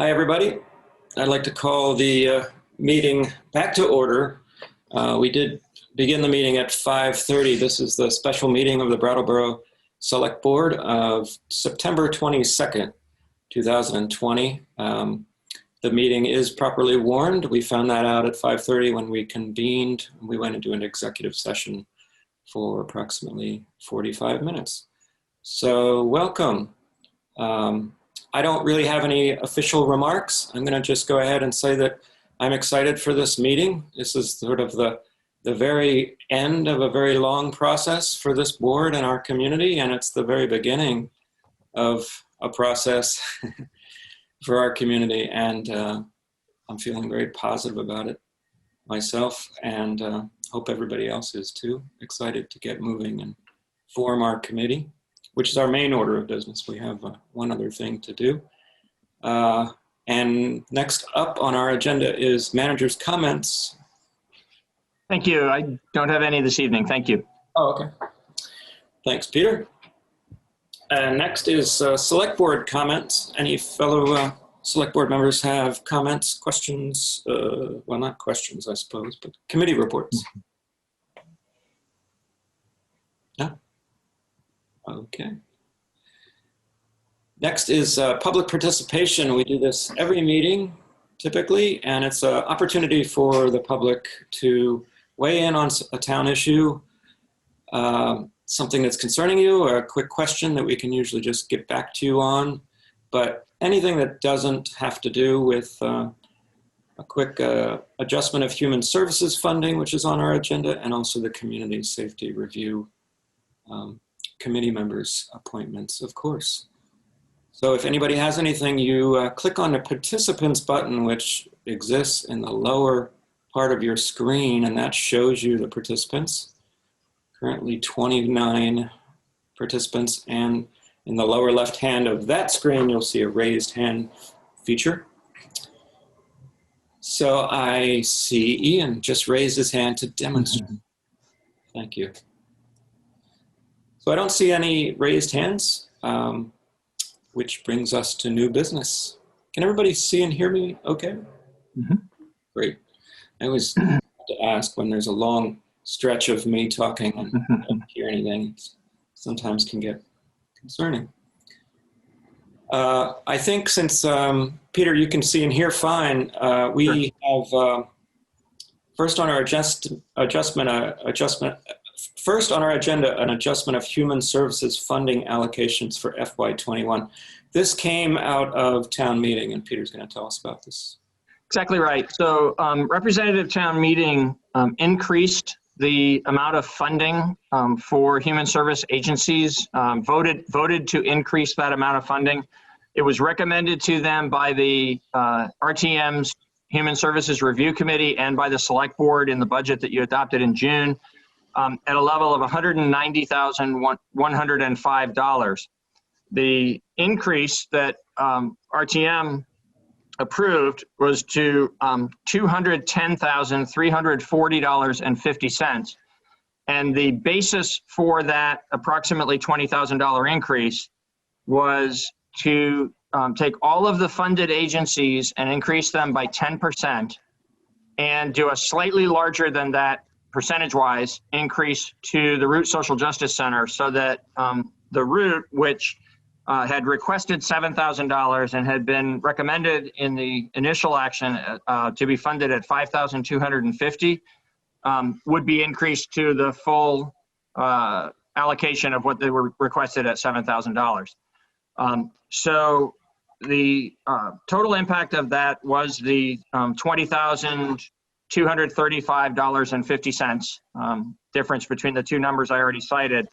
Hi, everybody. I'd like to call the meeting back to order. We did begin the meeting at 5:30. This is the special meeting of the Brattleboro Selectboard of September 22nd, 2020. The meeting is properly warned. We found that out at 5:30 when we convened. We went into an executive session for approximately 45 minutes. So welcome. I don't really have any official remarks. I'm going to just go ahead and say that I'm excited for this meeting. This is sort of the very end of a very long process for this board and our community, and it's the very beginning of a process for our community, and I'm feeling very positive about it myself, and hope everybody else is too. Excited to get moving and form our committee, which is our main order of business. We have one other thing to do. And next up on our agenda is manager's comments. Thank you. I don't have any this evening. Thank you. Oh, okay. Thanks, Peter. And next is select board comments. Any fellow select board members have comments, questions? Well, not questions, I suppose, but committee reports. No? Okay. Next is public participation. We do this every meeting, typically, and it's an opportunity for the public to weigh in on a town issue, something that's concerning you, or a quick question that we can usually just get back to you on. But anything that doesn't have to do with a quick adjustment of human services funding, which is on our agenda, and also the community safety review committee members' appointments, of course. So if anybody has anything, you click on the participants button, which exists in the lower part of your screen, and that shows you the participants. Currently 29 participants, and in the lower left hand of that screen, you'll see a raised hand feature. So I see Ian just raised his hand to demonstrate. Thank you. So I don't see any raised hands, which brings us to new business. Can everybody see and hear me okay? Mm-hmm. Great. I always have to ask when there's a long stretch of me talking and I don't hear anything. It sometimes can get concerning. I think since, Peter, you can see and hear fine, we have first on our First on our agenda, an adjustment of human services funding allocations for FY21. This came out of town meeting, and Peter's going to tell us about this. Exactly right. So representative town meeting increased the amount of funding for human service agencies, voted to increase that amount of funding. It was recommended to them by the RTM's Human Services Review Committee and by the Select Board in the budget that you adopted in June. At a level of $190,105. The increase that RTM approved was to $210,340.50. And the basis for that approximately $20,000 increase was to take all of the funded agencies and increase them by 10% and do a slightly larger than that percentage-wise increase to the Root Social Justice Center, so that the Root, which had requested $7,000 and had been recommended in the initial action to be funded at $5,250, would be increased to the full allocation of what they were requested at $7,000. So the total impact of that was the $20,235.50 difference between the two numbers I already cited.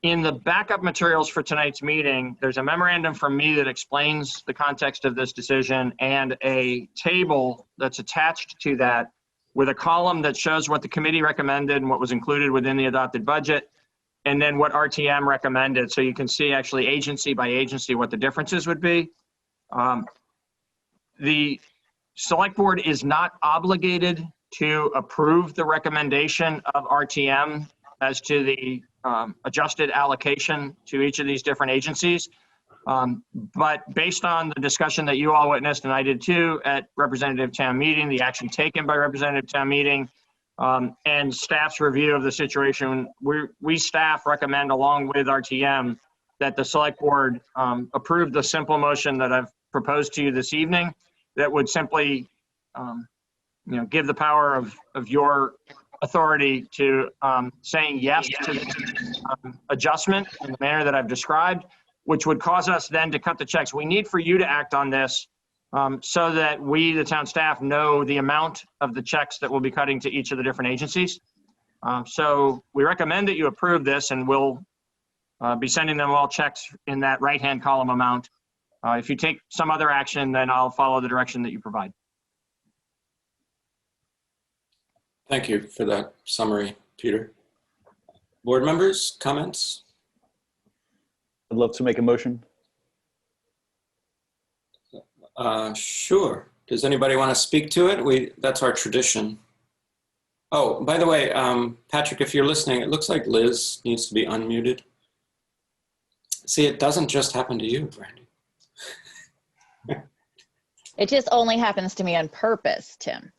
In the backup materials for tonight's meeting, there's a memorandum from me that explains the context of this decision and a table that's attached to that with a column that shows what the committee recommended and what was included within the adopted budget, and then what RTM recommended. So you can see actually agency by agency what the differences would be. The Select Board is not obligated to approve the recommendation of RTM as to the adjusted allocation to each of these different agencies. But based on the discussion that you all witnessed, and I did too, at representative town meeting, the action taken by representative town meeting, and staff's review of the situation, we staff recommend, along with RTM, that the select board approve the simple motion that I've proposed to you this evening that would simply give the power of your authority to saying yes to the adjustment in the manner that I've described, which would cause us then to cut the checks. We need for you to act on this so that we, the town staff, know the amount of the checks that we'll be cutting to each of the different agencies. So we recommend that you approve this, and we'll be sending them all checks in that right-hand column amount. If you take some other action, then I'll follow the direction that you provide. Thank you for that summary, Peter. Board members, comments? I'd love to make a motion. Sure. Does anybody want to speak to it? That's our tradition. Oh, by the way, Patrick, if you're listening, it looks like Liz needs to be unmuted. See, it doesn't just happen to you, Brandy. It just only happens to me on purpose, Tim.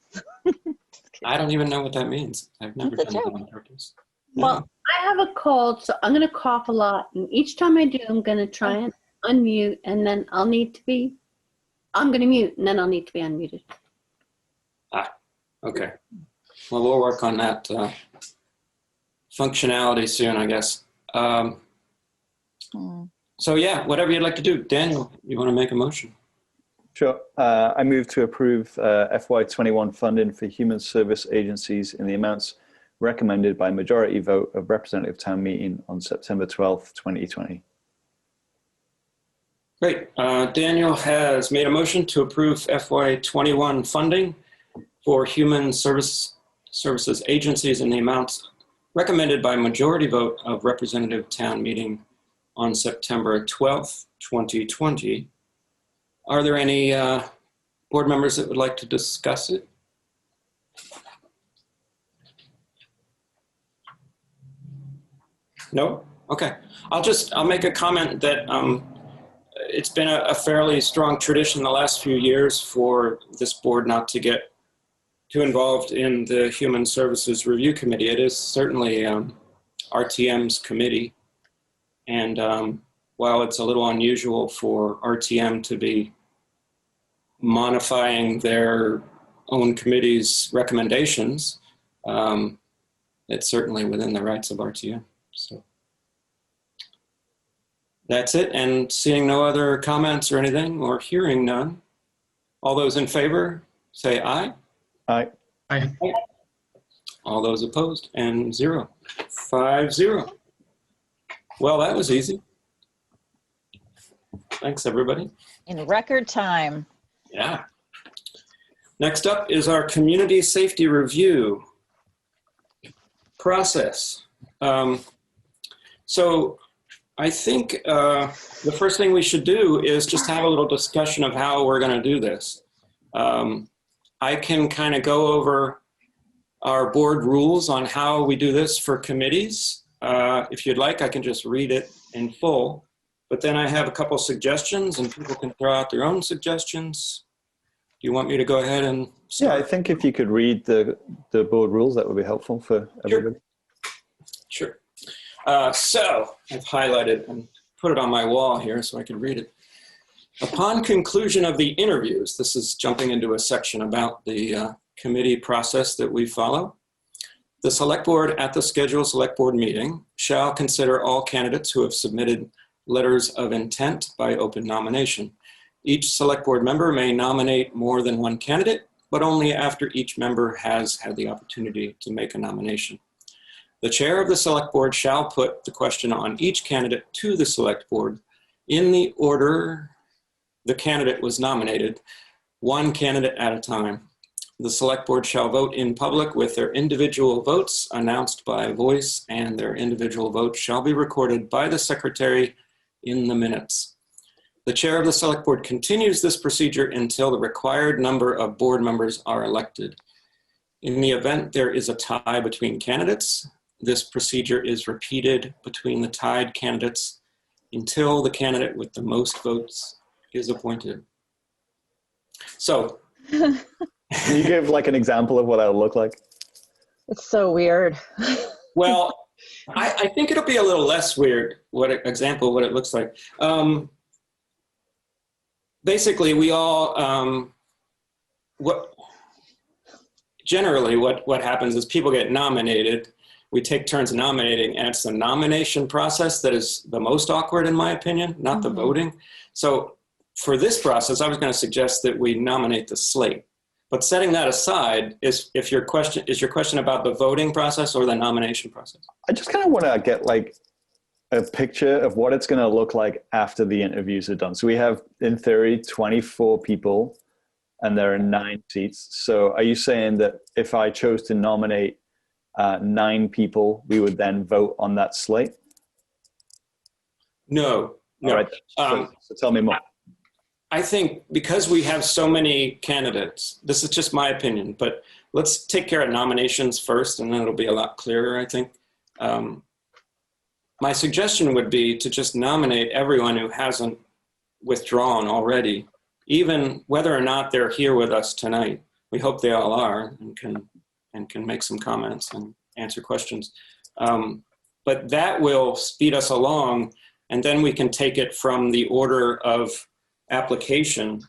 I don't even know what that means. I've never That's a done it joke. on purpose. Well, I have a cold, so I'm going to cough a lot. And each time I do, I'm going to try and unmute, and then I'm going to mute, and then I'll need to be unmuted. Okay. Well, we'll work on that functionality soon, I guess. So yeah, whatever you'd like to do. Daniel, you want to make a motion? Sure. I move to approve FY21 funding for human service agencies in the amounts recommended by majority vote of representative town meeting on September 12th, 2020. Great. Daniel has made a motion to approve FY21 funding for human services agencies in the amounts recommended by majority vote of representative town meeting on September 12th, 2020. Are there any board members that would like to discuss it? No? Okay. I'll make a comment that it's been a fairly strong tradition the last few years for this board not to get too involved in the Human Services Review Committee. It is certainly RTM's committee. And while it's a little unusual for RTM to be modifying their own committee's recommendations, it's certainly within the rights of RTM. So that's it. And seeing no other comments or anything, or hearing none, all those in favor say aye. Aye. Aye. All those opposed, and 0. 5-0. Well, that was easy. Thanks, everybody. In record time. Yeah. Next up is our community safety review process. So I think the first thing we should do is just have a little discussion of how we're going to do this. I can kind of go over our board rules on how we do this for committees. If you'd like, I can just read it in full. But then I have a couple suggestions, and people can throw out their own suggestions. Do you want me to go ahead and start? Yeah, I think if you could read the board rules, that would be helpful for everybody. Sure. So I've highlighted and put it on my wall here so I can read it. Upon conclusion of the interviews, this is jumping into a section about the committee process that we follow. The select board at the scheduled select board meeting shall consider all candidates who have submitted letters of intent by open nomination. Each select board member may nominate more than one candidate, but only after each member has had the opportunity to make a nomination. The chair of the select board shall put the question on each candidate to the select board in the order the candidate was nominated, one candidate at a time. The select board shall vote in public with their individual votes announced by voice, and their individual votes shall be recorded by the secretary in the minutes. The chair of the select board continues this procedure until the required number of board members are elected. In the event there is a tie between candidates, this procedure is repeated between the tied candidates until the candidate with the most votes is appointed. So, Can you give like an example of what that would look like? It's so weird. well, I think it'll be a little less weird. What it looks like. Basically, we all generally what happens is people get nominated. We take turns nominating, and it's the nomination process that is the most awkward, in my opinion, not the voting. So for this process, I was going to suggest that we nominate the slate. But setting that aside, is your question about the voting process or the nomination process? I just kind of want to get like a picture of what it's going to look like after the interviews are done. So we have, in theory, 24 people, and there are 9 seats. So are you saying that if I chose to nominate 9 people, we would then vote on that slate? No. All right. So tell me more. I think because we have so many candidates, this is just my opinion, but let's take care of nominations first, and then it'll be a lot clearer, I think. My suggestion would be to just nominate everyone who hasn't withdrawn already, even whether or not they're here with us tonight. We hope they all are and can make some comments and answer questions. But that will speed us along, and then we can take it from the order of application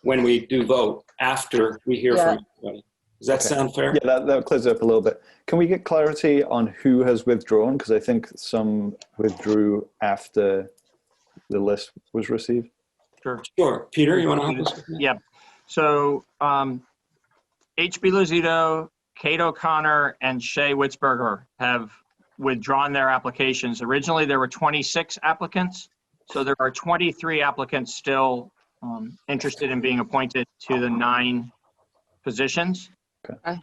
when we do vote after we hear from everybody. Does that sound fair? Yeah, that clears up a little bit. Can we get clarity on who has withdrawn? Because I think some withdrew after the list was received. Sure. Peter, you want to help us? Yeah. So H.B. Lozito, Kate O'Connor, and Shay Witzberger have withdrawn their applications. Originally, there were 26 applicants. So there are 23 applicants still interested in being appointed to the 9 positions. Okay.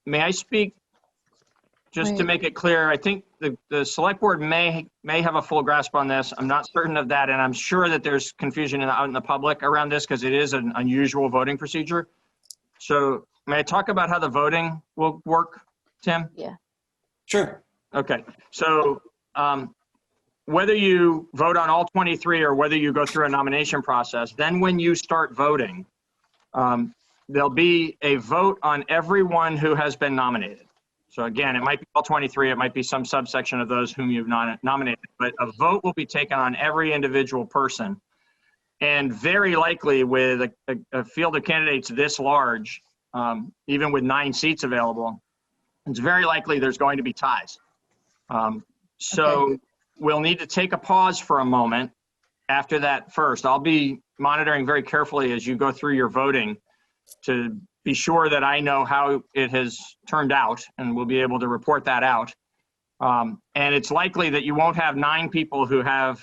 May I speak just to make it clear? I think the select board may have a full grasp on this. I'm not certain of that, and I'm sure that there's confusion out in the public around this because it is an unusual voting procedure. So may I talk about how the voting will work, Tim? Yeah. Sure. Okay. So whether you vote on all 23 or whether you go through a nomination process, then when you start voting, there'll be a vote on everyone who has been nominated. So again, it might be all 23, it might be some subsection of those whom you've nominated, but a vote will be taken on every individual person. And very likely with a field of candidates this large, even with 9 seats available, it's very likely there's going to be ties. So we'll need to take a pause for a moment after that first. I'll be monitoring very carefully as you go through your voting to be sure that I know how it has turned out, and we'll be able to report that out. And it's likely that you won't have 9 people who have,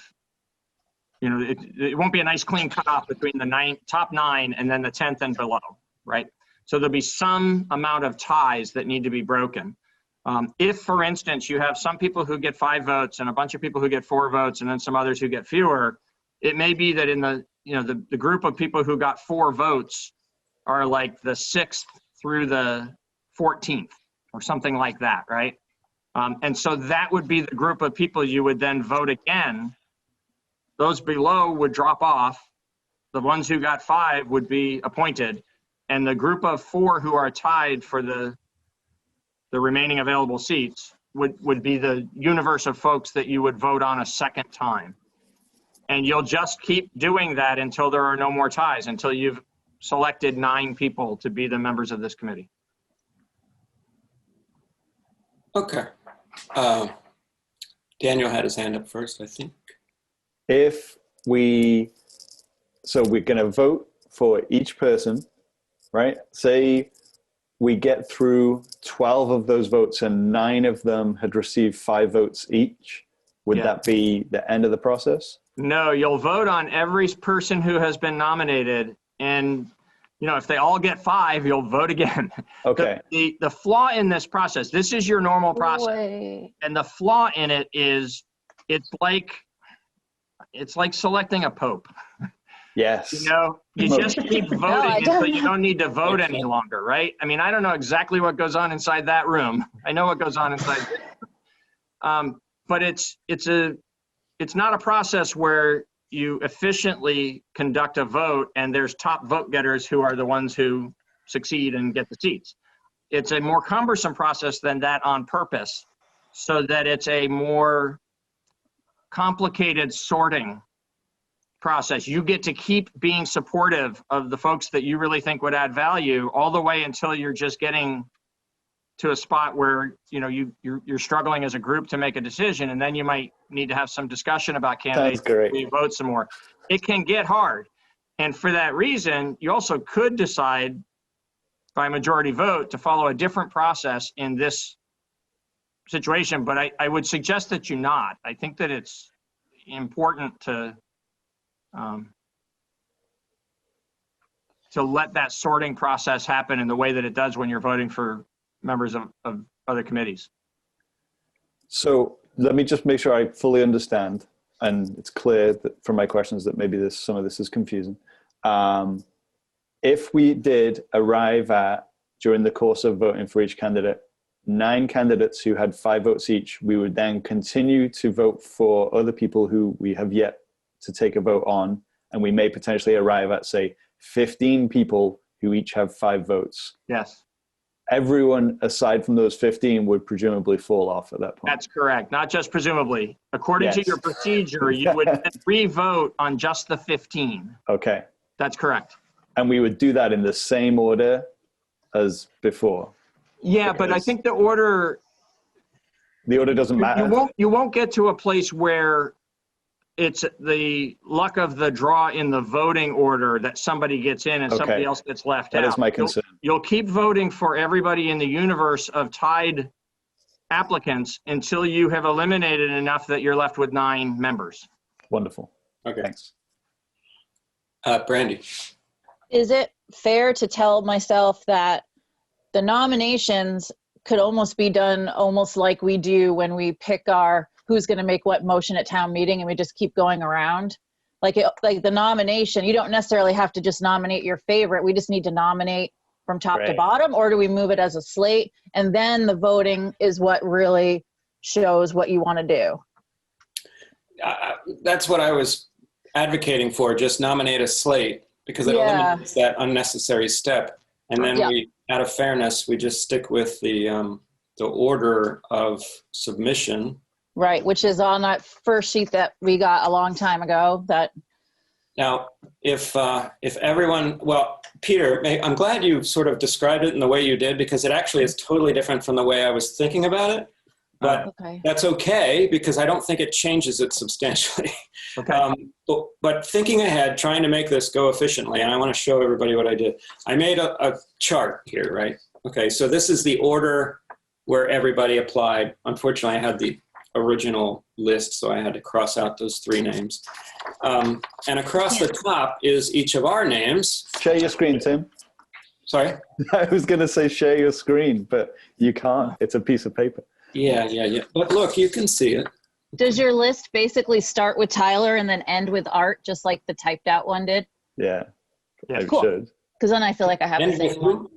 it won't be a nice clean cutoff between the top 9 and then the 10th and below, right? So there'll be some amount of ties that need to be broken. If, for instance, you have some people who get 5 votes and a bunch of people who get 4 votes and then some others who get fewer, it may be that in the group of people who got 4 votes are like the 6th through the 14th or something like that, right? And so that would be the group of people you would then vote again. Those below would drop off. The ones who got 5 would be appointed. And the group of 4 who are tied for the remaining available seats would be the universe of folks that you would vote on a second time. And you'll just keep doing that until there are no more ties, until you've selected 9 people to be the members of this committee. Okay. Daniel had his hand up first, I think. So we're going to vote for each person, right? Say we get through 12 of those votes and 9 of them had received 5 votes each. Would that be the end of the process? No, you'll vote on every person who has been nominated. And, if they all get 5, you'll vote again. Okay. The flaw in this process, this is your normal process. Wait. And the flaw in it is it's like selecting a pope. Yes. You just keep voting until you don't need to vote any longer, right? I mean, I don't know exactly what goes on inside that room. I know what goes on inside. But it's it's not a process where you efficiently conduct a vote and there's top vote getters who are the ones who succeed and get the seats. It's a more cumbersome process than that on purpose, so that it's a more complicated sorting process. You get to keep being supportive of the folks that you really think would add value all the way until you're just getting to a spot where, you know, you're struggling as a group to make a decision, and then you might need to have some discussion about candidates. That's great. You vote some more. It can get hard. And for that reason, you also could decide by majority vote to follow a different process in this situation, but I would suggest that you not. I think that it's important to let that sorting process happen in the way that it does when you're voting for members of other committees. So let me just make sure I fully understand, and it's clear that from my questions that maybe some of this is confusing. If we did arrive at, during the course of voting for each candidate, 9 candidates who had 5 votes each, we would then continue to vote for other people who we have yet to take a vote on, and we may potentially arrive at, say, 15 people who each have 5 votes. Yes. Everyone aside from those 15 would presumably fall off at that point. That's correct. Not just presumably. According to Yes. your procedure, you would re-vote on just the 15. Okay. That's correct. And we would do that in the same order as before. Yeah, but I think the order doesn't matter. you won't get to a place where it's the luck of the draw in the voting order that somebody gets in and somebody else gets left out. That is my concern. You'll keep voting for everybody in the universe of tied applicants until you have eliminated enough that you're left with 9 members. Wonderful. Okay. Thanks. Brandy. Is it fair to tell myself that the nominations could almost be done almost like we do when we pick our who's going to make what motion at town meeting, and we just keep going around? Like the nomination, you don't necessarily have to just nominate your favorite. We just need to nominate from top to Right. bottom, or do we move it as a slate? And then the voting is what really shows what you want to do. That's what I was advocating for, just nominate a slate, because it eliminates that unnecessary step. And then we, out of fairness, we just stick with the order of submission. Right, which is on that first sheet that we got a long time ago. Now, if everyone, well, Peter, I'm glad you sort of described it in the way you did, because it actually is totally different from the way I was thinking about it. But that's okay, because I don't think it changes it substantially. Okay. But thinking ahead, trying to make this go efficiently, and I want to show everybody what I did. I made a chart here, right? Okay, so this is the order where everybody applied. Unfortunately, I had the original list, so I had to cross out those 3 names. And across the top is each of our names. Share your screen, Tim. Sorry? I was going to say share your screen, but you can't. It's a piece of paper. Yeah. But look, you can see it. Does your list basically start with Tyler and then end with Art, just like the typed out one did? Yeah. Yeah, I should. Because then I feel like I have the End with same who?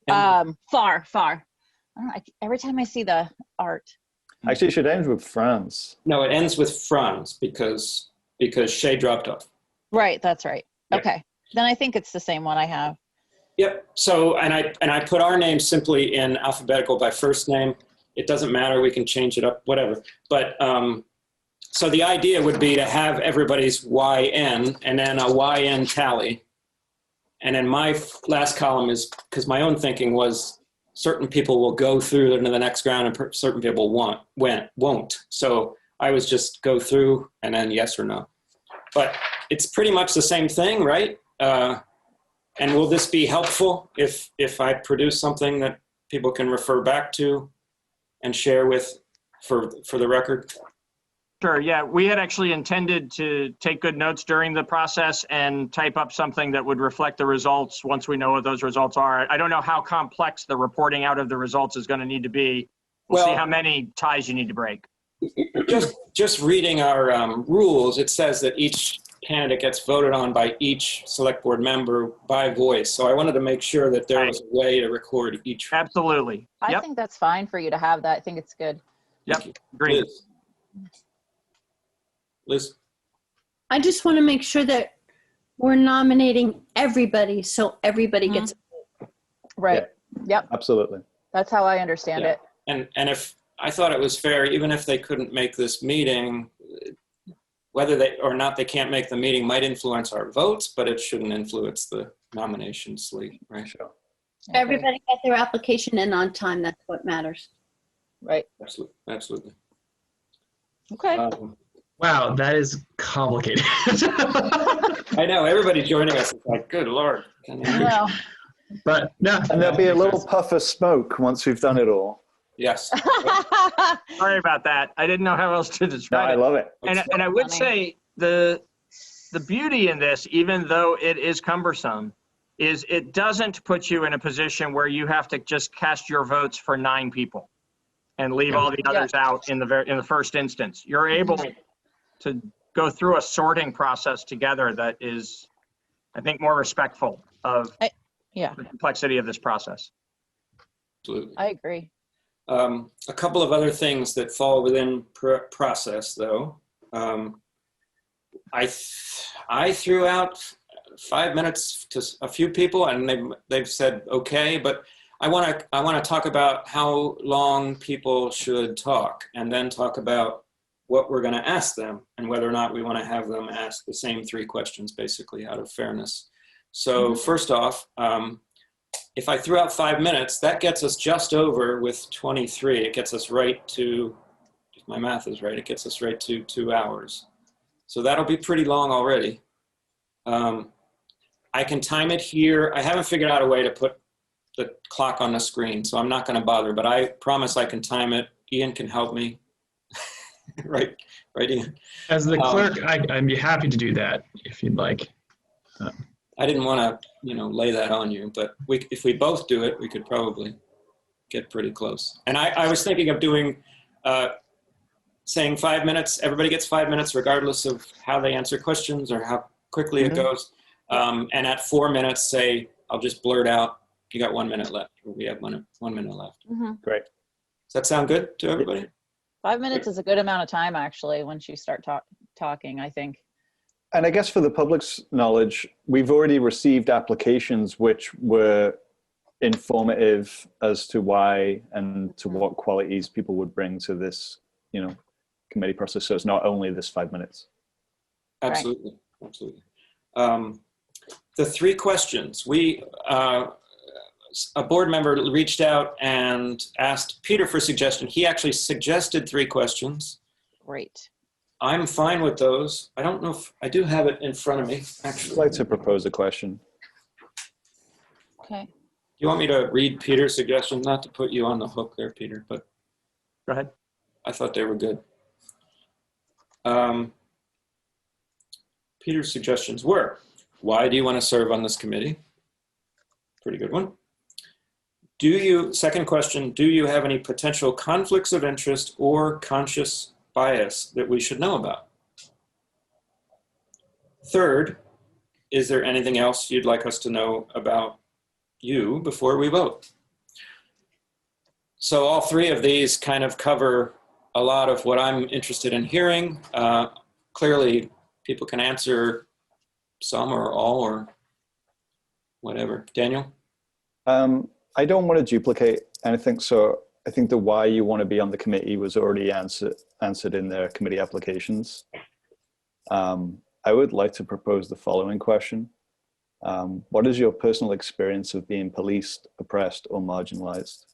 one. Far. I don't know, every time I see the Art. Actually, it should end with France. No, it ends with Franz because Shay dropped off. Right, that's right. Yeah. Okay, then I think it's the same one I have. Yep. So, and I put our name simply in alphabetical by first name. It doesn't matter. We can change it up, whatever. But so the idea would be to have everybody's YN and then a YN tally. And then my last column is, because my own thinking was certain people will go through into the next round and certain people won't. So I was just go through and then yes or no. But it's pretty much the same thing, right? And will this be helpful if I produce something that people can refer back to and share with for the record? Sure, yeah. We had actually intended to take good notes during the process and type up something that would reflect the results once we know what those results are. I don't know how complex the reporting out of the results is going to need to be. We'll see how many ties you need to break. Just reading our rules, it says that each candidate gets voted on by each select board member by voice. So I wanted to make sure that there was a way to record each. Absolutely. I think that's fine for you to have that. I think it's good. Yep. Great. Liz? I just want to make sure that we're nominating everybody so everybody gets. Right. Yep. Absolutely. That's how I understand Yeah. it. And if I thought it was fair, even if they couldn't make this meeting, whether they or not they can't make the meeting might influence our votes, but it shouldn't influence the nomination slate, right? Sure. Okay. Everybody got their application in on time. That's what matters. Right. Absolutely. Absolutely. Okay. Wow, that is complicated. I know, everybody joining us is like, good Lord. No. But no. And there'll be a little puff of smoke once we've done it all. Yes. Sorry about that. I didn't know how else to No, describe I it. love it. And I would funny. say the beauty in this, even though it is cumbersome, is it doesn't put you in a position where you have to just cast your votes for 9 people and leave all the others out in the first instance. You're able to go through a sorting process together that is, I think, more respectful of Yeah, the complexity of this process. Absolutely. I agree. A couple of other things that fall within process, though. I threw out 5 minutes to a few people, and they've said okay. But I want to talk about how long people should talk, and then talk about what we're going to ask them, and whether or not we want to have them ask the same 3 questions, basically, out of fairness. So first off, if I threw out 5 minutes, that gets us just over with 23. It gets us right to, if my math is right, it gets us right to 2 hours. So that'll be pretty long already. I can time it here. I haven't figured out a way to put the clock on the screen, so I'm not going to bother, but I promise I can time it. Ian can help me. Right, Ian? As the clerk, I'd be happy to do that if you'd like. I didn't want to, lay that on you, but if we both do it, we could probably get pretty close. And I was thinking of doing, saying 5 minutes, everybody gets 5 minutes regardless of how they answer questions or how quickly it goes. And at 4 minutes, say, I'll just blurt out, you got 1 minute left, or we have 1 minute left. Great. Does that sound good to everybody? 5 minutes is a good amount of time, actually, once you start talking, I think. And I guess for the public's knowledge, we've already received applications which were informative as to why and to what qualities people would bring to this, committee process. So it's not only this 5 minutes. Absolutely, absolutely. The 3 questions, a board member reached out and asked Peter for suggestion. He actually suggested 3 questions. Great. I'm fine with those. I don't know if I do have it in front of me, actually. I'd like to propose a question. Okay. You want me to read Peter's suggestions? Not to put you on the hook there, Peter, but Go ahead. I thought they were good. Peter's suggestions were, why do you want to serve on this committee? Pretty good one. Second question, do you have any potential conflicts of interest or conscious bias that we should know about? Third, is there anything else you'd like us to know about you before we vote? So all 3 of these kind of cover a lot of what I'm interested in hearing. Clearly, people can answer some or all or whatever. Daniel? I don't want to duplicate anything, so I think the why you want to be on the committee was already answered in their committee applications. I would like to propose the following question. What is your personal experience of being policed, oppressed, or marginalized?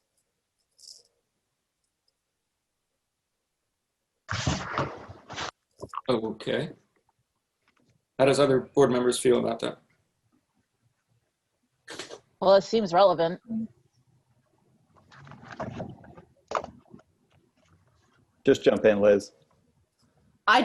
Okay. How does other board members feel about that? Well, it seems relevant. Just jump in, Liz. I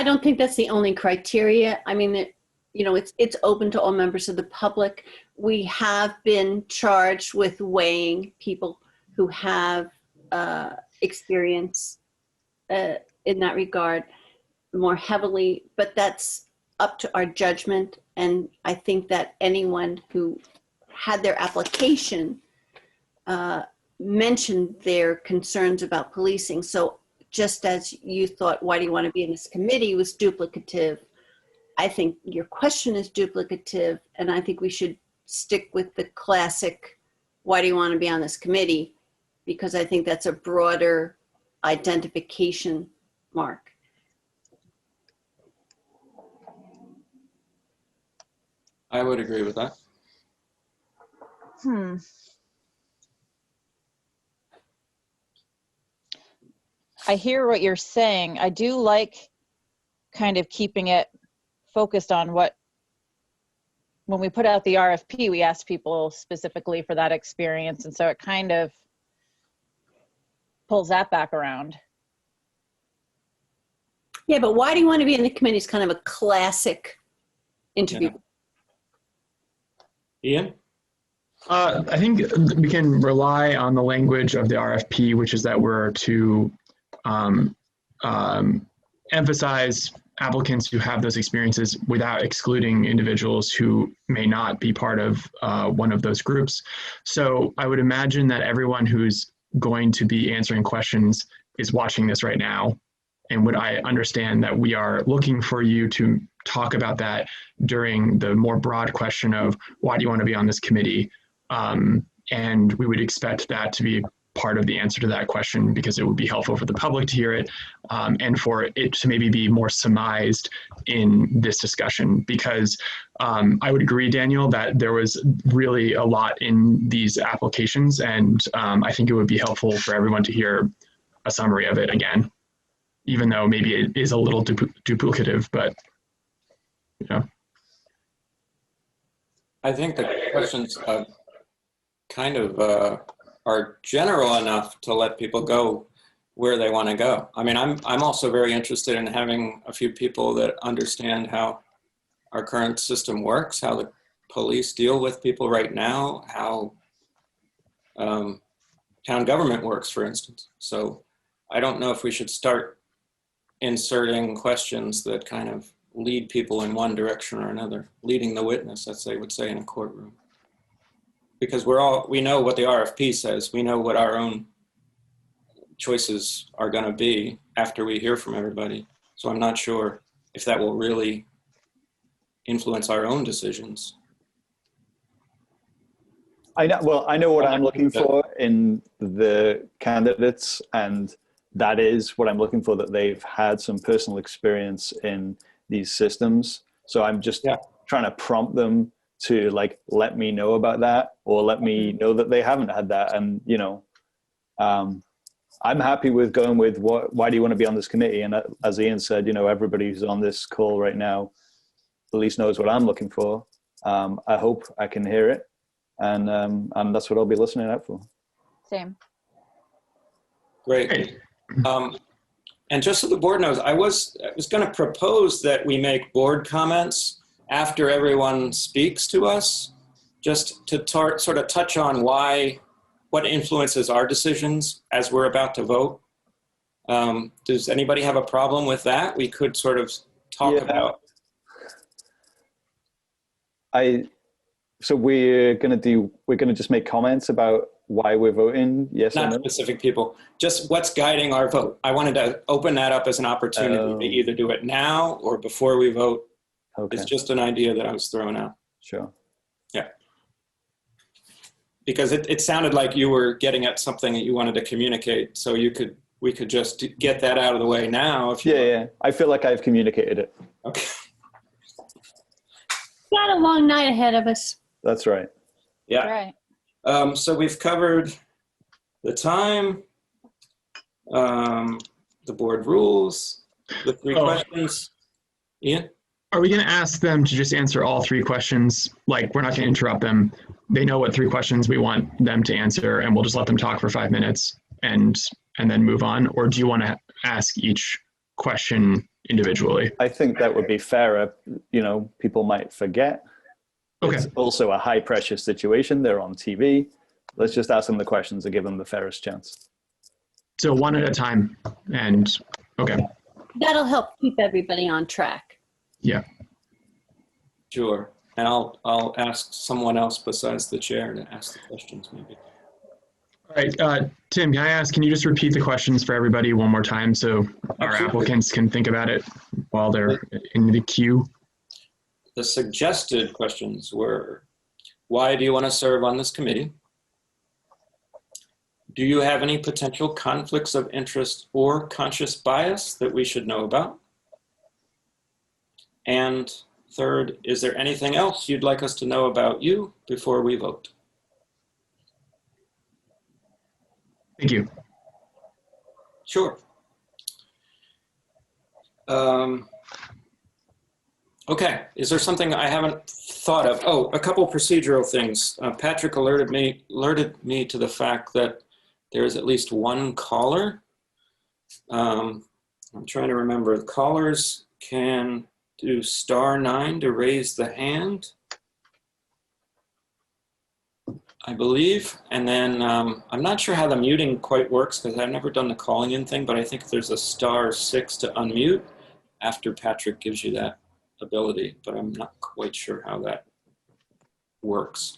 don't think that's the only criteria. I mean, it's open to all members of the public. We have been charged with weighing people who have experience in that regard more heavily, but that's up to our judgment. And I think that anyone who had their application mentioned their concerns about policing. So just as you thought, why do you want to be in this committee was duplicative. I think your question is duplicative, and I think we should stick with the classic, why do you want to be on this committee? Because I think that's a broader identification mark. I would agree with that. I hear what you're saying. I do like kind of keeping it focused on what, when we put out the RFP, we asked people specifically for that experience. And so it kind of pulls that back around. Yeah, but why do you want to be in the committee is kind of a classic interview. Yeah. Ian? I think we can rely on the language of the RFP, which is that we're to emphasize applicants who have those experiences without excluding individuals who may not be part of one of those groups. So I would imagine that everyone who's going to be answering questions is watching this right now. And would I understand that we are looking for you to talk about that during the more broad question of why do you want to be on this committee? And we would expect that to be part of the answer to that question because it would be helpful for the public to hear it and for it to maybe be more surmised in this discussion. Because I would agree, Daniel, that there was really a lot in these applications, and I think it would be helpful for everyone to hear a summary of it again, even though maybe it is a little duplicative, but you know. I think the questions kind of are general enough to let people go where they want to go. I mean, I'm also very interested in having a few people that understand how our current system works, how the police deal with people right now, how town government works, for instance. So I don't know if we should start inserting questions that kind of lead people in one direction or another, leading the witness, as they would say in a courtroom. Because we know what the RFP says. We know what our own choices are going to be after we hear from everybody. So I'm not sure if that will really influence our own decisions. I know what I'm looking for in the candidates, and that is what I'm looking for, that they've had some personal experience in these systems. So I'm just trying to prompt them to let me know about that, or let me know that they haven't had that. And, I'm happy with going with why do you want to be on this committee? And as Ian said, everybody who's on this call right now at least knows what I'm looking for. I hope I can hear it. And that's what I'll be listening out for. Same. Great. And just so the board knows, I was going to propose that we make board comments after everyone speaks to us, just to sort of touch on what influences our decisions as we're about to vote. Does anybody have a problem with that? We could sort of talk about. So we're going to just make comments about why we're voting, yes or no? Not specific people, just what's guiding our vote. I wanted to open that up as an opportunity to either do it now or before we vote. Okay. It's just an idea that I was throwing out. Sure. Yeah. Because it sounded like you were getting at something that you wanted to communicate, so we could just get that out of the way now. If you want. I feel like I've communicated it. Okay. Got a long night ahead of us. That's right. Yeah. Right. So we've covered the time, the board rules, the three questions. Ian? Are we going to ask them to just answer all three questions? Like, we're not going to interrupt them. They know what three questions we want them to answer, and we'll just let them talk for 5 minutes and then move on? Or do you want to ask each question individually? I think that would be fairer. People might forget. Okay. It's also a high pressure situation. They're on TV. Let's just ask them the questions and give them the fairest chance. So one at a time, and okay. That'll help keep everybody on track. Yeah. Sure. And I'll ask someone else besides the chair to ask the questions maybe. All right, Tim, can I ask, can you just repeat the questions for everybody one more time so our Absolutely. applicants can think about it while they're in the queue? The suggested questions were, why do you want to serve on this committee? Do you have any potential conflicts of interest or conscious bias that we should know about? And third, is there anything else you'd like us to know about you before we vote? Thank you. Sure. Okay, is there something I haven't thought of? Oh, a couple procedural things. Patrick alerted me to the fact that there is at least one caller. I'm trying to remember. Callers can do *9 to raise the hand, I believe. And then I'm not sure how the muting quite works because I've never done the calling in thing, but I think there's a *6 to unmute after Patrick gives you that ability, but I'm not quite sure how that works.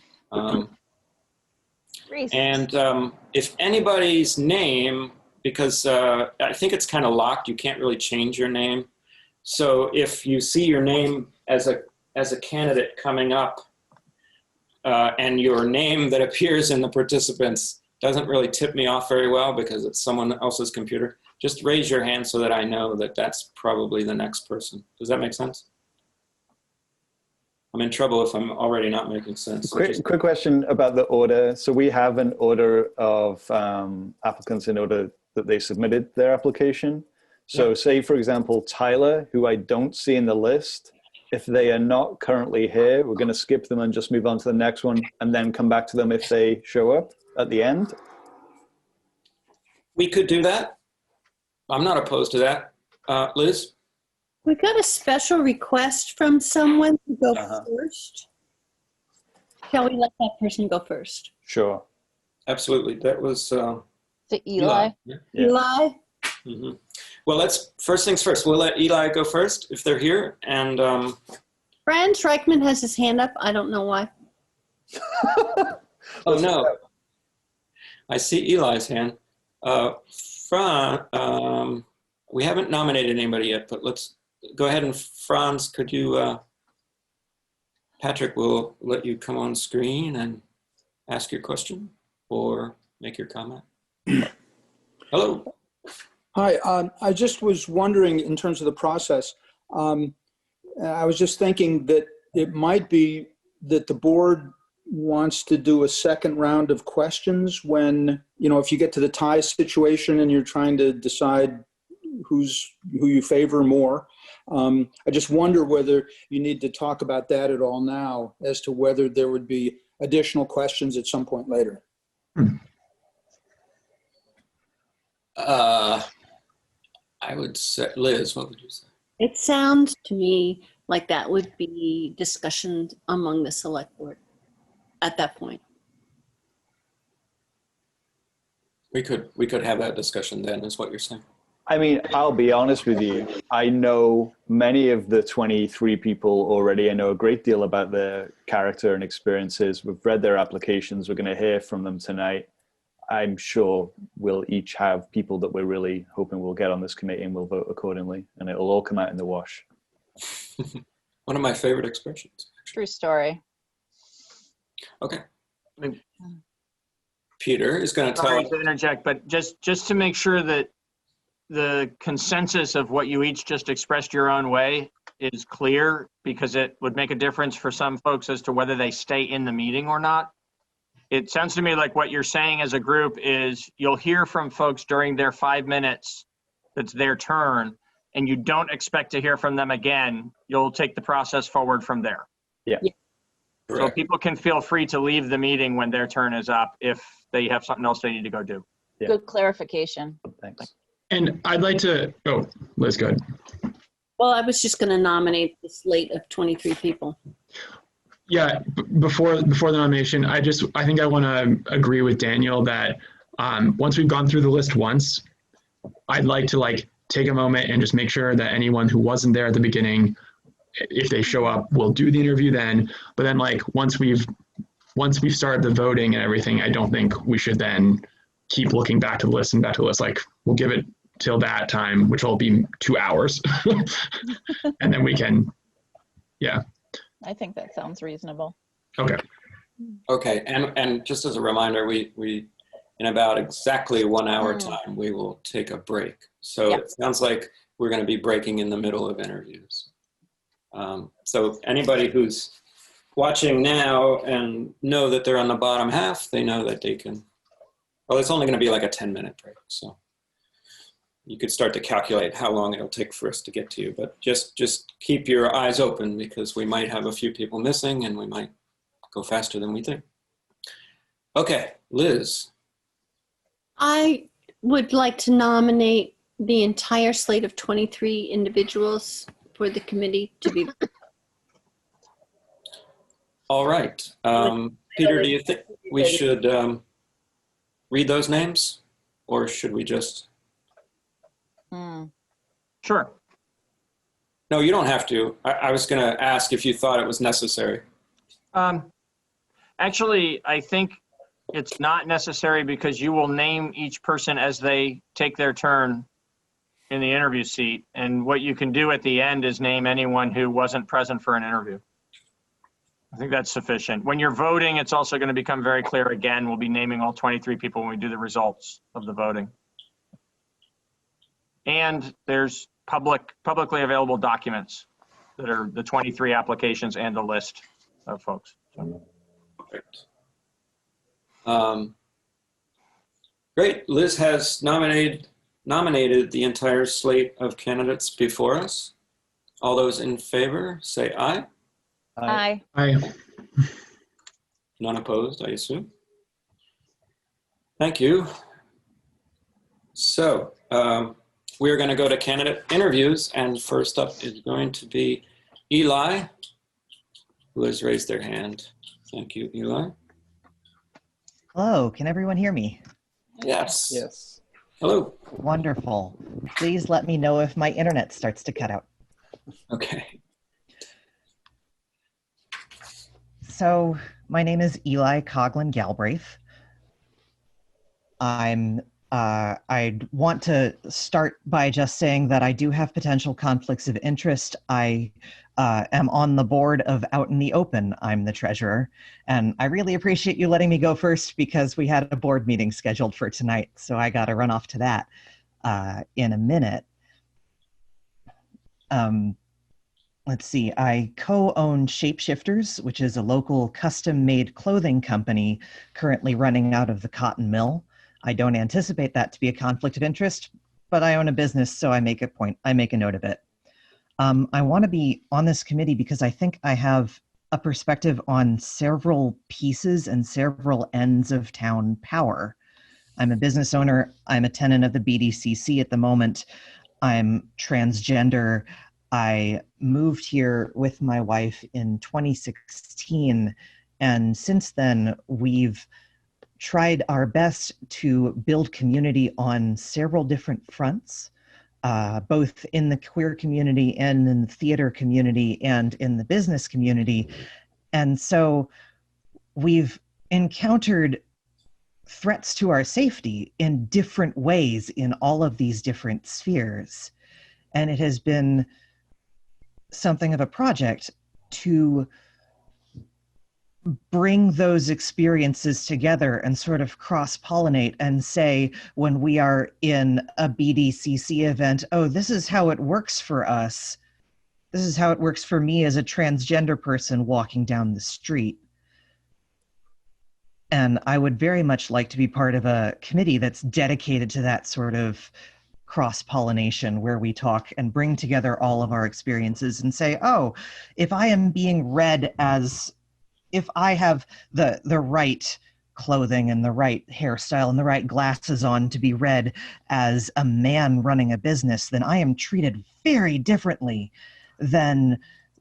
If anybody's name, because I think it's kind of locked, you can't really change your name. So if you see your name as a candidate coming up and your name that appears in the participants doesn't really tip me off very well because it's someone else's computer, just raise your hand so that I know that that's probably the next person. Does that make sense? I'm in trouble if I'm already not making sense. So Quick question about the order. So we have an order of applicants in order that they submitted their application. So yeah. Say, for example, Tyler, who I don't see in the list, if they are not currently here, we're going to skip them and just move on to the next one and then come back to them if they show up at the end. We could do that. I'm not opposed to that. Liz? We got a special request from someone to go first. Shall we let that person go first? Sure. Absolutely. That was to Eli. Yeah. Eli? Mm-hmm. Well, first things first. We'll let Eli go first if they're here. And Fran Schreickman has his hand up. I don't know why. Oh, no. I see Eli's hand. Fran, we haven't nominated anybody yet, but let's go ahead and Franz, could you, Patrick will let you come on screen and ask your question or make your comment. Hello. Hi, I just was wondering in terms of the process, I was just thinking that it might be that the board wants to do a second round of questions when, if you get to the tie situation and you're trying to decide who you favor more. I just wonder whether you need to talk about that at all now as to whether there would be additional questions at some point later. I would say, Liz, what would you say? It sounds to me like that would be discussions among the select board at that point. We could have that discussion then, is what you're saying. I mean, I'll be honest with you. I know many of the 23 people already. I know a great deal about their character and experiences. We've read their applications. We're going to hear from them tonight. I'm sure we'll each have people that we're really hoping will get on this committee and we'll vote accordingly. And it'll all come out in the wash. One of my favorite expressions. True story. Okay. Peter is going to tell us. Sorry to interject, but just to make sure that the consensus of what you each just expressed your own way is clear, because it would make a difference for some folks as to whether they stay in the meeting or not. It sounds to me like what you're saying as a group is you'll hear from folks during their 5 minutes that's their turn, and you don't expect to hear from them again. You'll take the process forward from there. Yeah. So people can feel free to leave the meeting when their turn is up if they have something else they need to go do. Yeah. Good clarification. Thanks. And I'd like to, Liz, go ahead. Well, I was just going to nominate the slate of 23 people. Yeah, before the nomination, I think I want to agree with Daniel that once we've gone through the list once, I'd like to take a moment and just make sure that anyone who wasn't there at the beginning, if they show up, we'll do the interview then. But then once we've started the voting and everything, I don't think we should then keep looking back to the list and back to the list. Like, we'll give it till that time, which will be 2 hours. And then we can, yeah. I think that sounds reasonable. Okay. Okay, and just as a reminder, we in about exactly 1 hour time, we will take a break. So Yep. it sounds like we're going to be breaking in the middle of interviews. So anybody who's watching now and know that they're on the bottom half, they know that they can, well, it's only going to be like a 10-minute break. So you could start to calculate how long it'll take for us to get to you, but just keep your eyes open because we might have a few people missing and we might go faster than we think. Okay, Liz. I would like to nominate the entire slate of 23 individuals for the committee to be. All right. Peter, do you think we should read those names or should we just? Sure. No, you don't have to. I was going to ask if you thought it was necessary. Actually, I think it's not necessary because you will name each person as they take their turn in the interview seat. And what you can do at the end is name anyone who wasn't present for an interview. I think that's sufficient. When you're voting, it's also going to become very clear again. We'll be naming all 23 people when we do the results of the voting. And there's publicly available documents that are the 23 applications and the list of folks. So. Great. Liz has nominated the entire slate of candidates before us. All those in favor, say aye. Aye. Aye. None opposed, I assume. Thank you. So we're going to go to candidate interviews, and first up is going to be Eli, who has raised their hand. Thank you, Eli. Hello, can everyone hear me? Yes. Yes. Hello. Wonderful. Please let me know if my internet starts to cut out. Okay. So, my name is Eli Coughlin Galbraith. I'd want to start by just saying that I do have potential conflicts of interest. I am on the board of Out in the Open. I'm the treasurer. And I really appreciate you letting me go first because we had a board meeting scheduled for tonight. So I got to run off to that in a minute. Let's see, I co-own Shapeshifters, which is a local custom-made clothing company currently running out of the cotton mill. I don't anticipate that to be a conflict of interest, but I own a business, so I make a note of it. I want to be on this committee because I think I have a perspective on several pieces and several ends of town power. I'm a business owner. I'm a tenant of the BDCC at the moment. I'm transgender. I moved here with my wife in 2016, and since then we've tried our best to build community on several different fronts, both in the queer community and in the theater community and in the business community. And so we've encountered threats to our safety in different ways in all of these different spheres. And it has been something of a project to bring those experiences together and sort of cross-pollinate and say, when we are in a BDCC event, oh, this is how it works for us. This is how it works for me as a transgender person walking down the street. And I would very much like to be part of a committee that's dedicated to that sort of cross-pollination where we talk and bring together all of our experiences and say, oh, if I am being read as, if I have the right clothing and the right hairstyle and the right glasses on to be read as a man running a business, then I am treated very differently than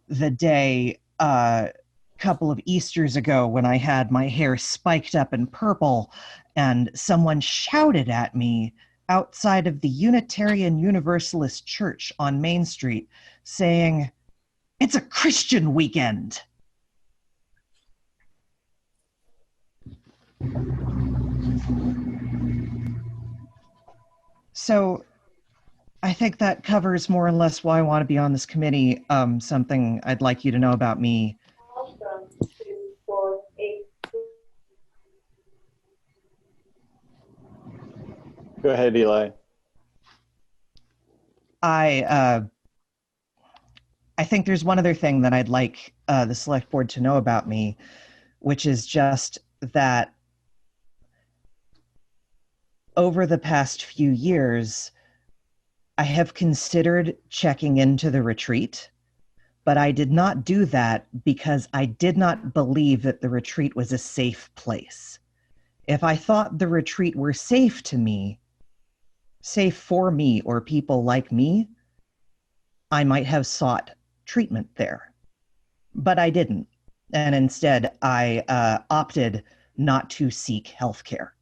the day a couple of Easters ago when I had my hair spiked up in purple and someone shouted at me outside of the Unitarian Universalist Church on Main Street saying, "It's a Christian weekend." So I think that covers more or less why I want to be on this committee. Something I'd like you to know about me. Go ahead, Eli. I think there's one other thing that I'd like the select board to know about me, which is just that over the past few years, I have considered checking into the retreat, but I did not do that because I did not believe that the retreat was a safe place. If I thought the retreat were safe to me, safe for me or people like me, I might have sought treatment there. But I didn't. And instead, I opted not to seek health care.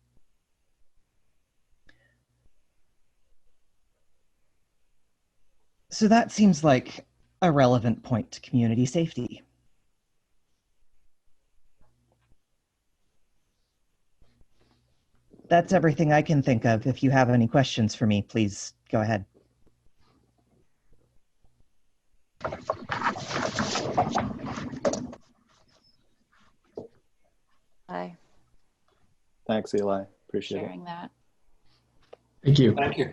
So that seems like a relevant point to community safety. That's everything I can think of. If you have any questions for me, please go ahead. Hi, Thanks, Eli. Appreciate it. sharing that. Thank you. Thank you.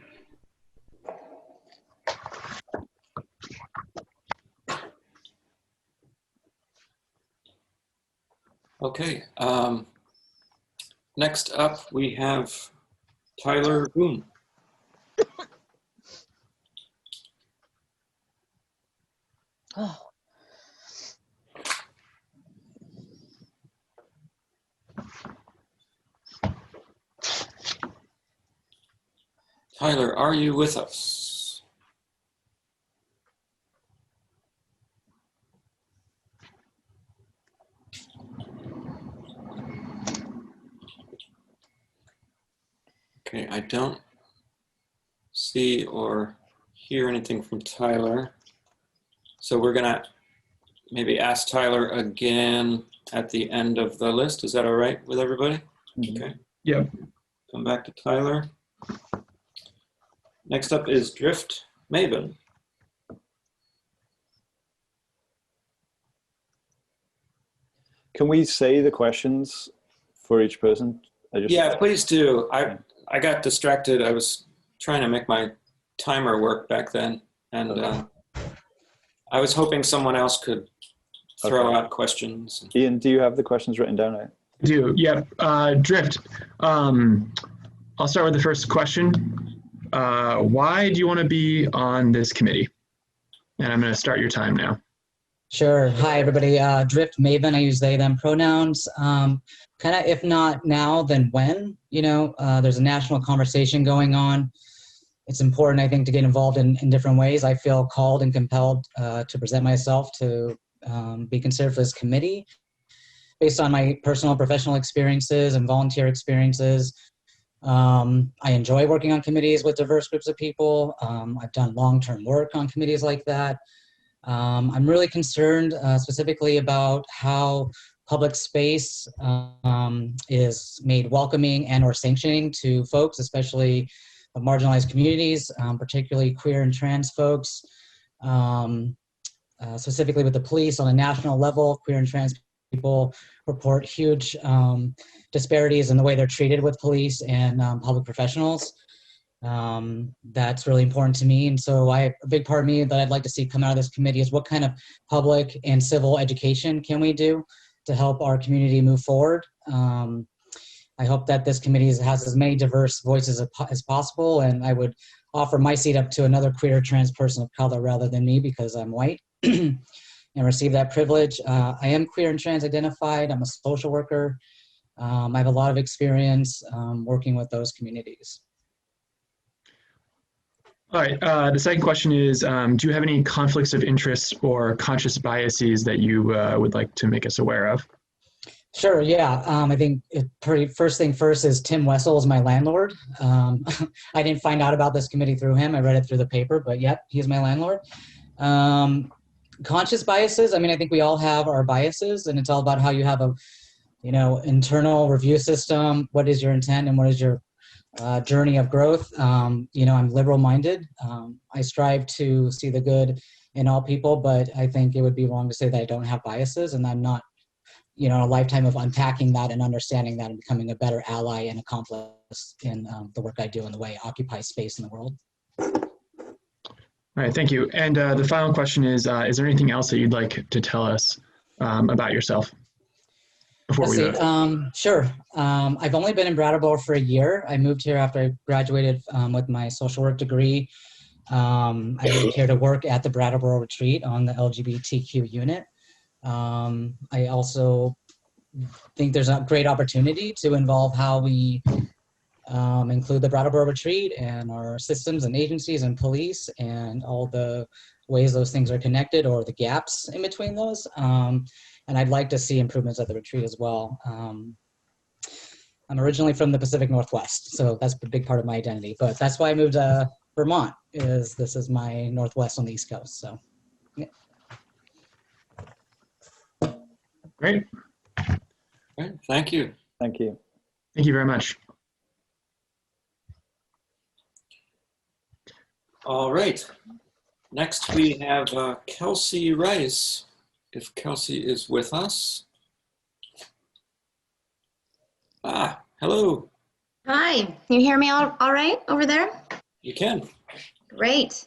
Okay. Next up, we have Tyler Boone. Oh, Tyler, are you with us? Okay, I don't see or hear anything from Tyler. So we're gonna maybe ask Tyler again at the end of the list. Is that all right with everybody? Okay. Yep. Come back to Tyler. Next up is Drift Maven. Can we say the questions for each person? Yeah, please do. I got distracted. I was trying to make my timer work back then, and I was hoping someone else could throw out questions. Ian, do you have the questions written down? I do. Yep. Drift. I'll start with the first question. Why do you want to be on this committee? And I'm going to start your time now. Sure. Hi, everybody. Drift Maven. I use they, them pronouns. Kind of, if not now, then when? You know, there's a national conversation going on. It's important, I think, to get involved in different ways. I feel called and compelled to present myself to be considered for this committee based on my personal and professional experiences and volunteer experiences. I enjoy working on committees with diverse groups of people. I've done long-term work on committees like that. I'm really concerned specifically about how public space is made welcoming and or sanctioning to folks, especially of marginalized communities, particularly queer and trans folks. Specifically with the police on a national level, queer and trans people report huge disparities in the way they're treated with police and public professionals. That's really important to me. And so a big part of me that I'd like to see come out of this committee is what kind of public and civil education can we do to help our community move forward. I hope that this committee has as many diverse voices as possible, and I would offer my seat up to another queer trans person of color rather than me because I'm white and receive that privilege. I am queer and trans identified. I'm a social worker. I have a lot of experience working with those communities. All right. The second question is, do you have any conflicts of interest or conscious biases that you would like to make us aware of? Sure, yeah. I think first thing first is Tim Wessel is my landlord. I didn't find out about this committee through him. I read it through the paper, but yep, he's my landlord. Conscious biases, I mean, I think we all have our biases, and it's all about how you have a, internal review system. What is your intent and what is your journey of growth. I'm liberal-minded. I strive to see the good in all people, but I think it would be wrong to say that I don't have biases, and I'm not, a lifetime of unpacking that and understanding that and becoming a better ally and accomplice in the work I do and the way I occupy space in the world. All right, thank you. And the final question is there anything else that you'd like to tell us about yourself before we vote? Sure. I've only been in Brattleboro for a year. I moved here after I graduated with my social work degree. I moved here to work at the Brattleboro retreat on the LGBTQ unit. I also think there's a great opportunity to involve how we include the Brattleboro retreat and our systems and agencies and police and all the ways those things are connected or the gaps in between those. And I'd like to see improvements at the retreat as well. I'm originally from the Pacific Northwest, so that's a big part of my identity. But that's why I moved to Vermont, this is my Northwest on the East Coast. So, yeah. Great. Okay, thank you. Thank you. Thank you very much. All right. Next, we have Kelsey Rice, if Kelsey is with us. Hello. Hi, can you hear me all right over there? You can. Great.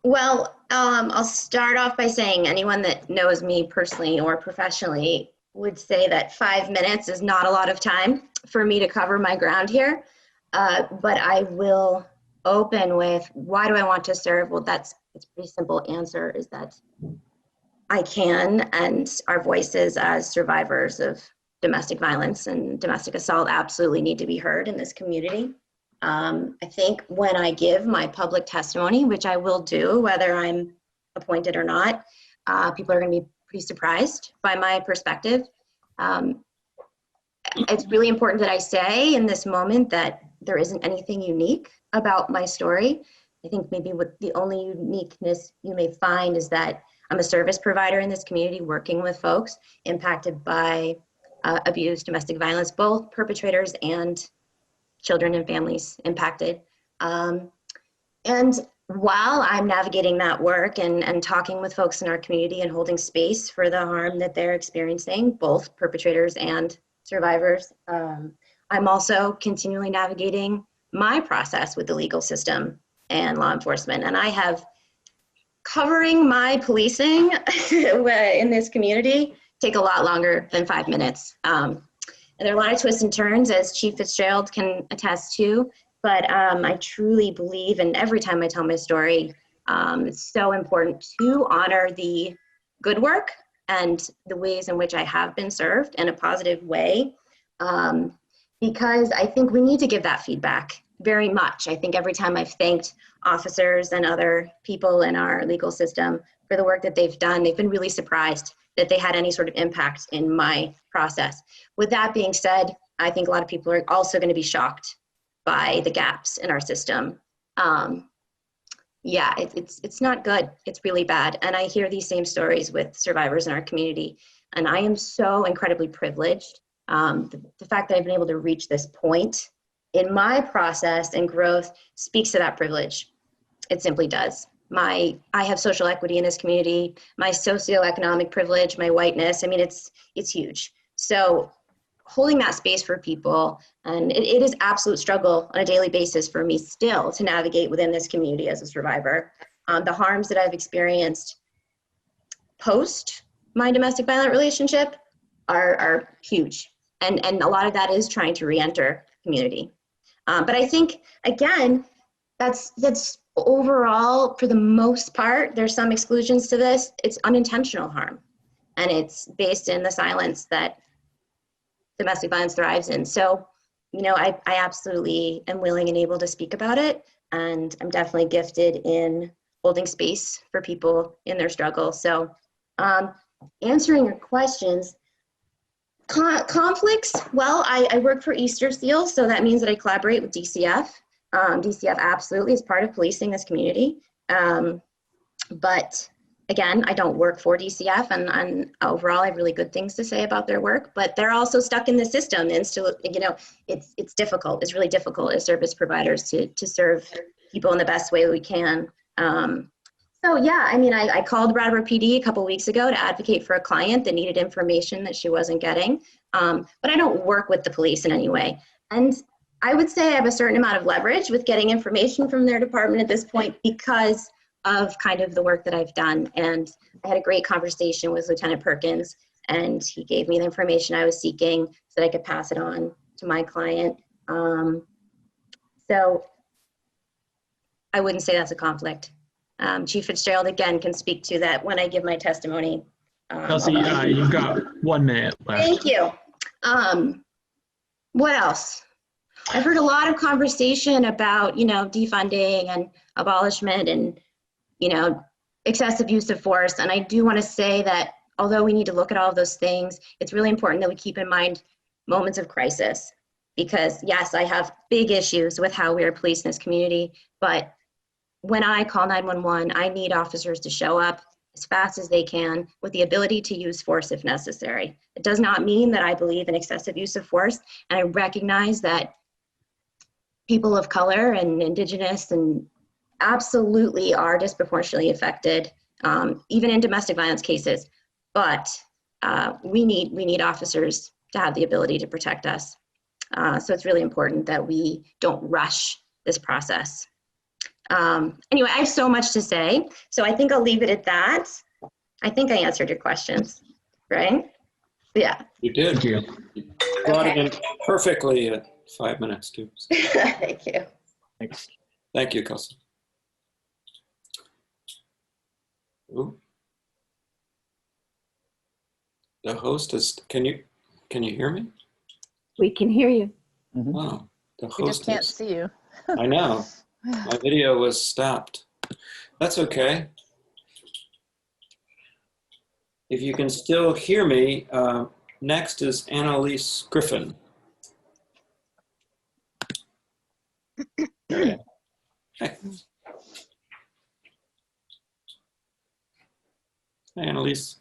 Well, I'll start off by saying anyone that knows me personally or professionally would say that 5 minutes is not a lot of time for me to cover my ground here. But I will open with, why do I want to serve? Well, it's a pretty simple answer, is that I can, and our voices as survivors of domestic violence and domestic assault absolutely need to be heard in this community. I think when I give my public testimony, which I will do, whether I'm appointed or not, people are going to be pretty surprised by my perspective. It's really important that I say in this moment that there isn't anything unique about my story. I think maybe what the only uniqueness you may find is that I'm a service provider in this community working with folks impacted by abuse, domestic violence, both perpetrators and children and families impacted. And while I'm navigating that work and talking with folks in our community and holding space for the harm that they're experiencing, both perpetrators and survivors, I'm also continually navigating my process with the legal system and law enforcement. And I have covering my policing in this community take a lot longer than 5 minutes. And there are a lot of twists and turns, as Chief Fitzgerald can attest to, but I truly believe, and every time I tell my story, it's so important to honor the good work and the ways in which I have been served in a positive way, because I think we need to give that feedback very much. I think every time I've thanked officers and other people in our legal system for the work that they've done, they've been really surprised that they had any sort of impact in my process. With that being said, I think a lot of people are also going to be shocked by the gaps in our system. Yeah, it's not good. It's really bad. And I hear these same stories with survivors in our community. And I am so incredibly privileged. The fact that I've been able to reach this point in my process and growth speaks to that privilege. It simply does. I have social equity in this community, my socioeconomic privilege, my whiteness, I mean, it's huge. So holding that space for people, and it is absolute struggle on a daily basis for me still to navigate within this community as a survivor. The harms that I've experienced post my domestic violent relationship are huge. And a lot of that is trying to re-enter community. But I think, again, that's overall, for the most part, there's some exclusions to this. It's unintentional harm, and it's based in the silence that domestic violence thrives in. So, you know, I absolutely am willing and able to speak about it, and I'm definitely gifted in holding space for people in their struggle. So, answering your questions, conflicts, well, I work for Easter Seals, so that means that I collaborate with DCF. DCF absolutely is part of policing this community. But Again, I don't work for DCF, and overall I have really good things to say about their work, but they're also stuck in the system. And so, you know, it's difficult. It's really difficult as service providers to serve people in the best way we can. So yeah, I mean, I called Brattleboro PD a couple weeks ago to advocate for a client that needed information that she wasn't getting. But I don't work with the police in any way. And I would say I have a certain amount of leverage with getting information from their department at this point because of kind of the work that I've done. And I had a great conversation with Lieutenant Perkins, and he gave me the information I was seeking so that I could pass it on to my client. So I wouldn't say that's a conflict. Chief Fitzgerald, again, can speak to that when I give my testimony. Kelsey, you've got 1 minute left. Thank you. What else? I've heard a lot of conversation about, you know, defunding and abolishment and, you know, excessive use of force. And I do want to say that although we need to look at all of those things, it's really important that we keep in mind moments of crisis. Because yes, I have big issues with how we are policed in this community, but when I call 911, I need officers to show up as fast as they can with the ability to use force if necessary. It does not mean that I believe in excessive use of force, and I recognize that people of color and Indigenous and absolutely are disproportionately affected, even in domestic violence cases. But we need officers to have the ability to protect us. So it's really important that we don't rush this process. Anyway, I have so much to say, so I think I'll leave it at that. I think I answered your questions, right? Yeah. You did. Thank you. You brought it in perfectly at 5 minutes too. Thank you. Thanks. Thank you, Kelsey. Ooh. The host is, can you hear me? We can hear you. Wow, the We just host can't is, see you. I know, my video was stopped. That's okay. If you can still hear me, next is Annalise Griffin. Hey. Hi, Annalise.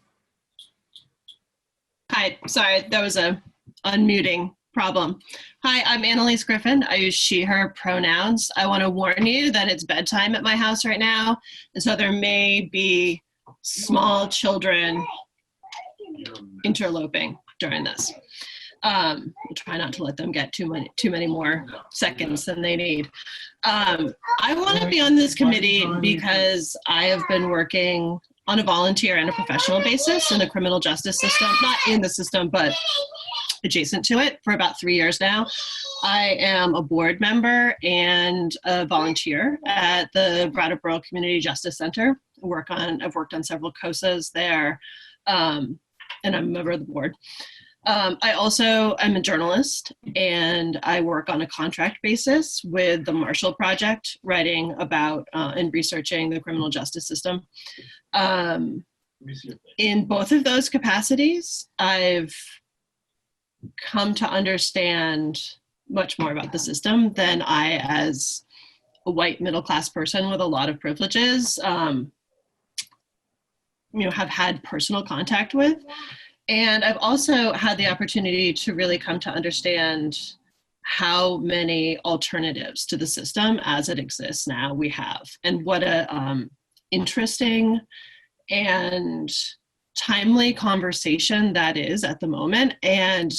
Hi, sorry, that was a unmuting problem. Hi, I'm Annalise Griffin. I use she, her pronouns. I want to warn you that it's bedtime at my house right now, and so there may be small children interloping during this. We'll try not to let them get too many more seconds than they need. I want to be on this committee because I have been working on a volunteer and a professional basis in the criminal justice system, not in the system, but adjacent to it for about 3 years now. I am a board member and a volunteer at the Brattleboro Community Justice Center. I've worked on several COSAs there, and I'm a member of the board. I also am a journalist, and I work on a contract basis with the Marshall Project, writing about and researching the criminal justice system. In both of those capacities, I've come to understand much more about the system than I, as a white middle-class person with a lot of privileges, have had personal contact with. And I've also had the opportunity to really come to understand how many alternatives to the system as it exists now we have, and what a interesting and timely conversation that is at the moment. And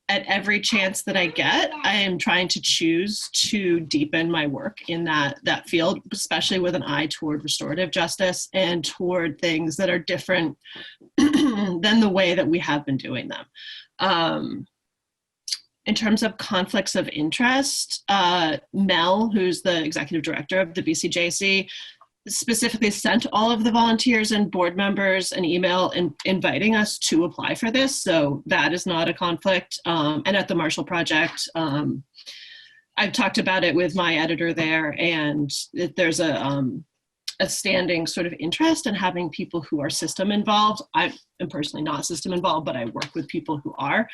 at every chance that I get, I am trying to choose to deepen my work in that field, especially with an eye toward restorative justice and toward things that are different than the way that we have been doing them. In terms of conflicts of interest, Mel, who's the executive director of the BCJC, specifically sent all of the volunteers and board members an email inviting us to apply for this. So that is not a conflict. And at the Marshall Project, I've talked about it with my editor there, and there's a standing sort of interest in having people who are system involved. I am personally not system involved, but I work with people who are.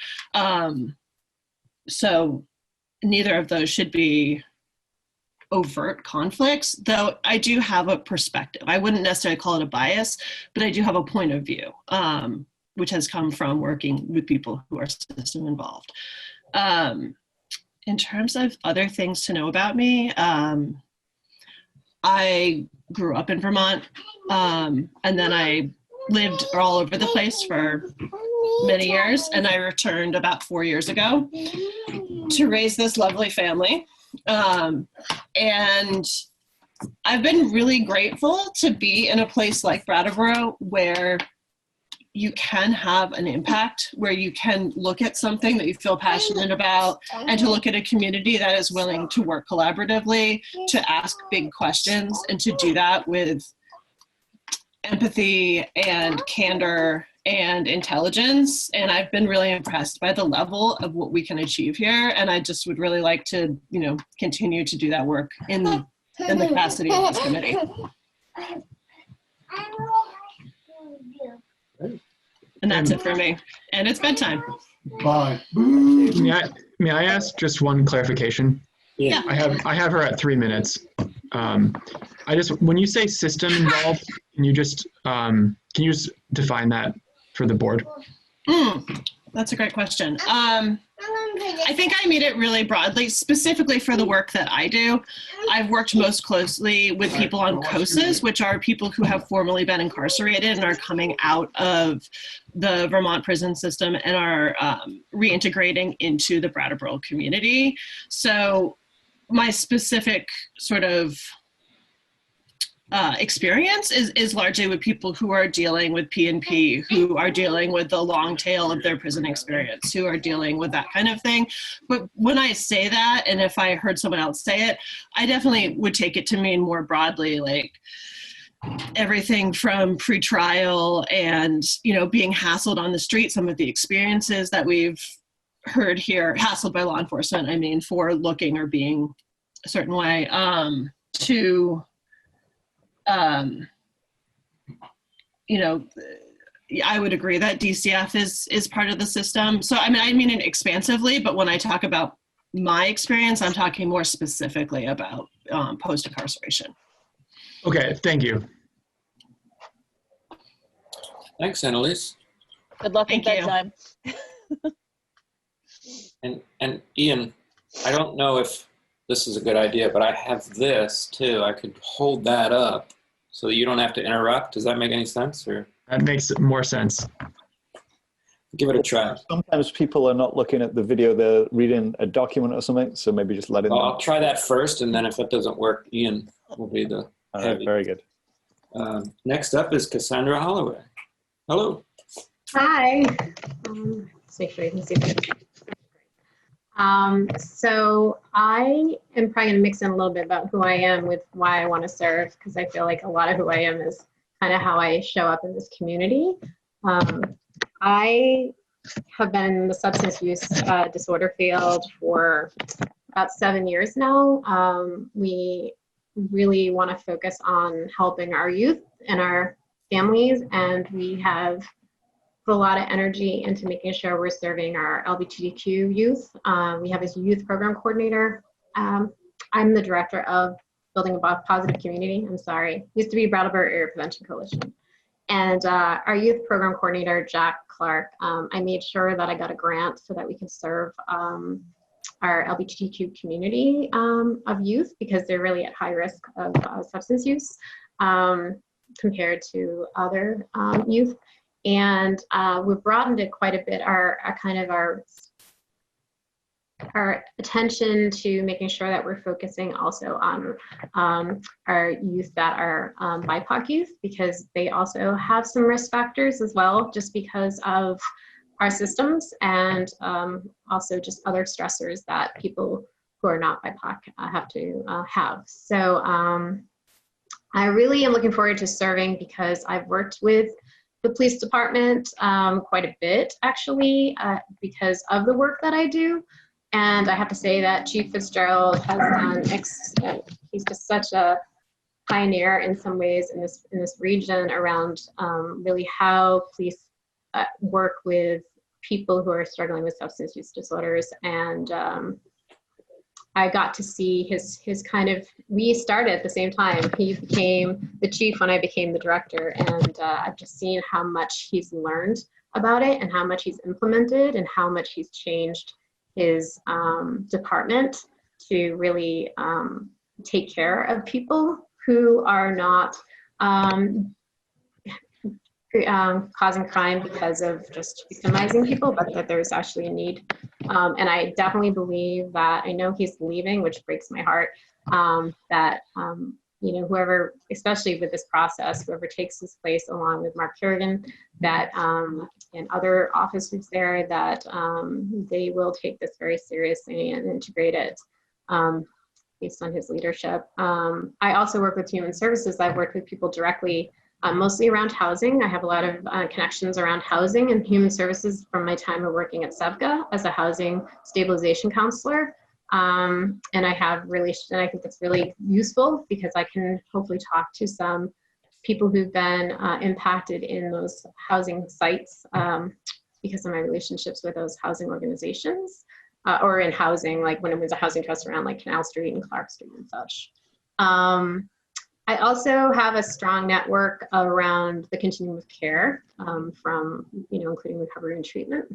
So neither of those should be overt conflicts, though I do have a perspective. I wouldn't necessarily call it a bias, but I do have a point of view, which has come from working with people who are system involved. In terms of other things to know about me, I grew up in Vermont, and then I lived all over the place for many years, and I returned about 4 years ago to raise this lovely family. And I've been really grateful to be in a place like Brattleboro where you can have an impact, where you can look at something that you feel passionate about and to look at a community that is willing to work collaboratively, to ask big questions, and to do that with empathy and candor and intelligence. And I've been really impressed by the level of what we can achieve here. And I just would really like to, continue to do that work in the capacity of this committee. And that's it for me. And it's bedtime. Bye. May I ask just one clarification? Yeah. I have her at 3 minutes. When you say system involved, can you just define that for the board? That's a great question. I think I mean it really broadly, specifically for the work that I do. I've worked most closely with people on COSAs, which are people who have formerly been incarcerated and are coming out of the Vermont prison system and are reintegrating into the Brattleboro community. So my specific sort of experience is largely with people who are dealing with P&P, who are dealing with the long tail of their prison experience, who are dealing with that kind of thing. But when I say that, and if I heard someone else say it, I definitely would take it to mean more broadly, like everything from pretrial and, being hassled on the street, some of the experiences that we've heard here, hassled by law enforcement, for looking or being a certain way, I would agree that DCF is part of the system. So, I mean it expansively, but when I talk about my experience, I'm talking more specifically about post-incarceration. Okay, thank you. Thanks, Annalise. Good luck Thank with you. bedtime. And Ian, I don't know if this is a good idea, but I have this too. I could hold that up so you don't have to interrupt. Does that make any sense? Or That makes more sense. give it a try. Sometimes people are not looking at the video, they're reading a document or something, so maybe just let it. I'll try that first, and then if it doesn't work, Ian will be the All heavy. right, very good. Next up is Cassandra Holloway. Hello. Hi. Let's make sure you can see me. So I am probably going to mix in a little bit about who I am with why I want to serve, because I feel like a lot of who I am is kind of how I show up in this community. I have been in the substance use disorder field for about 7 years now. We really want to focus on helping our youth and our families, and we have put a lot of energy into making sure we're serving our LGBTQ youth. We have a youth program coordinator. I'm the director of Building a Positive Community. Used to be Brattleboro Area Prevention Coalition. And our youth program coordinator, Jack Clark, I made sure that I got a grant so that we could serve our LGBTQ community of youth, because they're really at high risk of substance use compared to other youth. And we've broadened it quite a bit, our attention to making sure that we're focusing also on our youth that are BIPOC youth, because they also have some risk factors as well, just because of our systems, and also just other stressors that people who are not BIPOC have to have. So I really am looking forward to serving, because I've worked with the police department quite a bit, actually, because of the work that I do. And I have to say that Chief Fitzgerald has done, he's just such a pioneer in some ways in this region around really how police work with people who are struggling with substance use disorders. And I got to see his kind of, we started at the same time. He became the chief when I became the director, and I've just seen how much he's learned about it and how much he's implemented and how much he's changed his department to really take care of people who are not causing crime because of just victimizing people, but that there's actually a need. And I definitely believe that, I know he's leaving, which breaks my heart, that, you know, whoever, especially with this process, whoever takes his place along with Mark Kerrigan, that, and other officers there, that they will take this very seriously and integrate it based on his leadership. I also work with Human Services. I've worked with people directly, mostly around housing. I have a lot of connections around housing and human services from my time of working at SEVCA as a housing stabilization counselor. And I have really, and I think that's really useful because I can hopefully talk to some people who've been impacted in those housing sites because of my relationships with those housing organizations or in housing, like when it was a housing trust around like Canal Street and Clark Street and such. I also have a strong network around the continuum of care from, you know, including recovery and treatment.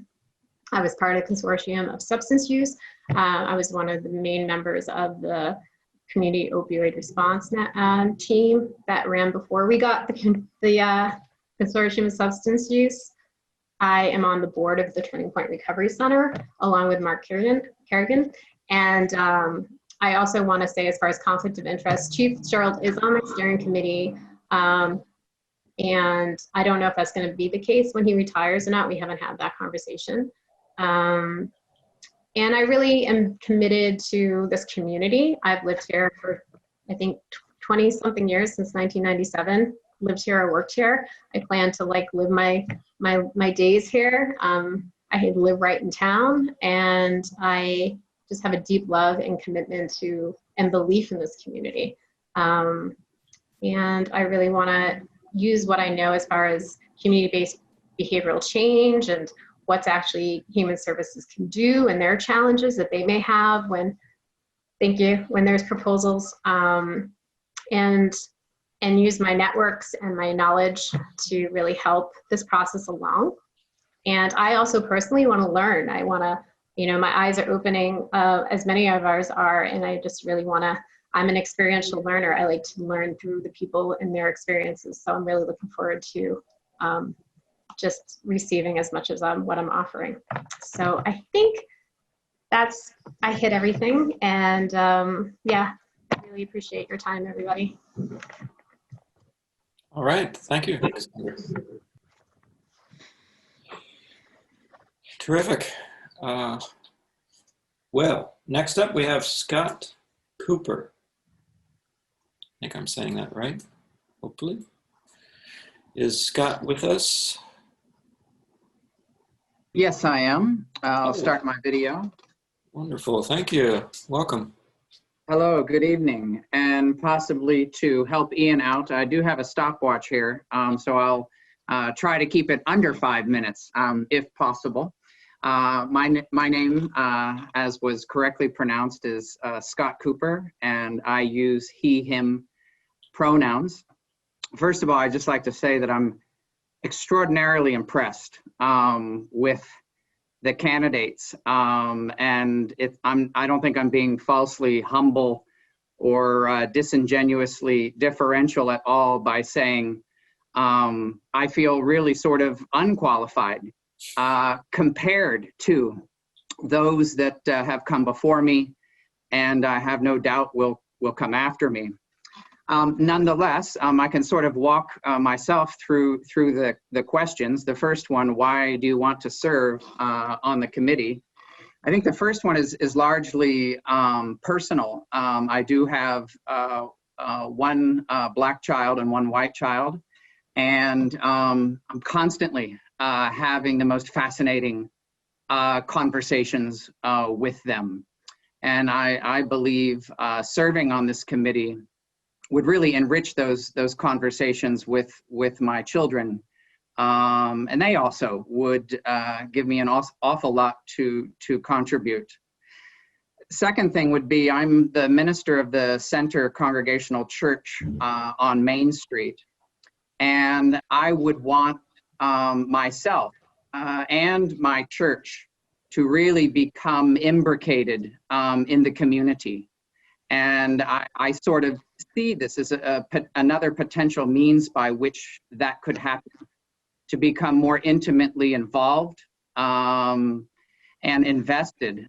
I was part of a consortium of substance use. I was one of the main members of the community opioid response team that ran before we got the consortium of substance use. I am on the board of the Turning Point Recovery Center along with Mark Kerrigan. And I also want to say, as far as conflict of interest, Chief Fitzgerald is on my steering committee. And I don't know if that's going to be the case when he retires or not. We haven't had that conversation. And I really am committed to this community. I've lived here for, I think, 20 something years, since 1997. Lived here or worked here. I plan to like live my days here. I live right in town, and I just have a deep love and commitment to and belief in this community. And I really want to use what I know as far as community-based behavioral change and what's actually human services can do and their challenges that they may have when there's proposals, and use my networks and my knowledge to really help this process along. And I also personally want to learn. I want to, you know, my eyes are opening, as many of ours are, and I just really want to, I'm an experiential learner. I like to learn through the people and their experiences. So I'm really looking forward to just receiving as much as what I'm offering. So I think I hit everything. And yeah, I really appreciate your time, everybody. All right, thank you. Terrific. Well, next up we have Scott Cooper. I think I'm saying that right, hopefully. Is Scott with us? Yes, I am. I'll start my video. Wonderful, thank you. Welcome. Hello, good evening. And possibly to help Ian out, I do have a stopwatch here, so I'll try to keep it under 5 minutes if possible. My name, as was correctly pronounced, is Scott Cooper, and I use he, him pronouns. First of all, I'd just like to say that I'm extraordinarily impressed with the candidates, and I don't think I'm being falsely humble or disingenuously differential at all by saying I feel really sort of unqualified compared to those that have come before me, and I have no doubt will come after me. Nonetheless, I can sort of walk myself through the questions. The first one, why do you want to serve on the committee? I think the first one is largely personal. I do have one black child and one white child, and I'm constantly having the most fascinating conversations with them. And I believe serving on this committee would really enrich those conversations with my children. And they also would give me an awful lot to contribute. second thing would be, I'm the minister of the Center Congregational Church on Main Street. And I would want myself and my church to really become imbricated in the community. And I sort of see this as another potential means by which that could happen, to become more intimately involved and invested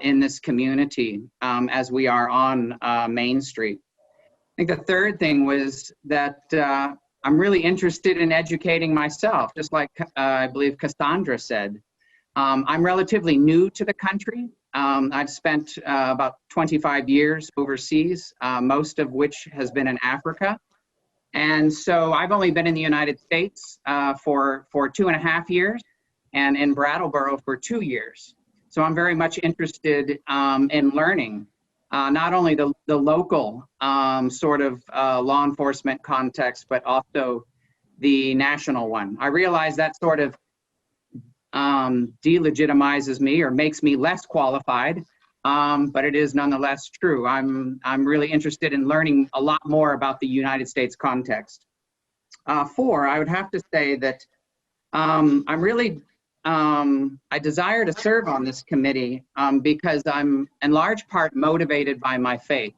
in this community as we are on Main Street. I think the third thing was that I'm really interested in educating myself, just like I believe Cassandra said. I'm relatively new to the country. I've spent about 25 years overseas, most of which has been in Africa. And so I've only been in the United States for 2.5 years, and in Brattleboro for 2 years. So I'm very much interested in learning not only the local sort of law enforcement context, but also the national one. I realize that sort of delegitimizes me or makes me less qualified, but it is nonetheless true. I'm really interested in learning a lot more about the United States context. 4, I would have to say that I desire to serve on this committee because I'm in large part motivated by my faith.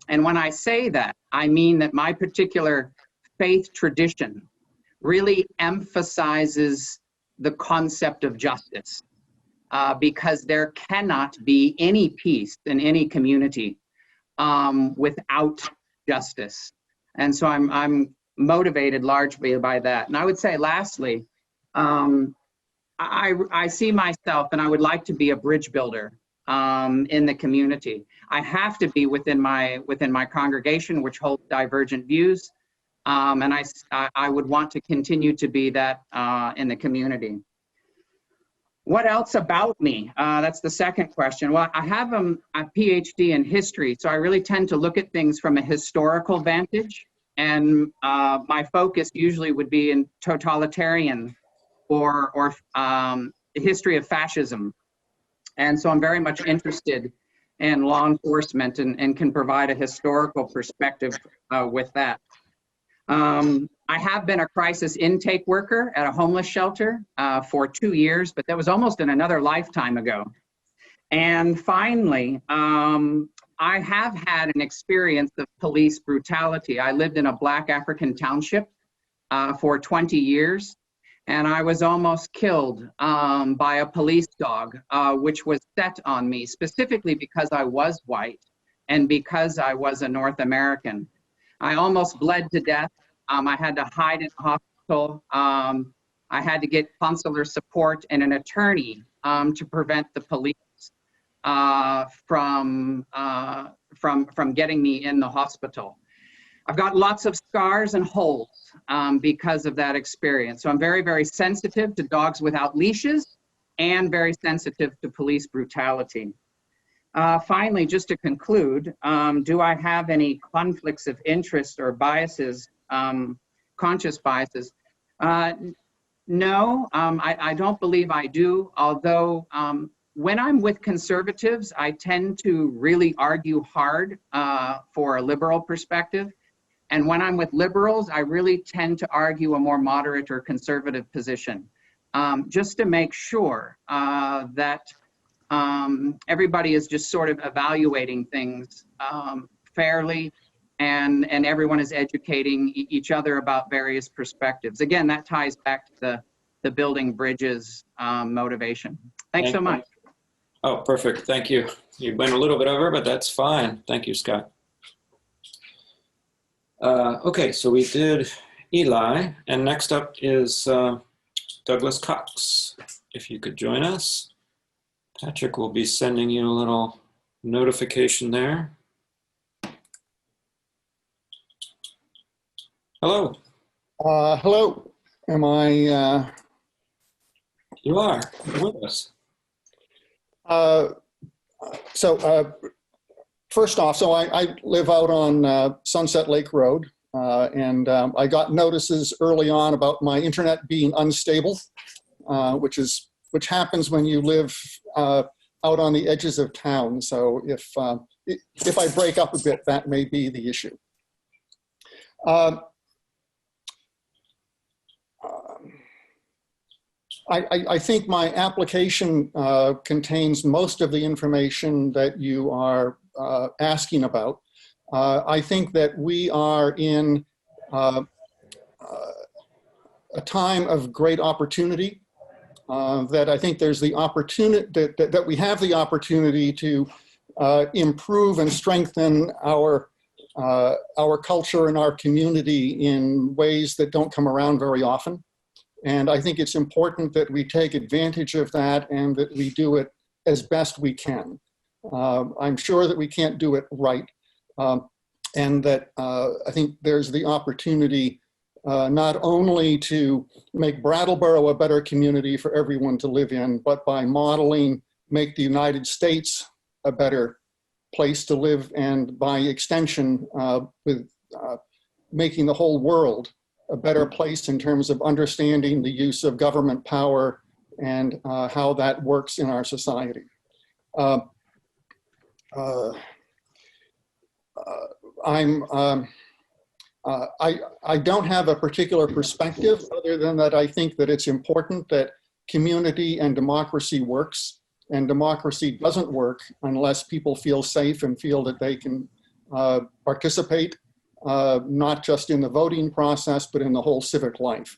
And when I say that, I mean that my particular faith tradition really emphasizes the concept of justice, because there cannot be any peace in any community without justice. And so I'm motivated largely by that. And I would say lastly, I see myself, and I would like to be a bridge builder in the community. I have to be within my congregation, which holds divergent views, and I would want to continue to be that in the community. What else about me? That's the second question. Well, I have a PhD in history, so I really tend to look at things from a historical vantage, and my focus usually would be in totalitarian or the history of fascism. And so I'm very much interested in law enforcement and can provide a historical perspective with that. I have been a crisis intake worker at a homeless shelter for 2 years, but that was almost in another lifetime ago. And finally, I have had an experience of police brutality. I lived in a Black African township for 20 years. And I was almost killed by a police dog, which was set on me specifically because I was white and because I was a North American. I almost bled to death. I had to hide in a hospital. I had to get consular support and an attorney to prevent the police from getting me in the hospital. I've got lots of scars and holes because of that experience. So I'm very, very sensitive to dogs without leashes and very sensitive to police brutality. Finally, just to conclude, do I have any conflicts of interest or biases, conscious biases? No, I don't believe I do, although when I'm with conservatives, I tend to really argue hard for a liberal perspective. And when I'm with liberals, I really tend to argue a more moderate or conservative position, just to make sure that everybody is just sort of evaluating things fairly, and everyone is educating each other about various perspectives. Again, that ties back to the building bridges motivation. Thanks so much. Oh, perfect. Thank you. You went a little bit over, but that's fine. Thank you, Scott. Okay, so we did Eli, and next up is Douglas Cox. If you could join us. Patrick will be sending you a little notification there. Hello. Hello. Am I? You are. You're with us. First off, so I live out on Sunset Lake Road, and I got notices early on about my internet being unstable, which happens when you live out out on the edges of town. So if I break up a bit, that may be the issue. I think my application contains most of the information that you are asking about. I think that we are in a time of great opportunity, that I think there's the opportunity, that we have the opportunity to improve and strengthen our culture and our community in ways that don't come around very often. And I think it's important that we take advantage of that and that we do it as best we can. I'm sure that we can't do it right. And that I think there's the opportunity not only to make Brattleboro a better community for everyone to live in, but by modeling, make the United States a better place to live, and by extension, with making the whole world a better place in terms of understanding the use of government power and how that works in our society. I don't have a particular perspective other than that I think that it's important that community and democracy works, and democracy doesn't work unless people feel safe and feel that they can participate, not just in the voting process, but in the whole civic life.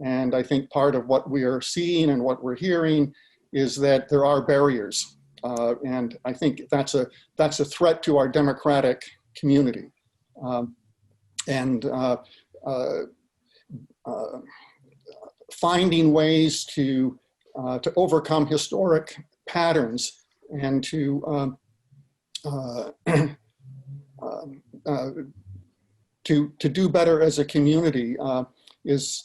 And I think part of what we are seeing and what we're hearing is that there are barriers. And I think that's a threat to our democratic community. Finding ways to overcome historic patterns and to do better as a community is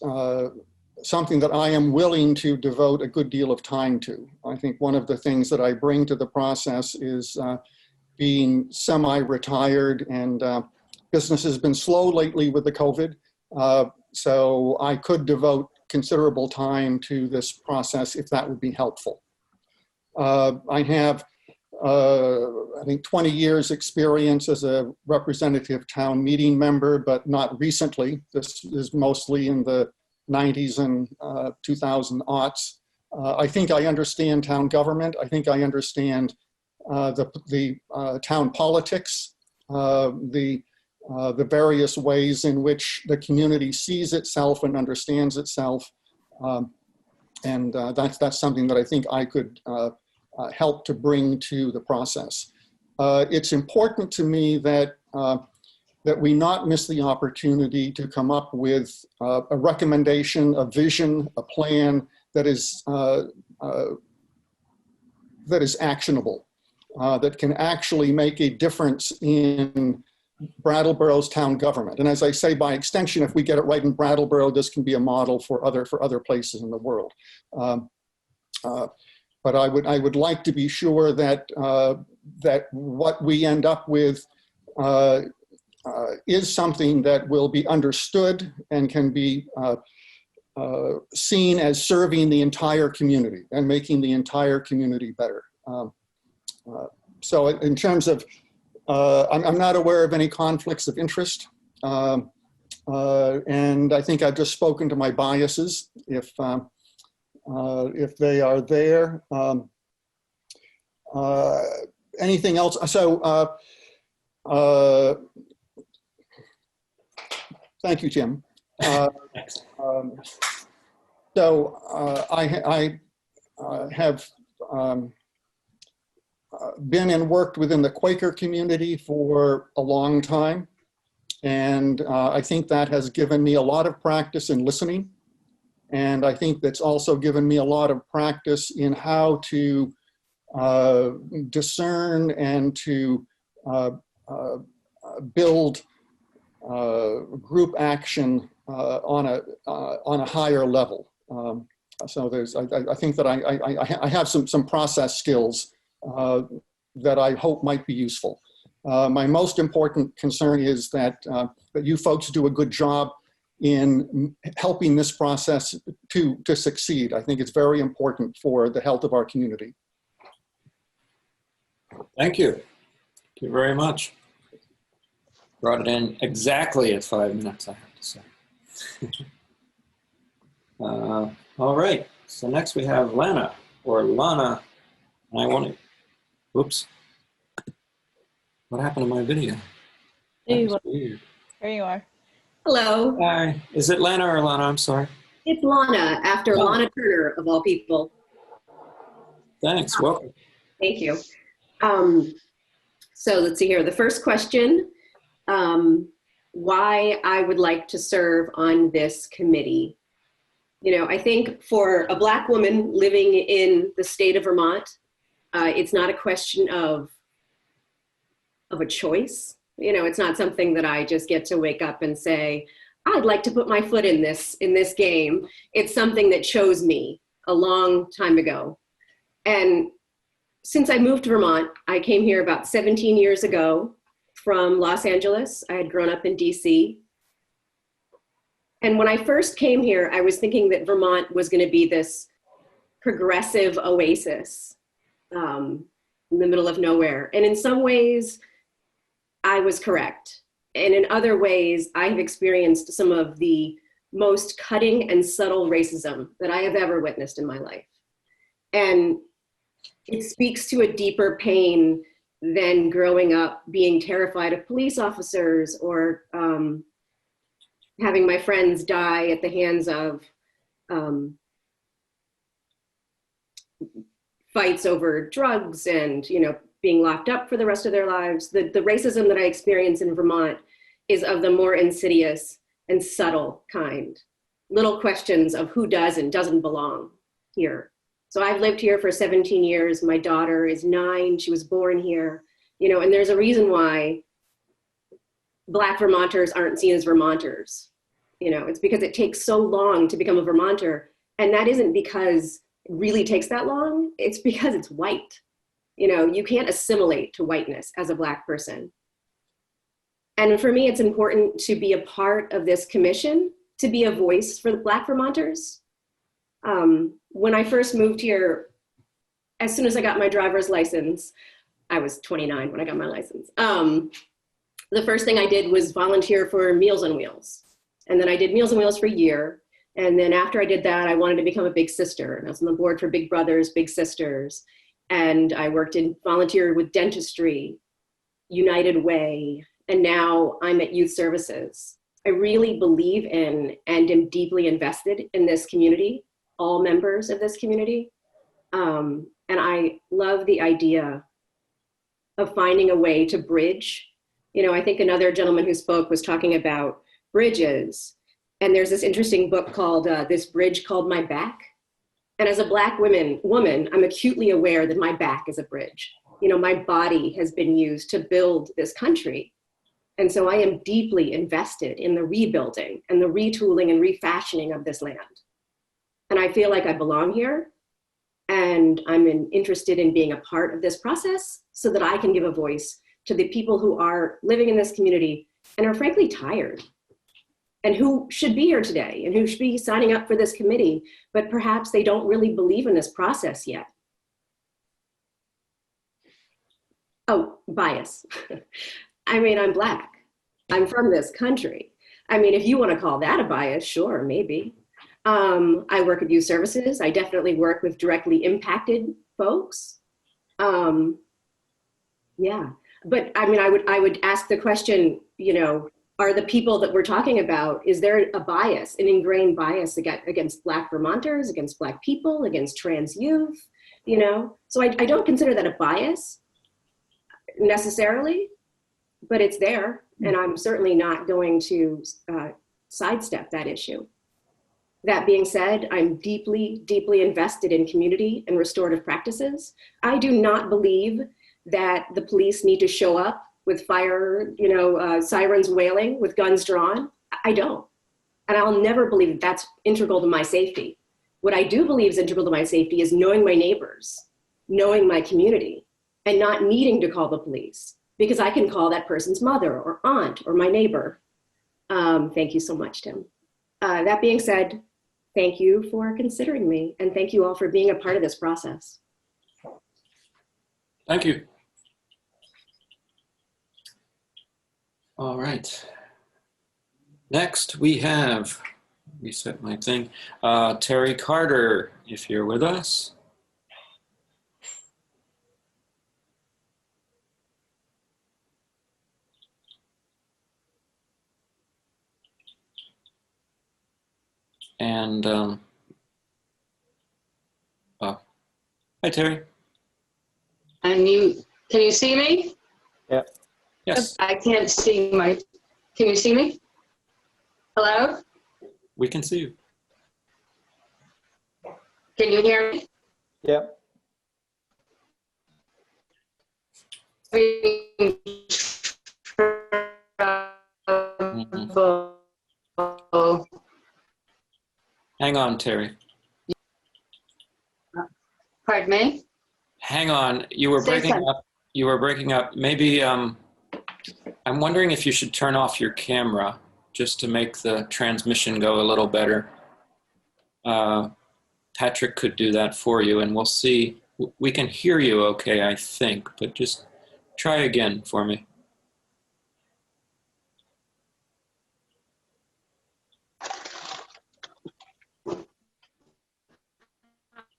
something that I am willing to devote a good deal of time to. I think one of the things that I bring to the process is being semi-retired, and business has been slow lately with the COVID, so I could devote considerable time to this process if that would be helpful. I have, I think, 20 years experience as a representative town meeting member, but not recently. This is mostly in the 90s and 2000 aughts. I think I understand town government. I think I understand the town politics, the various ways in which the community sees itself and understands itself. And that's something that I think I could help to bring to the process. It's important to me that that we not miss the opportunity to come up with a recommendation, a vision, a plan that is actionable, that can actually make a difference in Brattleboro's town government. And as I say, by extension, if we get it right in Brattleboro, this can be a model for other places in the world. But I would like to be sure that that what we end up with is something that will be understood and can be seen as serving the entire community and making the entire community better. So in terms of, I'm not aware of any conflicts of interest. And I think I've just spoken to my biases if they are there. Anything else? So, thank you, Tim. So I have been and worked within the Quaker community for a long time. And I think that has given me a lot of practice in listening. And I think that's also given me a lot of practice in how to discern and to build group action on a higher level. So I think that I have some process skills that I hope might be useful. My most important concern is that you folks do a good job in helping this process to succeed. I think it's very important for the health of our community. Thank you. Thank you very much. Brought it in exactly at 5 minutes, I have to say. All right, so next we have Lana, or Lana, and I want to, whoops. What happened to my video? There you That are. was weird. There you are. Hello, Hi, is it Lana or Lana? I'm sorry. it's Lana, after Oh. Lana Turner, of all people. Thanks, welcome. Thank you. So let's see here. The first question, why I would like to serve on this committee. You know, I think for a Black woman living in the state of Vermont, it's not a question of a choice. You know, it's not something that I just get to wake up and say, I'd like to put my foot in this game. It's something that chose me a long time ago. And since I moved to Vermont, I came here about 17 years ago from Los Angeles. I had grown up in DC. And when I first came here, I was thinking that Vermont was going to be this progressive oasis in the middle of nowhere. And in some ways, I was correct. And in other ways, I have experienced some of the most cutting and subtle racism that I have ever witnessed in my life. And it speaks to a deeper pain than growing up being terrified of police officers or having my friends die at the hands of fights over drugs and, you know, being locked up for the rest of their lives. The racism that I experience in Vermont is of the more insidious and subtle kind. Little questions of who does and doesn't belong here. So I've lived here for 17 years. My daughter is 9. She was born here, you know, and there's a reason why Black Vermonters aren't seen as Vermonters. You know, it's because it takes so long to become a Vermonter. And that isn't because it really takes that long. It's because it's white. You know, you can't assimilate to whiteness as a Black person. And for me, it's important to be a part of this commission, to be a voice for the Black Vermonters. When I first moved here, as soon as I got my driver's license, I was 29 when I got my license. The first thing I did was volunteer for Meals on Wheels. And then I did Meals on Wheels for a year. And then after I did that, I wanted to become a big sister. And I was on the board for Big Brothers, Big Sisters. And I volunteered with dentistry, United Way, and now I'm at Youth Services. I really believe in and am deeply invested in this community, all members of this community. And I love the idea of finding a way to bridge. You know, I think another gentleman who spoke was talking about bridges. And there's this interesting book called This Bridge Called My Back. And as a Black woman, I'm acutely aware that my back is a bridge. You know, my body has been used to build this country. And so I am deeply invested in the rebuilding and the retooling and refashioning of this land. And I feel like I belong here. And I'm interested in being a part of this process so that I can give a voice to the people who are living in this community and are frankly tired, and who should be here today and who should be signing up for this committee, but perhaps they don't really believe in this process yet. Oh, bias. I mean, I'm Black. I'm from this country. I mean, if you want to call that a bias, sure, maybe. I work at Youth Services. I definitely work with directly impacted folks. Yeah, but I mean, I would ask the question, you know, are the people that we're talking about, is there a bias, an ingrained bias against Black Vermonters, against Black people, against trans youth, you know? So I don't consider that a bias necessarily, but it's there. And I'm certainly not going to sidestep that issue. That being said, I'm deeply, deeply invested in community and restorative practices. I do not believe that the police need to show up with fire, you know, sirens wailing, with guns drawn. I don't. And I'll never believe that that's integral to my safety. What I do believe is integral to my safety is knowing my neighbors, knowing my community, and not needing to call the police, because I can call that person's mother or aunt or my neighbor. Thank you so much, Tim. That being said, thank you for considering me, and thank you all for being a part of this process. Thank you. All right. Next, we have, reset my thing, Terry Carter, if you're with us. And, oh, hi, Terry. And can you see me? Yeah. Yes. I can't see can you see me? Hello? We can see you. Can you hear me? Yeah. Hang on, Terry. Pardon me? Hang on. You were Say breaking something. up. You were breaking up. Maybe, I'm wondering if you should turn off your camera just to make the transmission go a little better. Patrick could do that for you, and we'll see. We can hear you okay, I think, but just try again for me.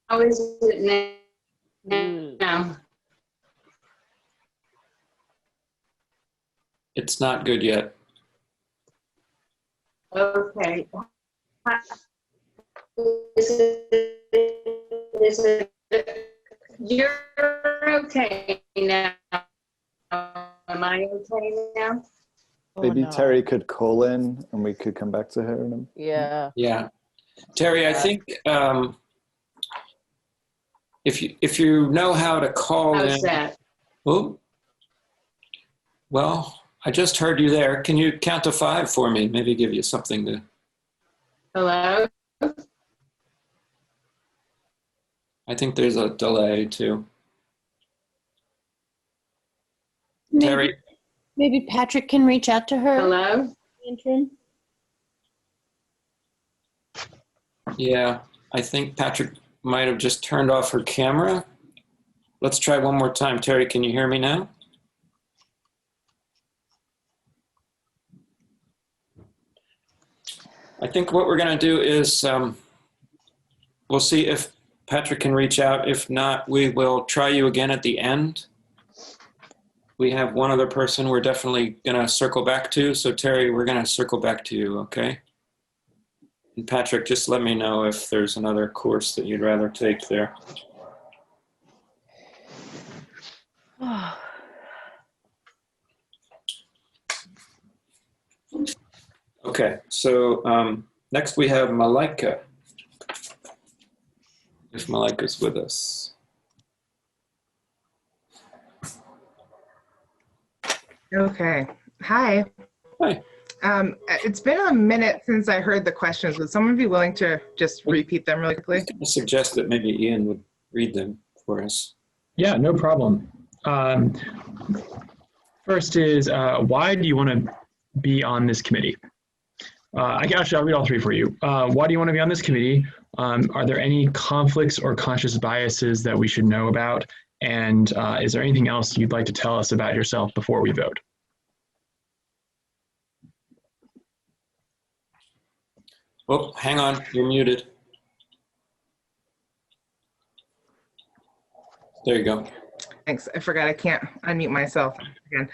How is it now? It's not good yet. Okay. You're okay now. Am I okay now? Maybe no. Terry could call in and we could come back to her. Yeah. Yeah. Terry, I think if you know how to call in. How's that? Oh, well, I just heard you there. Can you count to 5 for me? Maybe give you something to. Hello? I think there's a delay too. Maybe, maybe Patrick can reach out to her. Hello? Interim. Yeah, I think Patrick might have just turned off her camera. Let's try one more time. Terry, can you hear me now? I think what we're going to do is we'll see if Patrick can reach out. If not, we will try you again at the end. We have one other person we're definitely going to circle back to. So Terry, we're going to circle back to you, okay? And Patrick, just let me know if there's another course that you'd rather take there. Okay, so next we have Malika. If Malika's with us. Okay. Hi. Hi. It's been a minute since I heard the questions. Would someone be willing to just repeat them really quickly? I suggest that maybe Ian would read them for us. Yeah, no problem. First is, why do you want to be on this committee? Actually, I'll read all 3 for you. Why do you want to be on this committee? Are there any conflicts or conscious biases that we should know about? And is there anything else you'd like to tell us about yourself before we vote? Oh, hang on, you're muted. There you go. Thanks. I forgot I can't unmute myself again.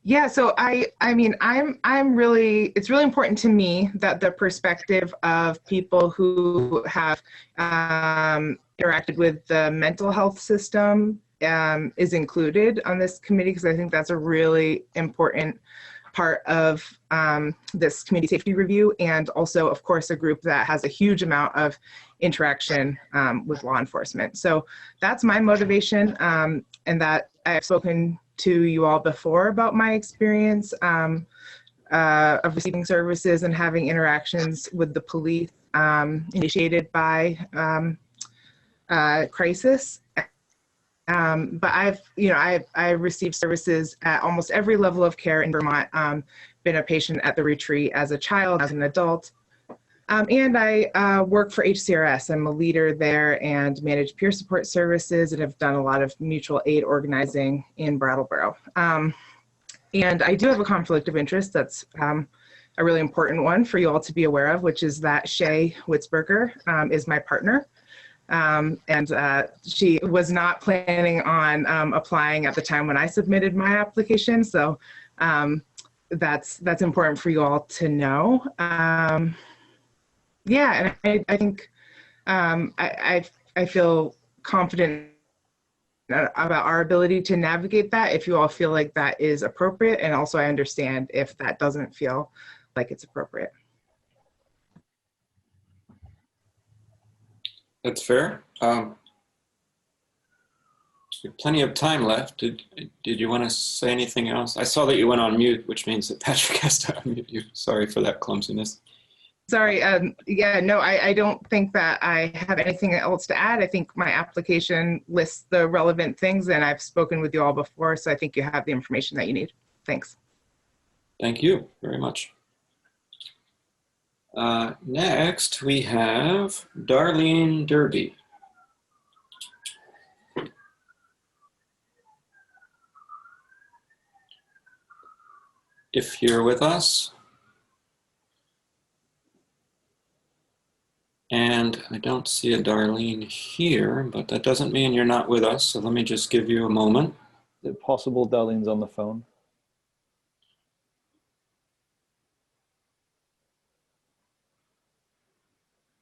Yeah, so I mean, I'm really, it's really important to me that the perspective of people who have interacted with the mental health system is included on this committee, because I think that's a really important part of this community safety review, and also, of course, a group that has a huge amount of interaction with law enforcement. So that's my motivation, and that I've spoken to you all before about my experience of receiving services and having interactions with the police initiated by crisis. But I've received services at almost every level of care in Vermont, been a patient at the retreat as a child, as an adult. And I work for HCRS. I'm a leader there and manage peer support services, and have done a lot of mutual aid organizing in Brattleboro. And I do have a conflict of interest that's a really important one for you all to be aware of, which is that Shay Witzberger is my partner. She was not planning on applying at the time when I submitted my application. So that's important for you all to know. Yeah, and I think I feel confident about our ability to navigate that if you all feel like that is appropriate. And also I understand if that doesn't feel like it's appropriate. That's fair. We have plenty of time left. Did you want to say anything else? I saw that you went on mute, which means that Patrick has to unmute you. Sorry for that clumsiness. Sorry, yeah, no, I don't think that I have anything else to add. I think my application lists the relevant things and I've spoken with you all before, so I think you have the information that you need. Thanks. Thank you very much. Next, we have Darlene Derby. If you're with us. And I don't see a Darlene here, but that doesn't mean you're not with us. So let me just give you a moment. Is it possible Darlene's on the phone?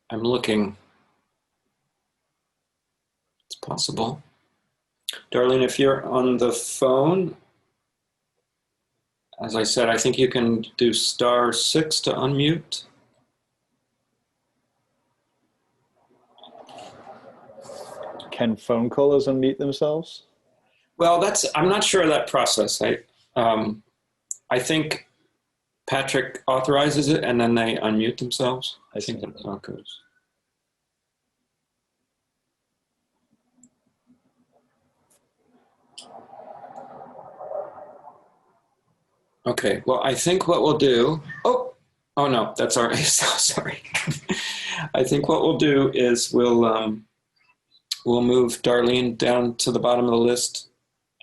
I'm looking. It's possible. Darlene, if you're on the phone, as I said, I think you can do *6 to unmute. Can phone callers unmute themselves? Well, I'm not sure of that process. I think Patrick authorizes it and then they unmute themselves. I think that's how it goes. Okay, well, I think what we'll do, oh no, that's all right, sorry. I think what we'll do is we'll move Darlene down to the bottom of the list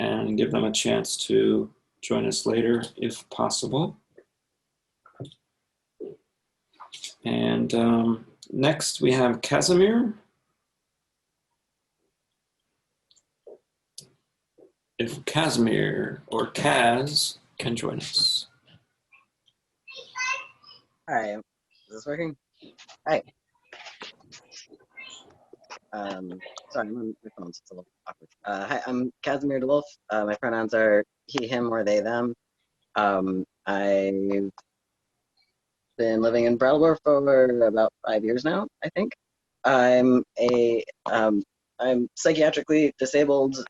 and give them a chance to join us later if possible. And next we have Casimir. If Casimir or Kaz can join us. Hi, is this working? Hi. Sorry, I'm on my phone, so it's a little awkward. Hi, I'm Casimir DeWolf. My pronouns are he, him, or they, them. I've been living in Brattleboro for about 5 years now, I think. I'm psychiatrically disabled,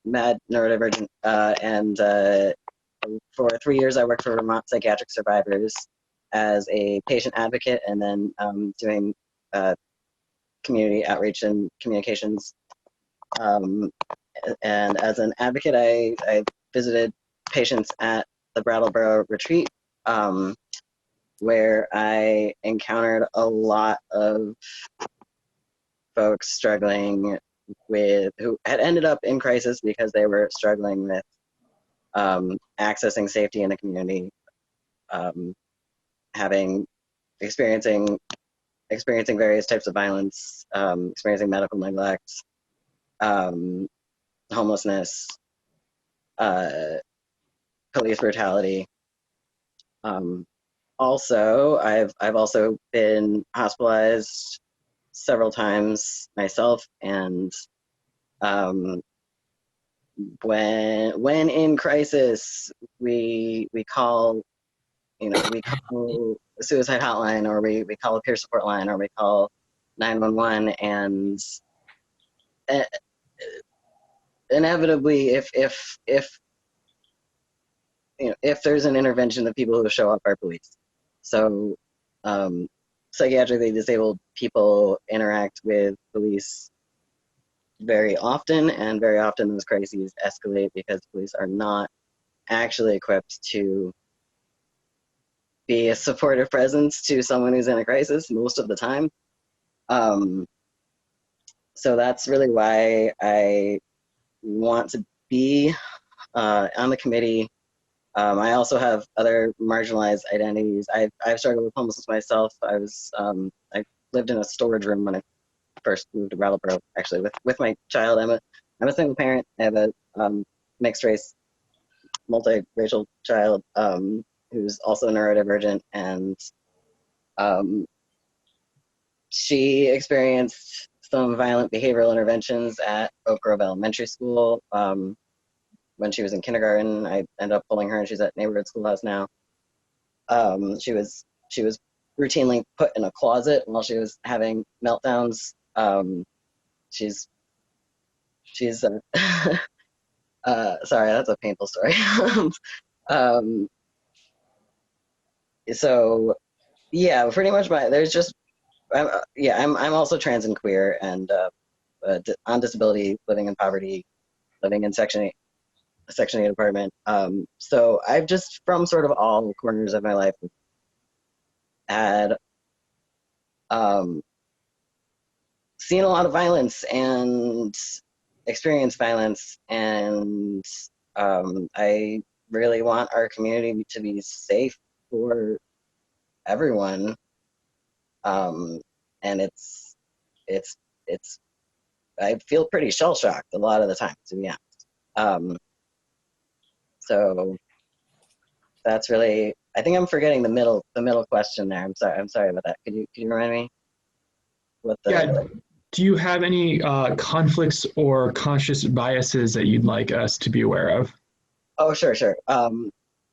mad neurodivergent, and for 3 years I worked for Vermont Psychiatric Survivors as a patient advocate and then doing community outreach and communications. And as an advocate, I visited patients at the Brattleboro retreat, where I encountered a lot of folks struggling with, who had ended up in crisis because they were struggling with accessing safety in the community, experiencing various types of violence, experiencing medical neglect, homelessness, police brutality. Also, I've also been hospitalized several times myself, and when in crisis, we call, we call a suicide hotline, or we call a peer support line, or we call 911, and inevitably, if there's an intervention, the people who show up are police. So psychiatrically disabled people interact with police very often, and very often those crises escalate because police are not actually equipped to be a supportive presence to someone who's in a crisis most of the time. So that's really why I want to be on the committee, I also have other marginalized identities. I've struggled with homelessness myself. I lived in a storage room when I first moved to Brattleboro, actually, with my child. I'm a single parent. I have a mixed race, multiracial child who's also neurodivergent, and she experienced some violent behavioral interventions at Oak Grove Elementary School. When she was in kindergarten, I ended up pulling her, and she's at neighborhood schoolhouse now. She was routinely put in a closet while she was having meltdowns. She's sorry, that's a painful story. So yeah, pretty much I'm also trans and queer, and on disability, living in poverty, living in Section 8 apartment. So I've just, from sort of all corners of my life, had seen a lot of violence and experienced violence, and I really want our community to be safe for everyone. And it's I feel pretty shell-shocked a lot of the time, to be honest. So that's really, I think I'm forgetting the middle question there. I'm sorry about that. Could you remind me what the? Yeah. Do you have any conflicts or conscious biases that you'd like us to be aware of? Oh, sure.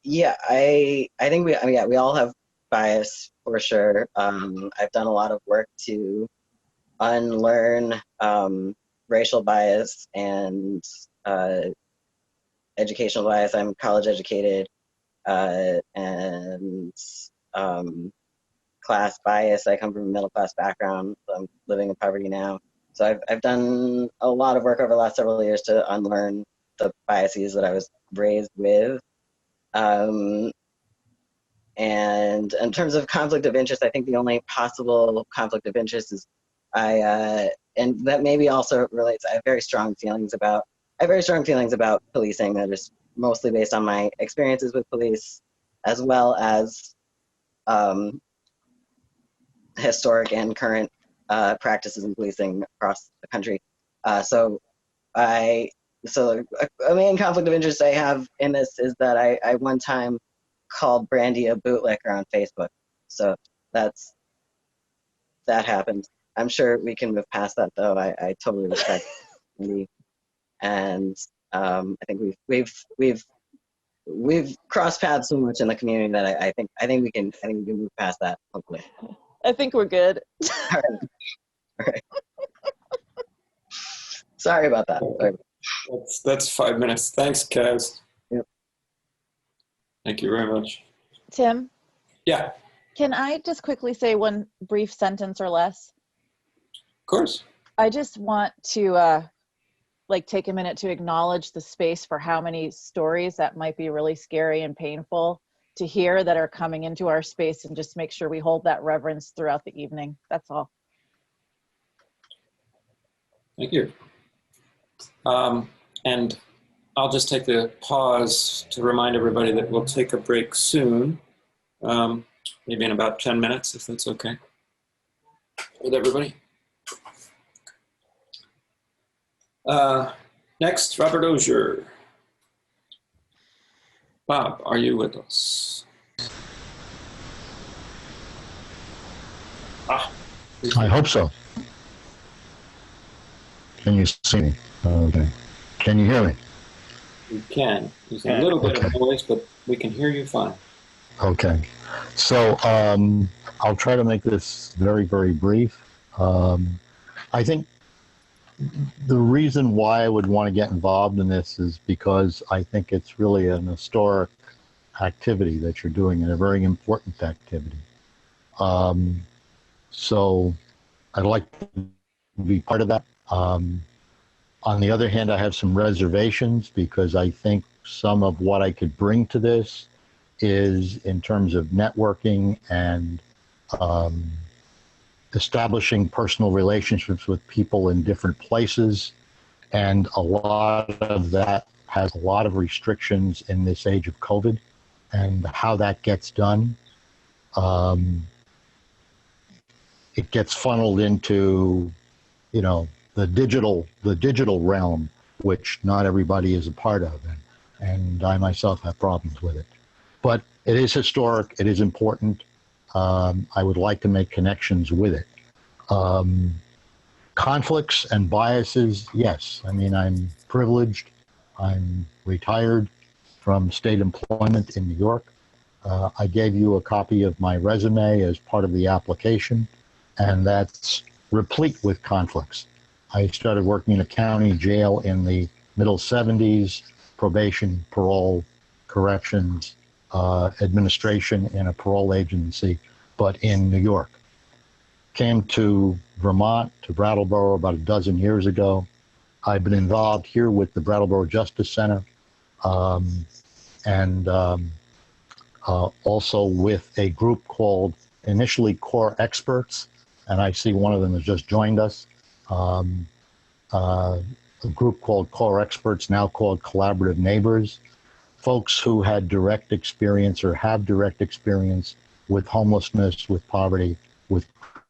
Yeah, I think we all have bias for sure. I've done a lot of work to unlearn racial bias and educational bias. I'm college educated, and class bias. I come from a middle class background. I'm living in poverty now. So I've done a lot of work over the last several years to unlearn the biases that I was raised with. And in terms of conflict of interest, I think the only possible conflict of interest is and that maybe also relates, I have very strong feelings about policing that is mostly based on my experiences with police, as well as historic and current practices in policing across the country. So a main conflict of interest I have in this is that I one time called Brandy a bootlicker on Facebook. So that happened. I'm sure we can move past that, though. I totally respect Brandy, and I think we've crossed paths so much in the community that I think we can move past that, hopefully. I think we're good. All right. Sorry about that. Sorry. That's 5 minutes. Thanks, Kaz. Yep. Thank you very much. Tim? Yeah. Can I just quickly say one brief sentence or less? Of course. I just want to take a minute to acknowledge the space for how many stories that might be really scary and painful to hear that are coming into our space, and just make sure we hold that reverence throughout the evening. That's all. Thank you. And I'll just take the pause to remind everybody that we'll take a break soon, maybe in about 10 minutes, if that's okay with everybody. Next, Robert Dozier. Bob, are you with us? I hope so. Can you see me? Okay. Can you hear me? We can. There's a little bit of noise, but we can hear you fine. Okay. So I'll try to make this very, very brief. I think the reason why I would want to get involved in this is because I think it's really an historic activity that you're doing, and a very important activity. So I'd like to be part of that. On the other hand, I have some reservations, because I think some of what I could bring to this is in terms of networking and establishing personal relationships with people in different places. And a lot of that has a lot of restrictions in this age of COVID. and how that gets done. It gets funneled into, you know, the digital realm, which not everybody is a part of, and I myself have problems with it. But it is historic. It is important. I would like to make connections with it. Conflicts and biases, yes. I mean, I'm privileged. I'm retired from state employment in New York. I gave you a copy of my resume as part of the application, and that's replete with conflicts. I started working in a county jail in the middle 70s, probation, parole, corrections, administration in a parole agency, but in New York. Came to Vermont, to Brattleboro about a dozen years ago. I've been involved here with the Brattleboro Justice Center, and also with a group called initially Core Experts, and I see one of them has just joined us. A group called Core Experts, now called Collaborative Neighbors. Folks who had direct experience or have direct experience with homelessness, with poverty, with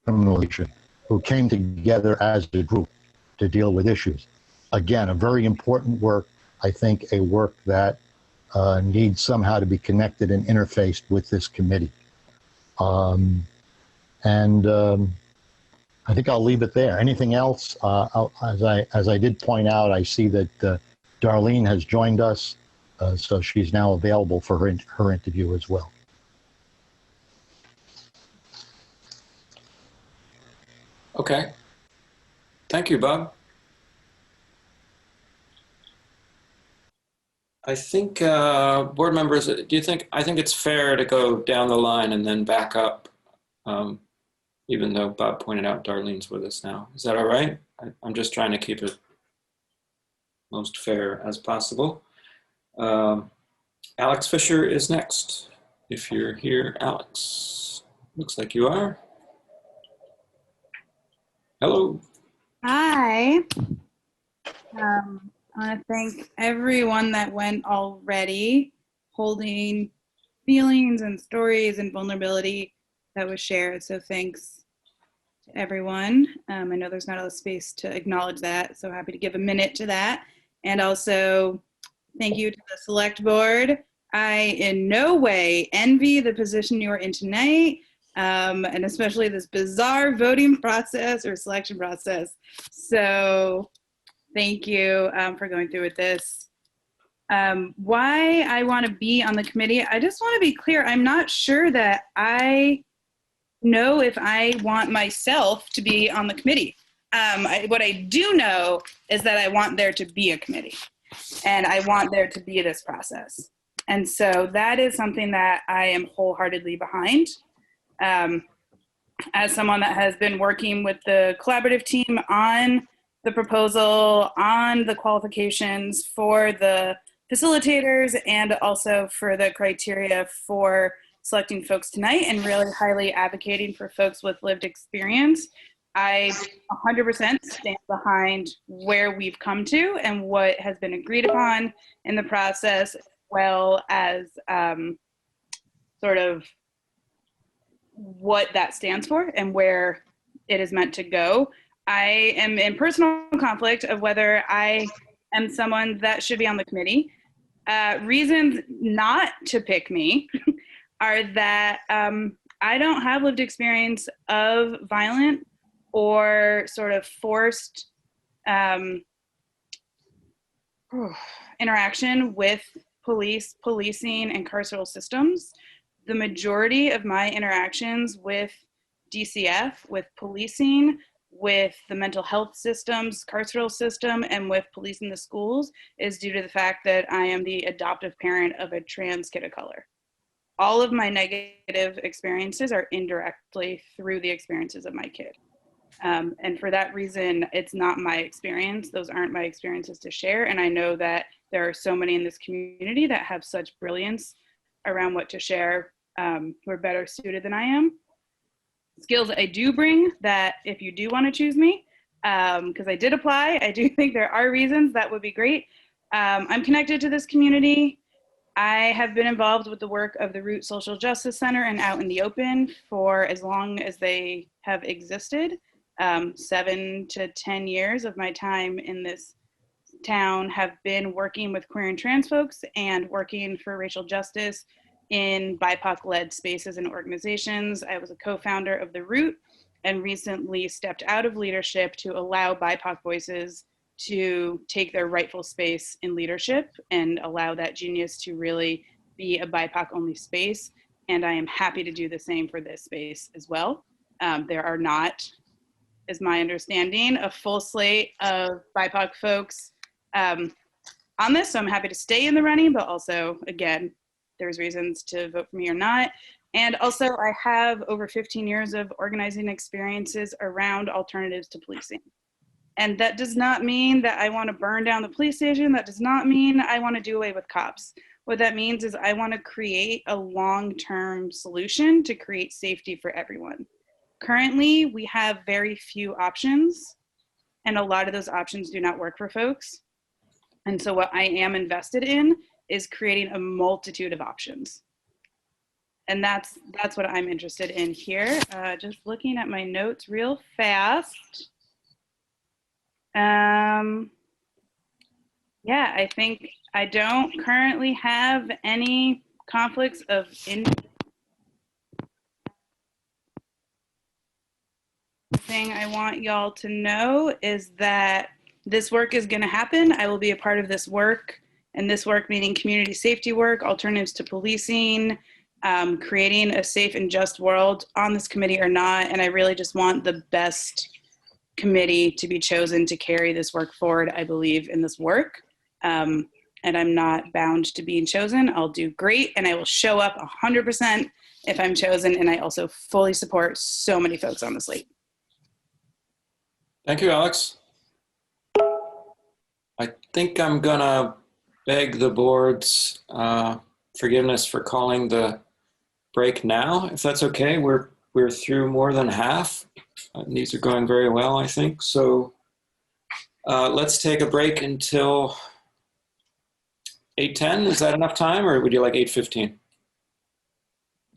criminalization, who came together as a group to deal with issues. Again, a very important work. I think a work that needs somehow to be connected and interfaced with this committee. I think I'll leave it there. Anything else? As I did point out, I see that Darlene has joined us, so she's now available for her interview as well. Okay. Thank you, Bob. I think, board members, do you think, I think it's fair to go down the line and then back up, even though Bob pointed out Darlene's with us now. Is that all right? I'm just trying to keep it most fair as possible. Alex Fisher is next. If you're here, Alex. Looks like you are. Hello. Hi. I want to thank everyone that went already, holding feelings and stories and vulnerability that was shared. So thanks to everyone. I know there's not a lot of space to acknowledge that, so happy to give a minute to that. And also thank you to the select board. I in no way envy the position you're in tonight, and especially this bizarre voting process or selection process. So thank you for going through with this. Why I want to be on the committee, I just want to be clear. I'm not sure that I know if I want myself to be on the committee. What I do know is that I want there to be a committee, and I want there to be this process. And so that is something that I am wholeheartedly behind. As someone that has been working with the collaborative team on the proposal, on the qualifications for the facilitators, and also for the criteria for selecting folks tonight, and really highly advocating for folks with lived experience, I 100% stand behind where we've come to and what has been agreed upon in the process, as well as sort of what that stands for and where it is meant to go. I am in personal conflict of whether I am someone that should be on the committee. Reasons not to pick me are that I don't have lived experience of violent or sort of forced interaction with police, policing, and carceral systems. The majority of my interactions with DCF, with policing, with the mental health systems, carceral system, and with policing the schools is due to the fact that I am the adoptive parent of a trans kid of color. All of my negative experiences are indirectly through the experiences of my kid. And for that reason, it's not my experience. Those aren't my experiences to share. And I know that there are so many in this community that have such brilliance around what to share, who are better suited than I am. Skills I do bring that if you do want to choose me, because I did apply, I do think there are reasons that would be great. I'm connected to this community. I have been involved with the work of the Root Social Justice Center and Out in the Open for as long as they have existed. 7 to 10 years of my time in this town have been working with queer and trans folks and working for racial justice in BIPOC-led spaces and organizations. I was a co-founder of The Root and recently stepped out of leadership to allow BIPOC voices to take their rightful space in leadership and allow that genius to really be a BIPOC-only space. And I am happy to do the same for this space as well. There are not, is my understanding, a full slate of BIPOC folks on this, so I'm happy to stay in the running, but also, again, there's reasons to vote for me or not. And also, I have over 15 years of organizing experiences around alternatives to policing. And that does not mean that I want to burn down the police station. That does not mean I want to do away with cops. What that means is I want to create a long-term solution to create safety for everyone. Currently, we have very few options, and a lot of those options do not work for folks. And so what I am invested in is creating a multitude of options. And that's what I'm interested in here. Just looking at my notes real fast. Yeah, I think I don't currently have any conflicts of interest. The thing I want y'all to know is that this work is going to happen. I will be a part of this work, and this work meaning community safety work, alternatives to policing, creating a safe and just world on this committee or not. And I really just want the best committee to be chosen to carry this work forward. I believe in this work, and I'm not bound to being chosen. I'll do great, and I will show up 100% if I'm chosen. And I also fully support so many folks on the slate. Thank you, Alex. I think I'm gonna beg the board's forgiveness for calling the break now, if that's okay. We're through more than half. These are going very well, I think. So let's take a break until 8:10. Is that enough time, or would you like 8:15?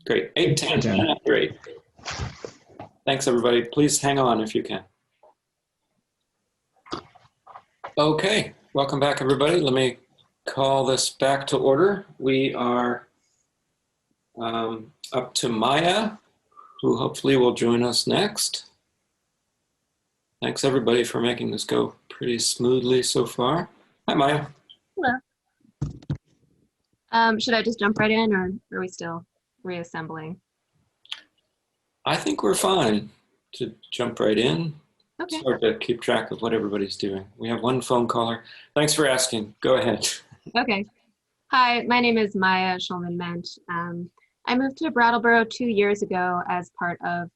Great, 8:10. Great. Thanks, everybody. Please hang on if you can. Okay, welcome back, everybody. Let me call this back to order. We are up to Maya, who hopefully will join us next. Thanks, everybody, for making this go pretty smoothly so far. Hi, Maya. Hello. Should I just jump right in, or are we still reassembling? I think we're fine to jump right in. Okay. It's hard to keep track of what everybody's doing. We have one phone caller. Thanks for asking. Go ahead. Okay. Hi, my name is Maya Schulman-Mensch. I moved to Brattleboro 2 years ago as part of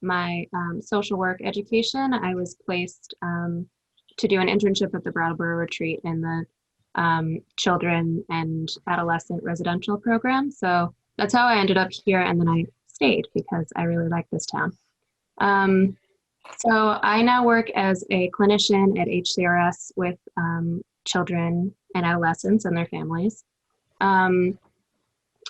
my social work education. I was placed to do an internship at the Brattleboro Retreat in the children and adolescent residential program. So that's how I ended up here, and then I stayed because I really like this town. So I now work as a clinician at HCRS with children and adolescents and their families.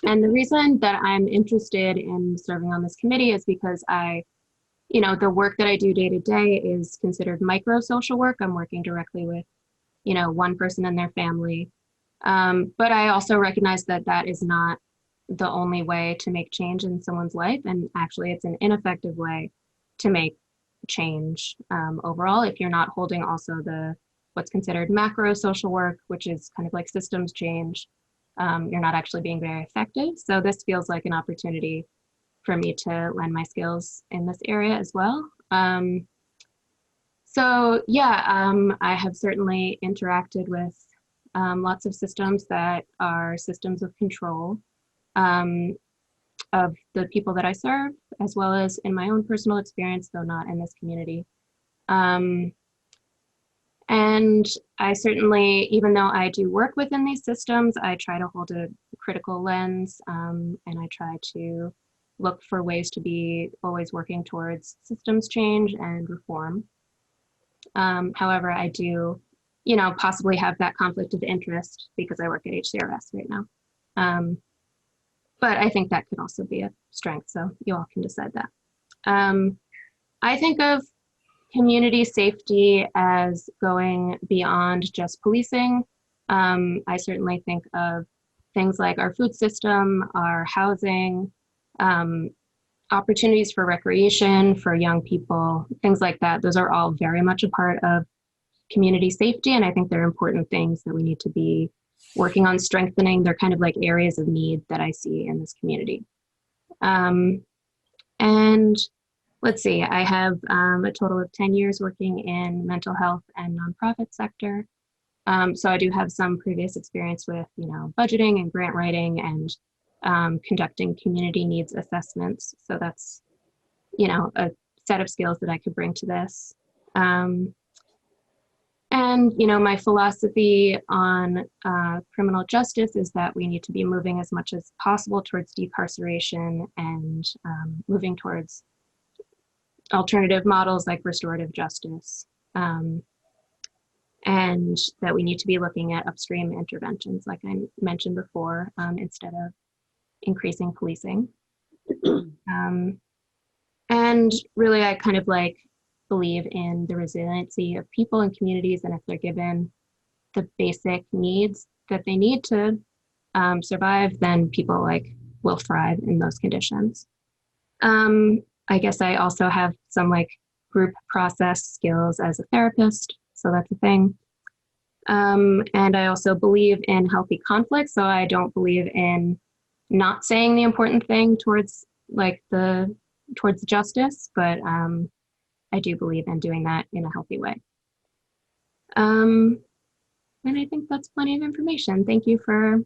And the reason that I'm interested in serving on this committee is because the work that I do day to day is considered micro social work. I'm working directly with, one person and their family. But I also recognize that that is not the only way to make change in someone's life. And actually it's an ineffective way to make change overall if you're not holding also what's considered macro social work, which is kind of like systems change. You're not actually being very effective. So this feels like an opportunity for me to lend my skills in this area as well. I have certainly interacted with lots of systems that are systems of control of the people that I serve, as well as in my own personal experience, though not in this community. And I certainly, even though I do work within these systems, I try to hold a critical lens, and I try to look for ways to be always working towards systems change and reform. However, I do, possibly have that conflict of interest because I work at HCRS right now. But I think that could also be a strength, so you all can decide that. I think of community safety as going beyond just policing. I certainly think of things like our food system, our housing, opportunities for recreation for young people, things like that. Those are all very much a part of community safety, and I think they're important things that we need to be working on strengthening. They're kind of like areas of need that I see in this community. And let's see, I have a total of 10 years working in mental health and nonprofit sector. So I do have some previous experience with, budgeting and grant writing and conducting community needs assessments. So that's, a set of skills that I could bring to this. And, my philosophy on criminal justice is that we need to be moving as much as possible towards decarceration and moving towards alternative models like restorative justice. And that we need to be looking at upstream interventions, like I mentioned before, instead of increasing policing. And really, I kind of believe in the resiliency of people and communities, and if they're given the basic needs that they need to survive, then people will thrive in those conditions. I guess I also have some group process skills as a therapist, so that's a thing. And I also believe in healthy conflict, so I don't believe in not saying the important thing towards towards justice, but I do believe in doing that in a healthy way. And I think that's plenty of information. Thank you for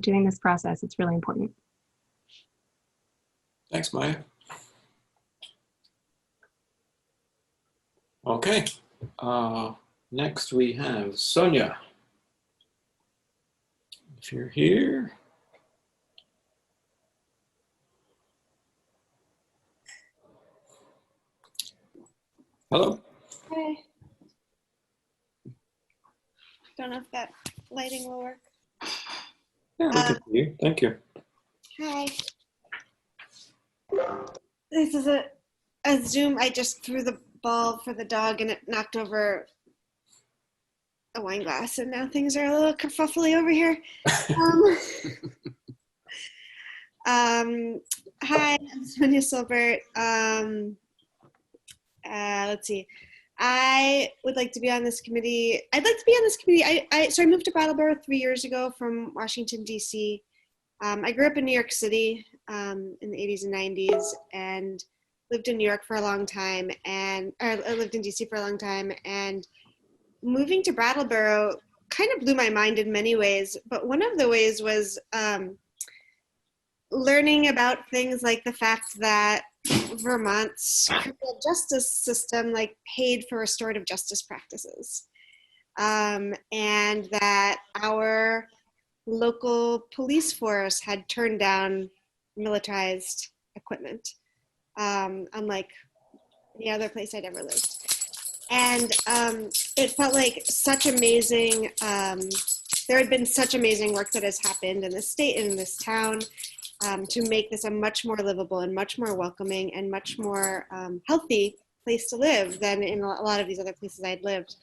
doing this process. It's really important. Thanks, Maya. Okay. Next we have Sonia. If you're here. Hello. Hi. Don't know if that lighting will work. Yeah, we can see you. Thank you. Hi. This is a Zoom. I just threw the ball for the dog and it knocked over a wine glass, and now things are a little kerfuffly over here. Hi, I'm Sonia Silbert. Let's see. I would like to be on this committee. I'd like to be on this committee. So I moved to Brattleboro 3 years ago from Washington, D.C. I grew up in New York City in the 80s and 90s and lived in New York for a long time. I lived in D.C. for a long time. And moving to Brattleboro kind of blew my mind in many ways. But one of the ways was learning about things like the fact that Vermont's criminal justice system paid for restorative justice practices, and that our local police force had turned down militarized equipment, unlike any other place I'd ever lived. And it felt like such amazing, there had been such amazing work that has happened in this state and in this town to make this a much more livable and much more welcoming and much more healthy place to live than in a lot of these other places I'd lived.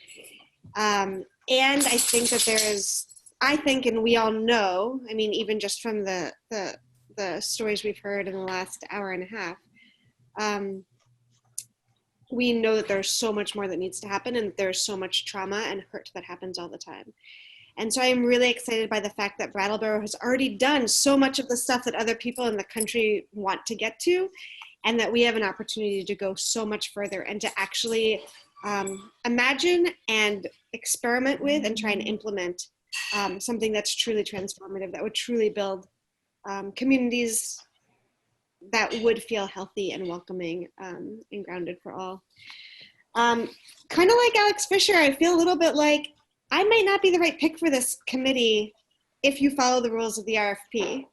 And I think that there is, and we all know, I mean, even just from the stories we've heard in the last hour and a half, we know that there's so much more that needs to happen, and there's so much trauma and hurt that happens all the time. And so I am really excited by the fact that Brattleboro has already done so much of the stuff that other people in the country want to get to, and that we have an opportunity to go so much further and to actually imagine and experiment with and try and implement something that's truly transformative, that would truly build communities that would feel healthy and welcoming and grounded for all. Kind of like Alex Fisher, I feel a little bit like I might not be the right pick for this committee if you follow the rules of the RFP.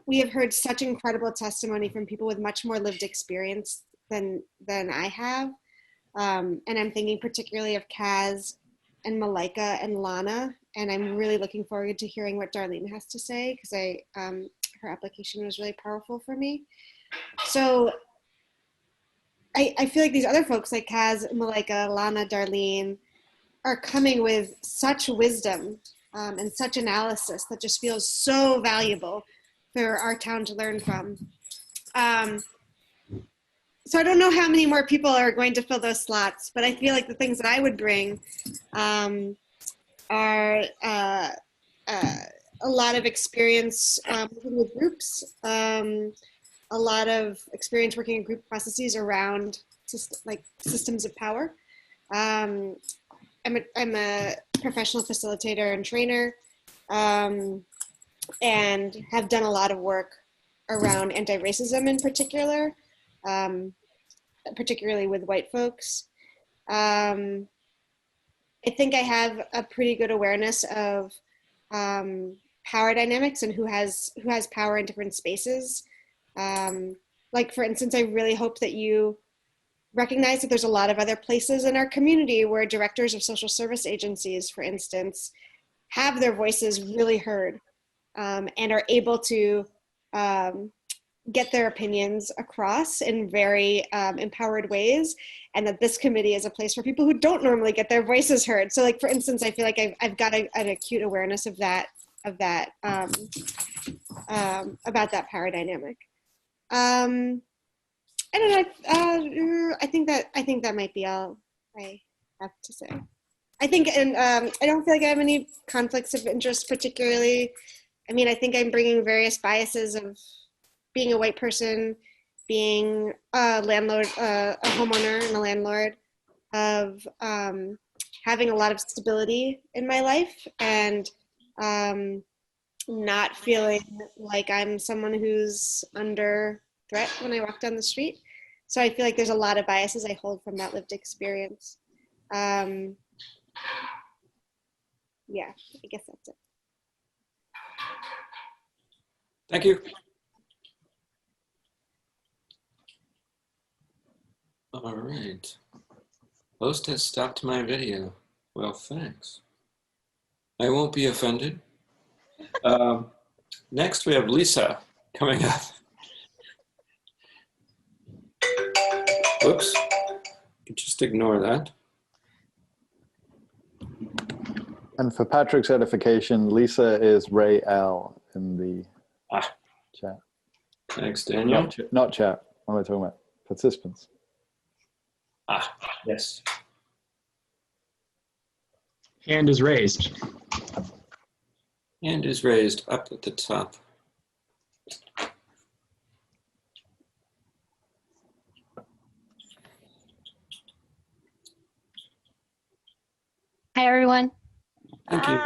We have heard such incredible testimony from people with much more lived experience than I have. And I'm thinking particularly of Kaz and Malika and Lana And I'm really looking forward to hearing what Darlene has to say, because her application was really powerful for me. So I feel like these other folks like Kaz, Malika, Lana, Darlene are coming with such wisdom and such analysis that just feels so valuable for our town to learn from. So I don't know how many more people are going to fill those slots, but I feel like the things that I would bring are a lot of experience working with groups, a lot of experience working in group processes around systems of power. I'm a professional facilitator and trainer, and have done a lot of work around anti-racism in particular, particularly with white folks. I think I have a pretty good awareness of power dynamics and who has power in different spaces. Like, for instance, I really hope that you recognize that there's a lot of other places in our community where directors of social service agencies, for instance, have their voices really heard, and are able to get their opinions across in very empowered ways, and that this committee is a place for people who don't normally get their voices heard. So, like, for instance, I feel like I've got an acute awareness of that about that power dynamic. I don't know. I think that might be all I have to say. I think, and I don't feel like I have any conflicts of interest particularly. I mean, I think I'm bringing various biases of being a white person, being a landlord, a homeowner and a landlord, of having a lot of stability in my life, and not feeling like I'm someone who's under threat when I walk down the street. So I feel like there's a lot of biases I hold from that lived experience. Yeah, I guess that's it. Thank you. All right. Host has stopped my video. Well, thanks. I won't be offended. Next, we have Lisa coming up. Whoops. Just ignore that. And for Patrick's edification, Lisa is Ray L in the chat. Thanks, Daniel. Not chat. What am I talking about? Participants. Yes. Hand is raised. Hand is raised up at the top. Hi, everyone. Thank you.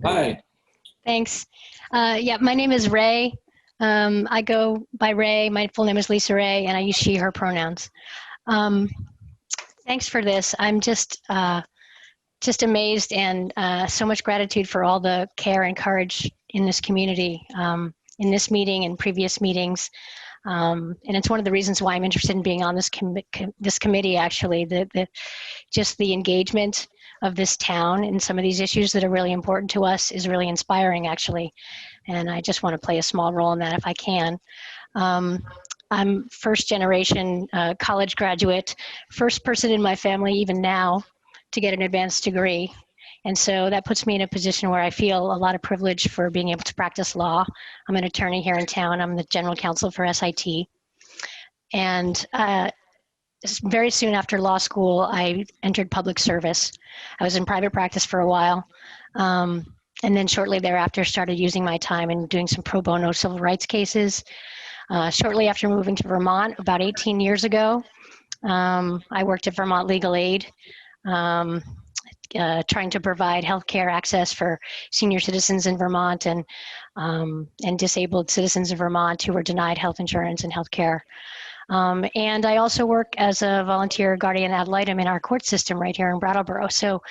Hi. Thanks. Yeah, my name is Ray. I go by Ray. My full name is Lisa Ray, and I use she, her pronouns. Thanks for this. I'm just amazed, and so much gratitude for all the care and courage in this community, in this meeting and previous meetings. And it's one of the reasons why I'm interested in being on this committee, actually, just the engagement of this town in some of these issues that are really important to us is really inspiring, actually. And I just want to play a small role in that if I can. I'm first generation college graduate, first person in my family, even now, to get an advanced degree. And so that puts me in a position where I feel a lot of privilege for being able to practice law. I'm an attorney here in town. I'm the general counsel for SIT. And very soon after law school, I entered public service. I was in private practice for a while. And then shortly thereafter started using my time and doing some pro bono civil rights cases. Shortly after moving to Vermont about 18 years ago, I worked at Vermont Legal Aid, trying to provide healthcare access for senior citizens in Vermont and disabled citizens of Vermont who were denied health insurance and healthcare. And I also work as a volunteer guardian ad litem in our court system right here in Brattleboro. So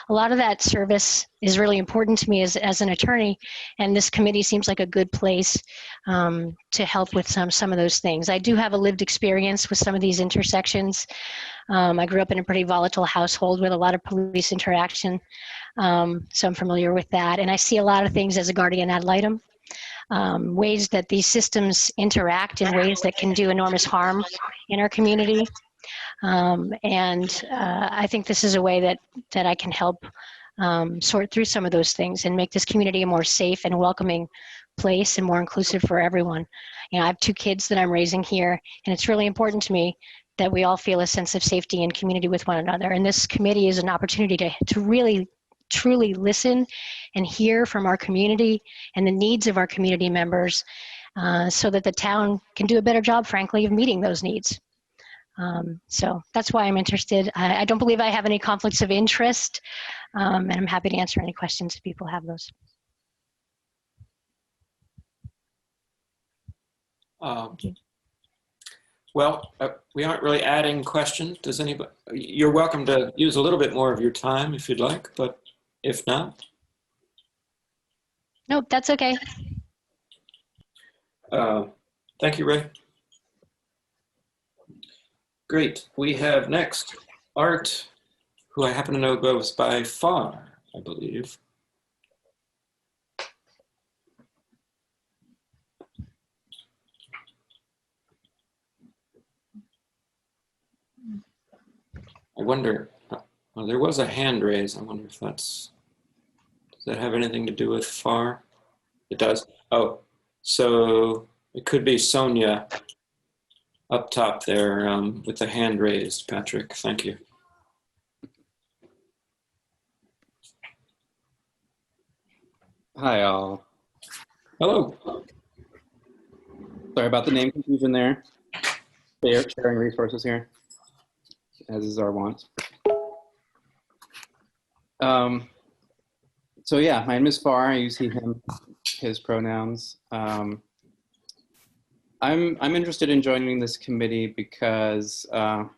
a lot of that service is really important to me as an attorney, and this committee seems like a good place to help with some of those things. I do have a lived experience with some of these intersections. I grew up in a pretty volatile household with a lot of police interaction, so I'm familiar with that. And I see a lot of things as a guardian ad litem. Ways that these systems interact in ways that can do enormous harm in our community. I think this is a way that I can help sort through some of those things and make this community a more safe and welcoming place and more inclusive for everyone. You know, I have 2 kids that I'm raising here, and it's really important to me that we all feel a sense of safety and community with one another. And this committee is an opportunity to really truly listen and hear from our community and the needs of our community members so that the town can do a better job, frankly, of meeting those needs. So that's why I'm interested. I don't believe I have any conflicts of interest, and I'm happy to answer any questions if people have those. We aren't really adding questions. Does anybody? You're welcome to use a little bit more of your time if you'd like, but if not. Nope, that's okay. Thank you, Ray. Great. We have next Art, who I happen to know goes by Far, I believe. I wonder, well, there was a hand raise. I wonder if does that have anything to do with Far? It does. Oh, so it could be Sonia up top there with the hand raised, Patrick. Thank you. Hi, all. Hello. Sorry about the name confusion there. Sharing resources here, as is our want. So yeah, my name is Far. I use he, him, his pronouns. I'm interested in joining this committee because, well,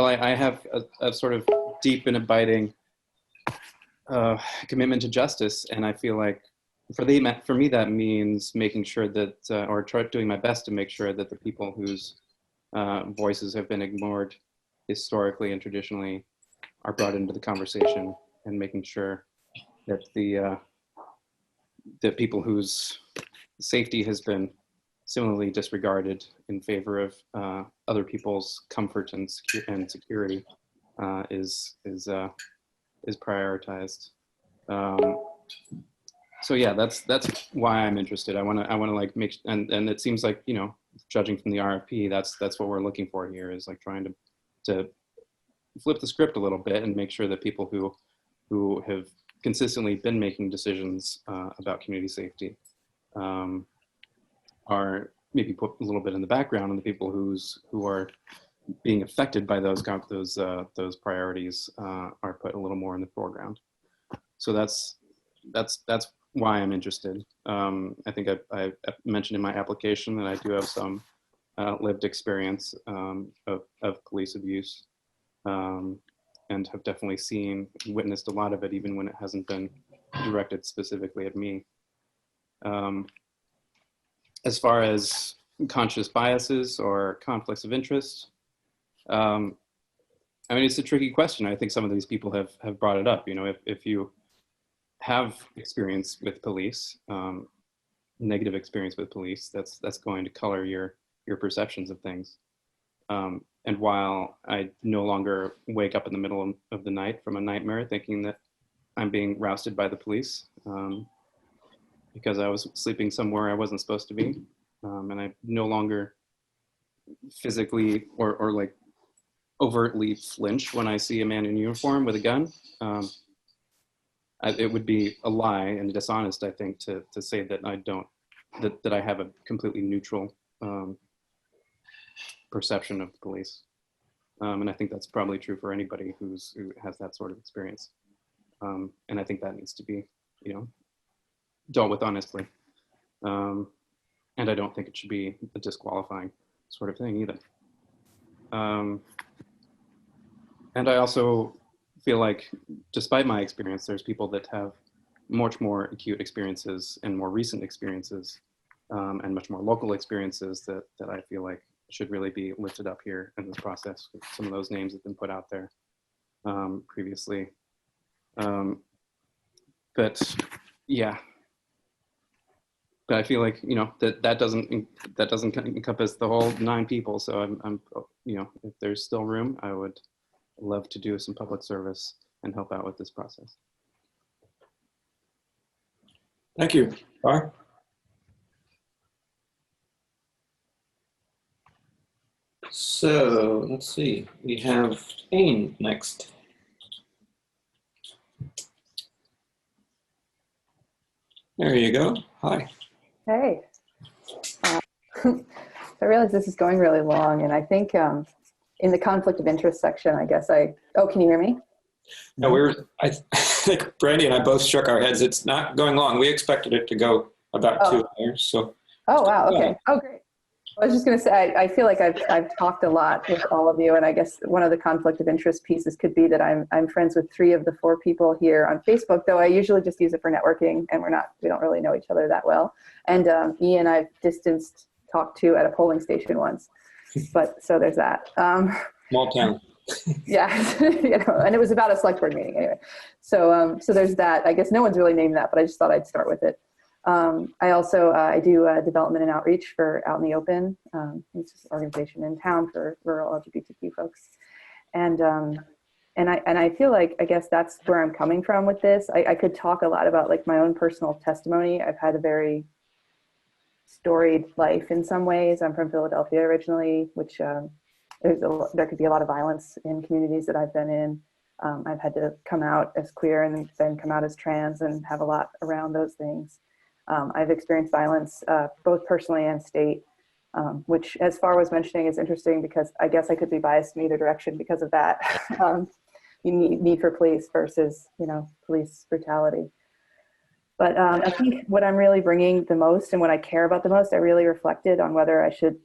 I have a sort of deep and abiding commitment to justice, and I feel like for me that means making sure that, or doing my best to make sure that the people whose voices have been ignored historically and traditionally are brought into the conversation, and making sure that the people whose safety has been similarly disregarded in favor of other people's comfort and security is prioritized. So yeah, that's why I'm interested. I want to like make, and it seems like, you know, judging from the RFP, that's what we're looking for here, is like trying to flip the script a little bit and make sure that people who have consistently been making decisions about community safety are maybe put a little bit in the background, and the people who are being affected by those priorities are put a little more in the foreground. So that's why I'm interested. I think I mentioned in my application that I do have some lived experience of police abuse, and have definitely witnessed a lot of it, even when it hasn't been directed specifically at me. As far as conscious biases or conflicts of interest, I mean, it's a tricky question. I think some of these people have brought it up. You know, if you have experience with police, negative experience with police, that's going to color your perceptions of things. And while I no longer wake up in the middle of the night from a nightmare thinking that I'm being rousted by the police because I was sleeping somewhere I wasn't supposed to be, and I no longer physically or like overtly flinch when I see a man in uniform with a gun, it would be a lie and dishonest, I think, to say that that I have a completely neutral perception of the police. And I think that's probably true for anybody who has that sort of experience. And I think that needs to be, you know, dealt with honestly. And I don't think it should be disqualifying. sort of thing either. And I also feel like, despite my experience, there's people that have much more acute experiences and more recent experiences and much more local experiences that I feel like should really be lifted up here in this process. Some of those names have been put out there previously. But yeah, but I feel like, you know, that doesn't encompass the whole 9 people. So I'm you know, if there's still room, I would love to do some public service and help out with this process. Thank you. Barb? So let's see, we have Jane next. There you go. Hi. Hey. I realize this is going really long, and I think in the conflict of interest section, I guess oh, can you hear me? No, I think Brandy and I both shook our heads. It's not going long. We expected it to go about 2 hours, so. Oh, wow, okay. Oh, great. I was just going to say, I feel like I've talked a lot with all of you, and I guess one of the conflict of interest pieces could be that I'm friends with 3 of the 4 people here on Facebook, though I usually just use it for networking, and we don't really know each other that well. And Ian, I've distanced talked to at a polling station once, but so there's that. Small town. Yeah, you know, and it was about a select board meeting anyway. So so there's that. I guess no one's really named that, but I just thought I'd start with it. I also I do development and outreach for Out in the Open. It's just an organization in town for rural LGBTQ folks, and I feel like, I guess that's where I'm coming from with this. I could talk a lot about like my own personal testimony. I've had a very storied life in some ways. I'm from Philadelphia originally, which there could be a lot of violence in communities that I've been in. I've had to come out as queer and then come out as trans and have a lot around those things. I've experienced violence both personally and state, which, as Far was mentioning, is interesting because I guess I could be biased in either direction because of that. You need for police versus, you know, police brutality. But I think what I'm really bringing the most and what I care about the most, I really reflected on whether I should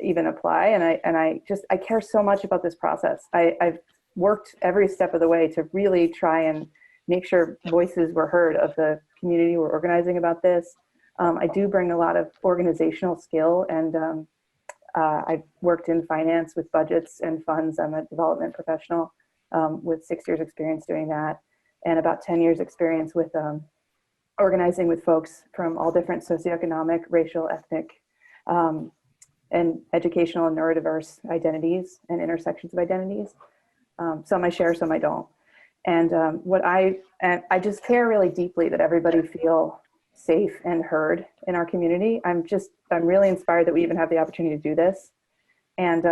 even apply. And I care so much about this process. I've worked every step of the way to really try and make sure voices were heard of the community we're organizing about this. I do bring a lot of organizational skill, and I've worked in finance with budgets and funds. I'm a development professional with 6 years experience doing that, and about 10 years experience with organizing with folks from all different socioeconomic, racial, ethnic, and educational and neurodiverse identities and intersections of identities. Some I share, some I don't. And I just care really deeply that everybody feel safe and heard in our community. I'm really inspired that we even have the opportunity to do this. And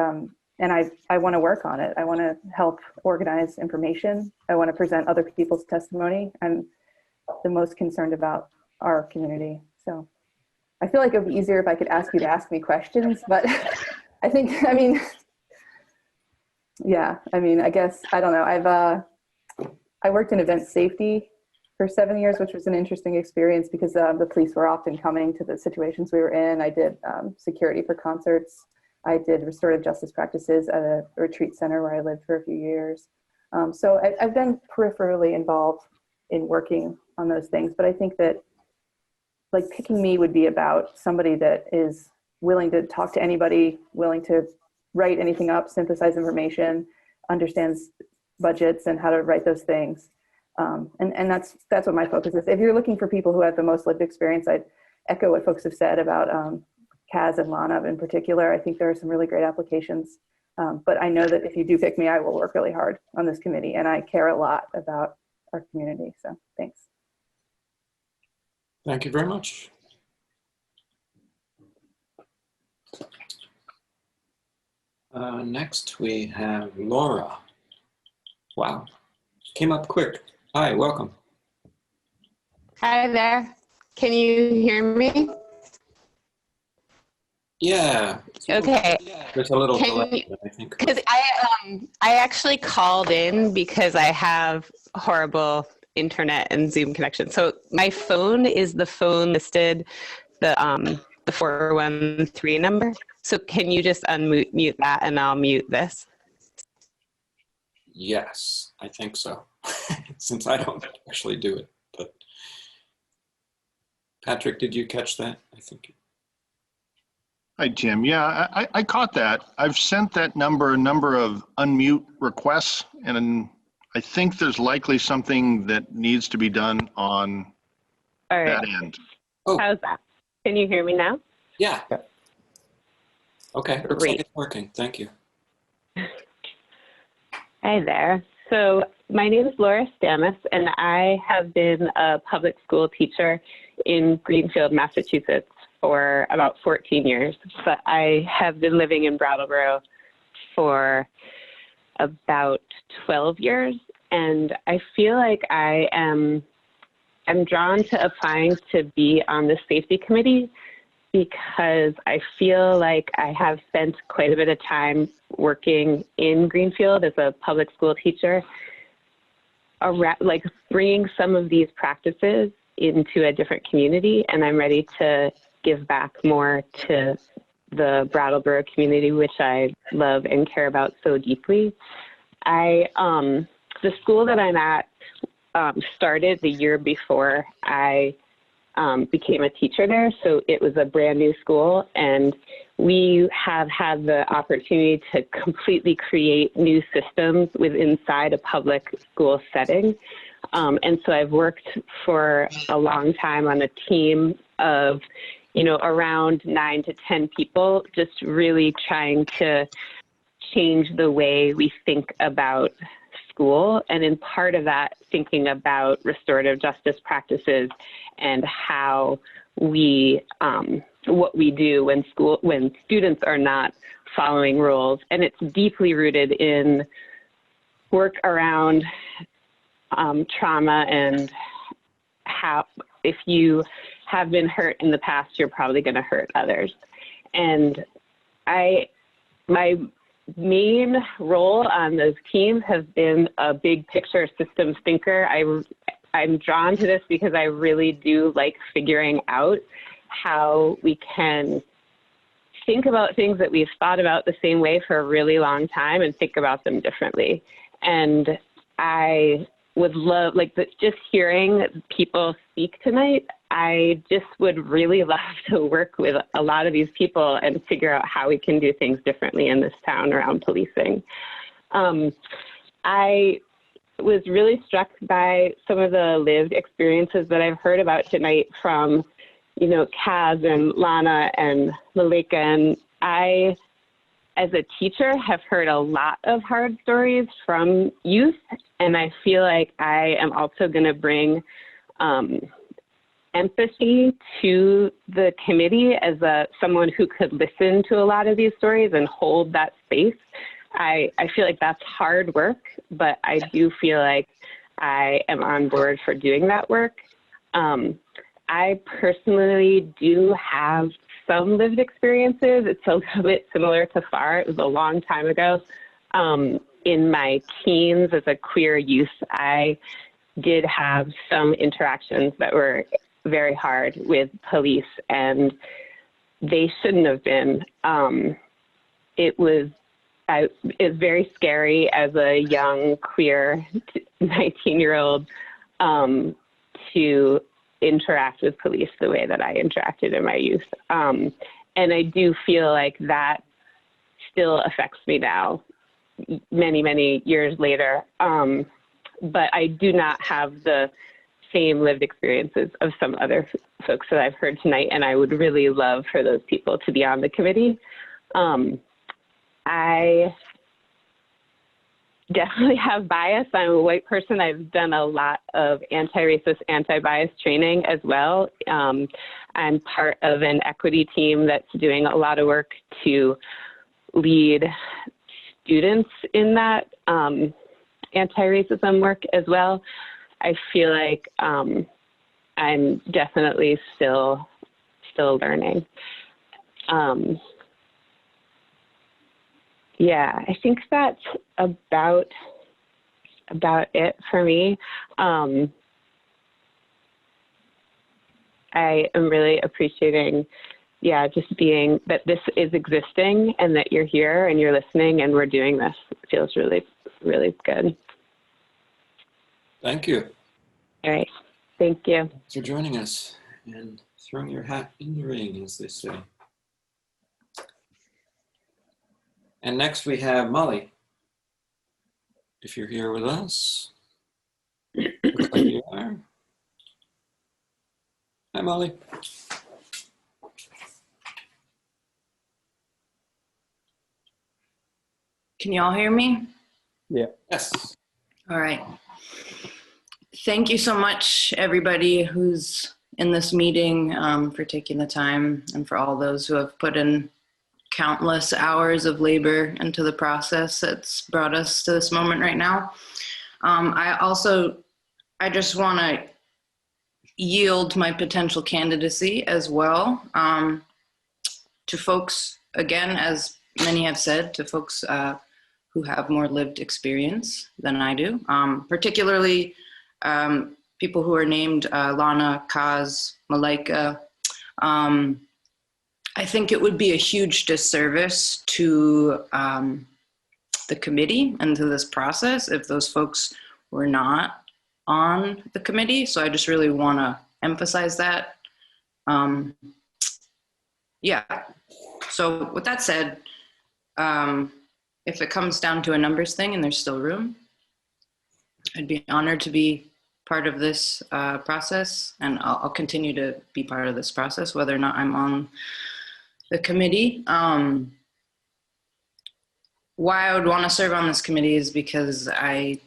I want to work on it. I want to help organize information. I want to present other people's testimony. I'm the most concerned about our community. So I feel like it would be easier if I could ask you to ask me questions, but I guess, I don't know. I worked in event safety for 7 years, which was an interesting experience because the police were often coming to the situations we were in. I did security for concerts. I did restorative justice practices at a retreat center where I lived for a few years. So I've been peripherally involved in working on those things, but I think that like picking me would be about somebody that is willing to talk to anybody, willing to write anything up, synthesize information, understands budgets and how to write those things. And that's what my focus is. If you're looking for people who have the most lived experience, I'd echo what folks have said about Kaz and Lana in particular. I think there are some really great applications. But I know that if you do pick me, I will work really hard on this committee, and I care a lot about our community. So thanks. Thank you very much. Next we have Laura. Wow, came up quick. Hi, welcome. Hi there. Can you hear me? Yeah. Okay. There's a little delay, I think. Because I actually called in because I have horrible internet and Zoom connection. So my phone is the phone listed, the 413 number. So can you just unmute that and I'll mute this? Yes, I think so, since I don't actually do it. But Patrick, did you catch that? I think. Hi, Tim. Yeah, I caught that. I've sent that number a number of unmute requests, and I think there's likely something that needs to be done on All right. that end. Oh. How's that? Can you hear me now? Yeah. Okay, looks Great. like it's working. Thank you. Hi there. So my name is Laura Stamis, and I have been a public school teacher in Greenfield, Massachusetts for about 14 years, but I have been living in Brattleboro for about 12 years, and I feel like I'm drawn to applying to be on the safety committee because I feel like I have spent quite a bit of time working in Greenfield as a public school teacher, like bringing some of these practices into a different community, and I'm ready to give back more to the Brattleboro community, which I love and care about so deeply. The school that I'm at started the year before I became a teacher there, so it was a brand new school, and we have had the opportunity to completely create new systems inside a public school setting. And so I've worked for a long time on a team of, around 9 to 10 people, just really trying to change the way we think about school. And in part of that, thinking about restorative justice practices and how we, what we do when students are not following rules. And it's deeply rooted in work around trauma and how, if you have been hurt in the past, you're probably going to hurt others. And my main role on those teams has been a big picture systems thinker. I'm drawn to this because I really do like figuring out how we can think about things that we've thought about the same way for a really long time and think about them differently. And I would love, just hearing people speak tonight, I just would really love to work with a lot of these people and figure out how we can do things differently in this town around policing. I was really struck by some of the lived experiences that I've heard about tonight from, Kaz and Lana and Malika. And I, as a teacher, have heard a lot of hard stories from youth. And I feel like I am also going to bring empathy to the committee as someone who could listen to a lot of these stories and hold that space. I feel like that's hard work, but I do feel like I am on board for doing that work. I personally do have some lived experiences. It's a little bit similar to Far. It was a long time ago. In my teens as a queer youth, I did have some interactions that were very hard with police, and they shouldn't have been. It was very scary as a young queer 19-year-old to interact with police the way that I interacted in my youth. And I do feel like that still affects me now, many, many years later. But I do not have the same lived experiences of some other folks that I've heard tonight, and I would really love for those people to be on the committee. I definitely have bias. I'm a white person. I've done a lot of anti-racist, anti-bias training as well. I'm part of an equity team that's doing a lot of work to lead students in that anti-racism work as well. I feel like I'm definitely still learning. Yeah, I think that's about it for me. I am really appreciating yeah, just being that this is existing and that you're here and you're listening and we're doing this feels really, really good. Thank you. All right. Thank you. Thanks for joining us and throwing your hat in the ring, as they say. And next we have Molly. If you're here with us. Looks like you are. Hi, Molly. Can you all hear me? Yeah. Yes. All right. Thank you so much, everybody who's in this meeting, for taking the time, and for all those who have put in countless hours of labor into the process that's brought us to this moment right now. I just want to yield my potential candidacy as well to folks, again, as many have said, to folks who have more lived experience than I do, particularly people who are named Lana, Kaz, Malaika. I think it would be a huge disservice to the committee and to this process if those folks were not on the committee. So I just really want to emphasize that. Yeah. So with that said, if it comes down to a numbers thing and there's still room, I'd be honored to be part of this process, and I'll continue to be part of this process, whether or not I'm on the committee. Why I would want to serve on this committee is because I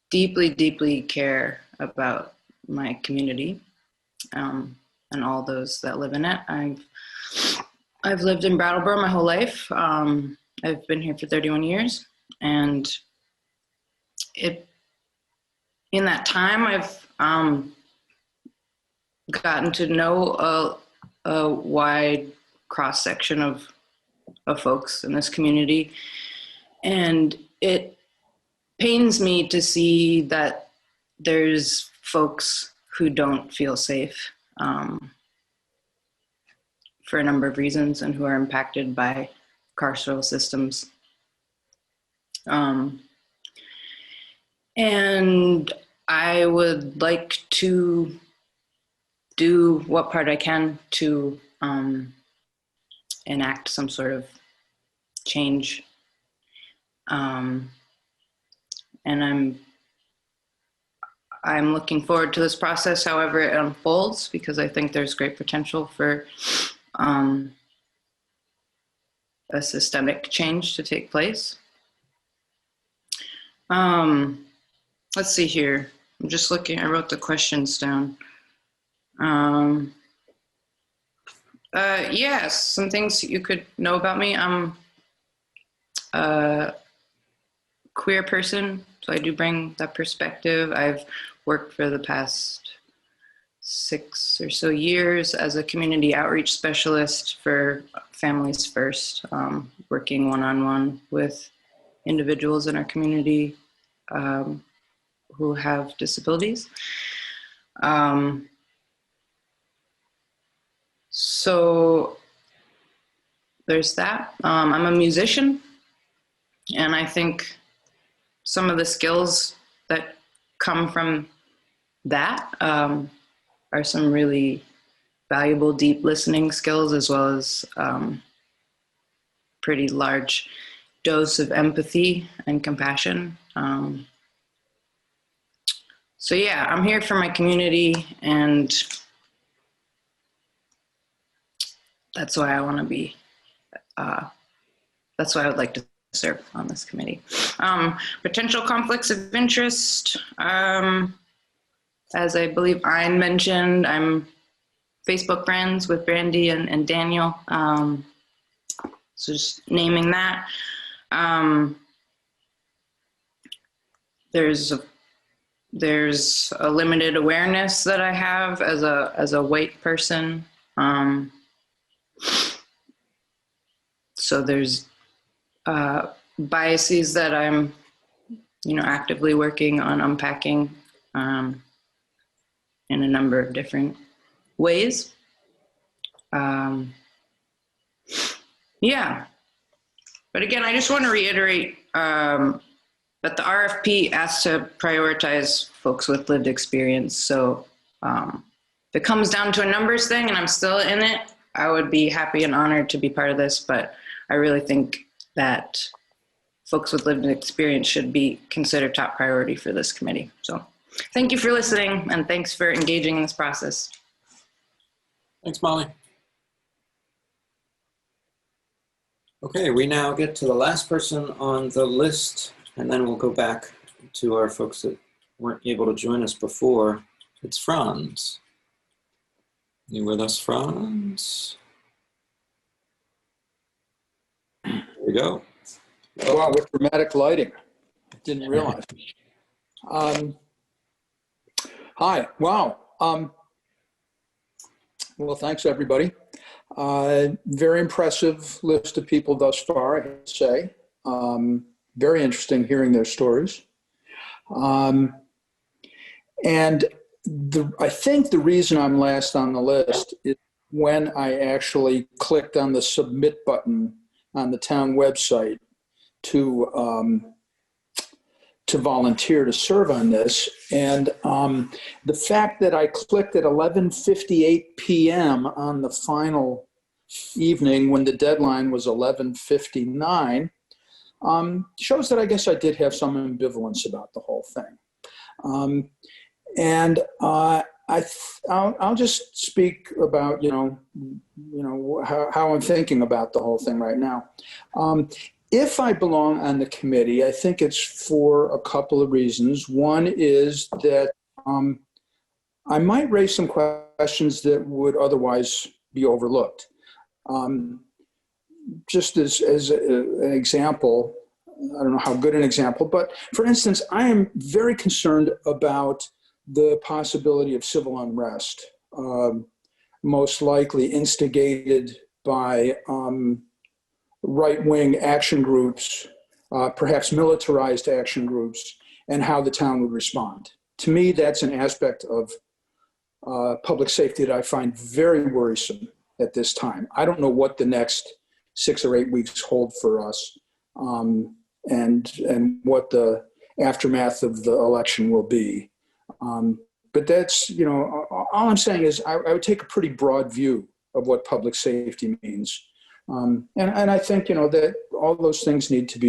deeply, deeply care about my community and all those that live in it. I've lived in Brattleboro my whole life. I've been here for 31 years, and in that time, I've gotten to know a wide cross-section of folks in this community, and it pains me to see that there's folks who don't feel safe for a number of reasons and who are impacted by carceral systems. And I would like to do what part I can to enact some sort of change. And I'm looking forward to this process, however it unfolds, because I think there's great potential for a systemic change to take place. Let's see here. I'm just looking, I wrote the questions down. Yes, some things you could know about me. I'm a queer person, so I do bring that perspective. I've worked for the past 6 or so years as a community outreach specialist for Families First, working one-on-one with individuals in our community who have disabilities. So there's that. I'm a musician, and I think some of the skills that come from that are some really valuable, deep listening skills, as well as pretty large dose of empathy and compassion. So yeah, I'm here for my community, and that's why I want to be, that's why I would like to serve on this committee. Potential conflicts of interest, as I believe Ian mentioned, I'm Facebook friends with Brandy and Daniel. So just naming that. There's a limited awareness that I have as a white person. So there's biases that I'm, actively working on unpacking in a number of different ways. Yeah. But again, I just want to reiterate that the RFP asks to prioritize folks with lived experience. So if it comes down to a numbers thing and I'm still in it, I would be happy and honored to be part of this. But I really think that folks with lived experience should be considered top priority for this committee. So thank you for listening and thanks for engaging in this process. Thanks, Molly. Okay, we now get to the last person on the list, and then we'll go back to our folks that weren't able to join us before. It's Franz. You with us, Franz? There we go. Wow, with dramatic lighting. I didn't realize. Hi, wow. Well, thanks everybody. Very impressive list of people thus far, I have to say. Very interesting hearing their stories. And I think the reason I'm last on the list is when I actually clicked on the submit button on the town website to volunteer to serve on this. And the fact that I clicked at 11:58 p.m. on the final evening when the deadline was 11:59 shows that I guess I did have some ambivalence about the whole thing. I'll just speak about, how I'm thinking about the whole thing right now. If I belong on the committee, I think it's for a couple of reasons. One is that I might raise some questions that would otherwise be overlooked. Just as an example, I don't know how good an example, but for instance, I am very concerned about the possibility of civil unrest, most likely instigated by right-wing action groups, perhaps militarized action groups, and how the town would respond. To me, that's an aspect of public safety that I find very worrisome at this time. I don't know what the next 6 or 8 weeks hold for us, and what the aftermath of the election will be. But that's, all I'm saying is I would take a pretty broad view of what public safety means. And I think, that all those things need to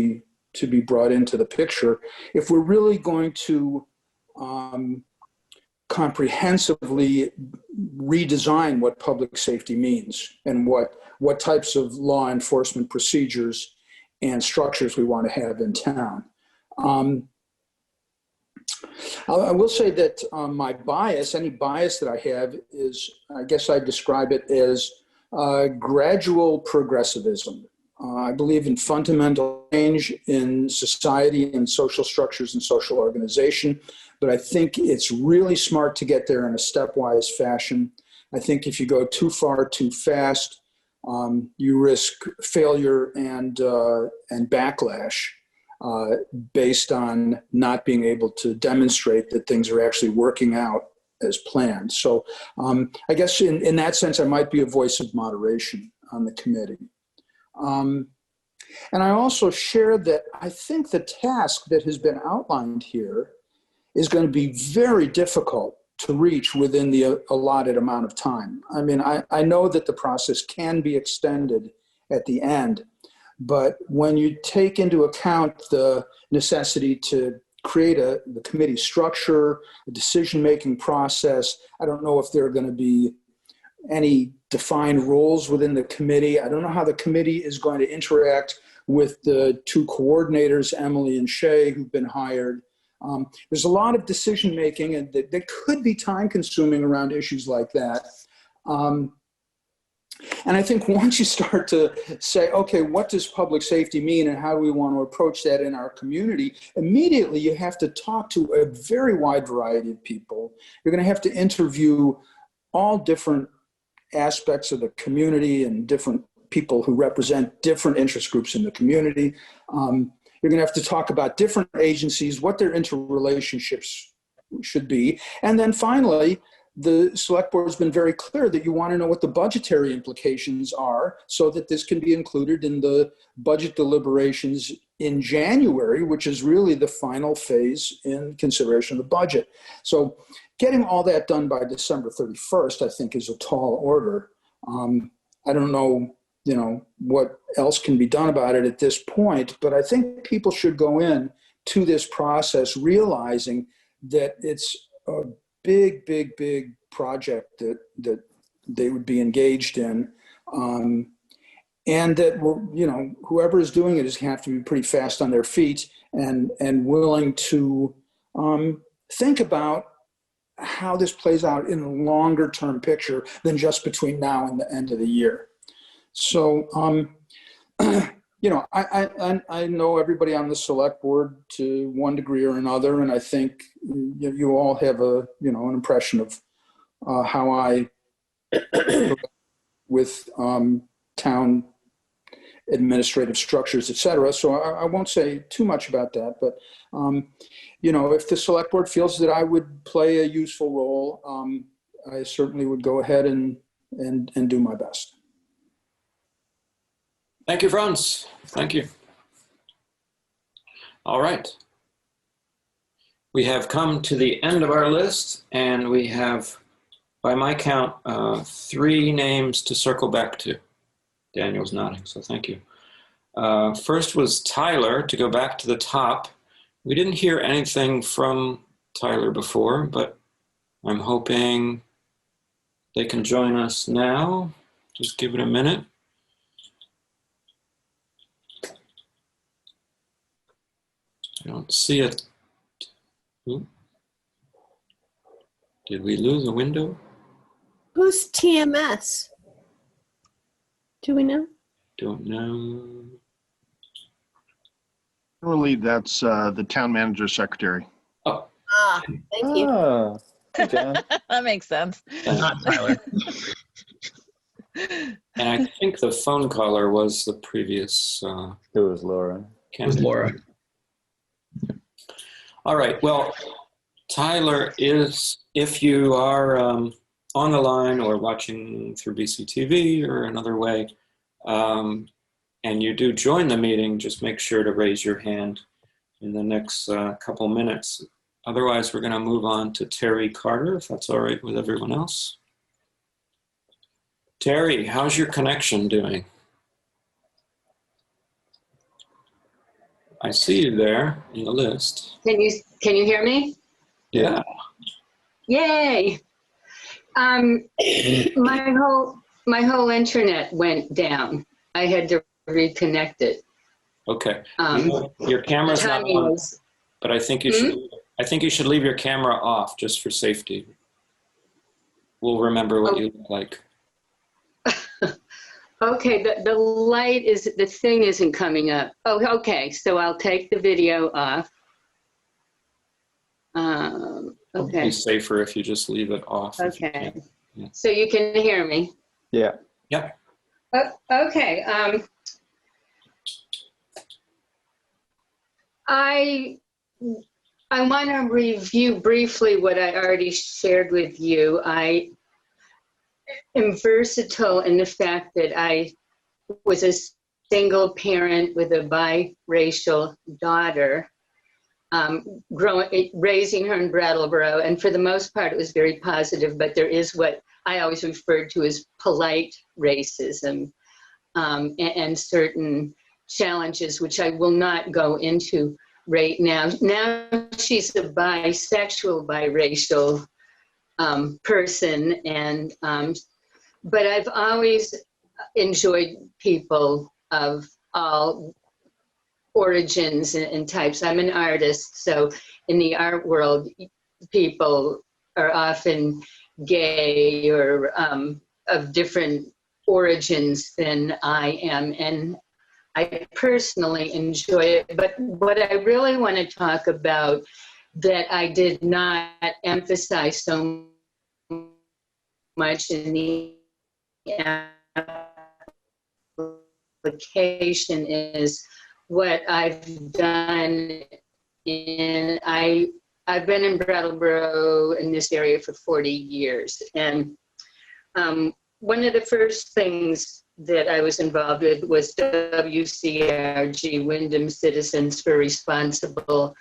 be brought into the picture. If we're really going to comprehensively redesign what public safety means and what types of law enforcement procedures and structures we want to have in town. I will say that my bias, any bias that I have is, I guess I describe it as gradual progressivism. I believe in fundamental change in society and social structures and social organization, but I think it's really smart to get there in a stepwise fashion. I think if you go too far too fast, you risk failure and backlash based on not being able to demonstrate that things are actually working out as planned. So I guess in that sense, I might be a voice of moderation on the committee. And I also share that I think the task that has been outlined here is going to be very difficult to reach within the allotted amount of time. I mean, I know that the process can be extended at the end, but when you take into account the necessity to create the committee structure, a decision-making process, I don't know if there are going to be any defined roles within the committee. I don't know how the committee is going to interact with the two coordinators, Emily and Shay, who've been hired. There's a lot of decision-making and that could be time-consuming around issues like that. And I think once you start to say, okay, what does public safety mean and how do we want to approach that in our community, immediately you have to talk to a very wide variety of people. You're going to have to interview all different aspects of the community and different people who represent different interest groups in the community. You're going to have to talk about different agencies, what their interrelationships should be. And then finally, the select board has been very clear that you want to know what the budgetary implications are so that this can be included in the budget deliberations in January, which is really the final phase in consideration of the budget. So getting all that done by December 31st, I think, is a tall order. I don't know, what else can be done about it at this point, but I think people should go in to this process realizing that it's a big project that they would be engaged in. And that, whoever is doing it is going to have to be pretty fast on their feet and willing to think about how this plays out in a longer term picture than just between now and the end of the year. So, I know everybody on the select board to one degree or another, and I think you all have an impression of how I with town administrative structures, et cetera. So I won't say too much about that, but if the select board feels that I would play a useful role, I certainly would go ahead and do my best. Thank you, Franz. Thank you. All right. We have come to the end of our list, and we have, by my count, 3 names to circle back to. Daniel's nodding, so thank you. First was Tyler, to go back to the top. We didn't hear anything from Tyler before, but I'm hoping they can join us now. Just give it a minute. I don't see it. Ooh. Did we lose a window? Who's TMS? Do we know? Don't know. Really, that's the town manager secretary. Oh. Ah, thank you. Oh, hey, Jan. That makes sense. Not Tyler. And I think the phone caller was the previous. It was Laura. It was Laura. All right. Well, Tyler is, if you are on the line or watching through BCTV or another way, and you do join the meeting, just make sure to raise your hand in the next couple minutes. Otherwise, we're going to move on to Terry Carter, if that's all right with everyone else. Terry, how's your connection doing? I see you there in the list. Can you hear me? Yeah. Yay! My whole internet went down. I had to reconnect it. Okay. Your camera's not on, but I think you should. I think you should leave your camera off just for safety. We'll remember what you look like. Okay, the light is, the thing isn't coming up. Oh, okay, so I'll take the video off. Okay. It'll be safer if you just leave it off. Okay. Yeah. So you can hear me? Yeah. Yep. Okay. I want to review briefly what I already shared with you. I am versatile in the fact that I was a single parent with a biracial daughter, raising her in Brattleboro, and for the most part it was very positive, but there is what I always referred to as polite racism, and certain challenges which I will not go into right now. Now she's a bisexual, biracial person, and but I've always enjoyed people of all origins and types. I'm an artist, so in the art world, people are often gay or of different origins than I am, and I personally enjoy it. But what I really want to talk about that I did not emphasize so much in the application is what I've done I I've been in Brattleboro in this area for 40 years. And one of the first things that I was involved with was WCRG, Wyndham Citizens for Responsible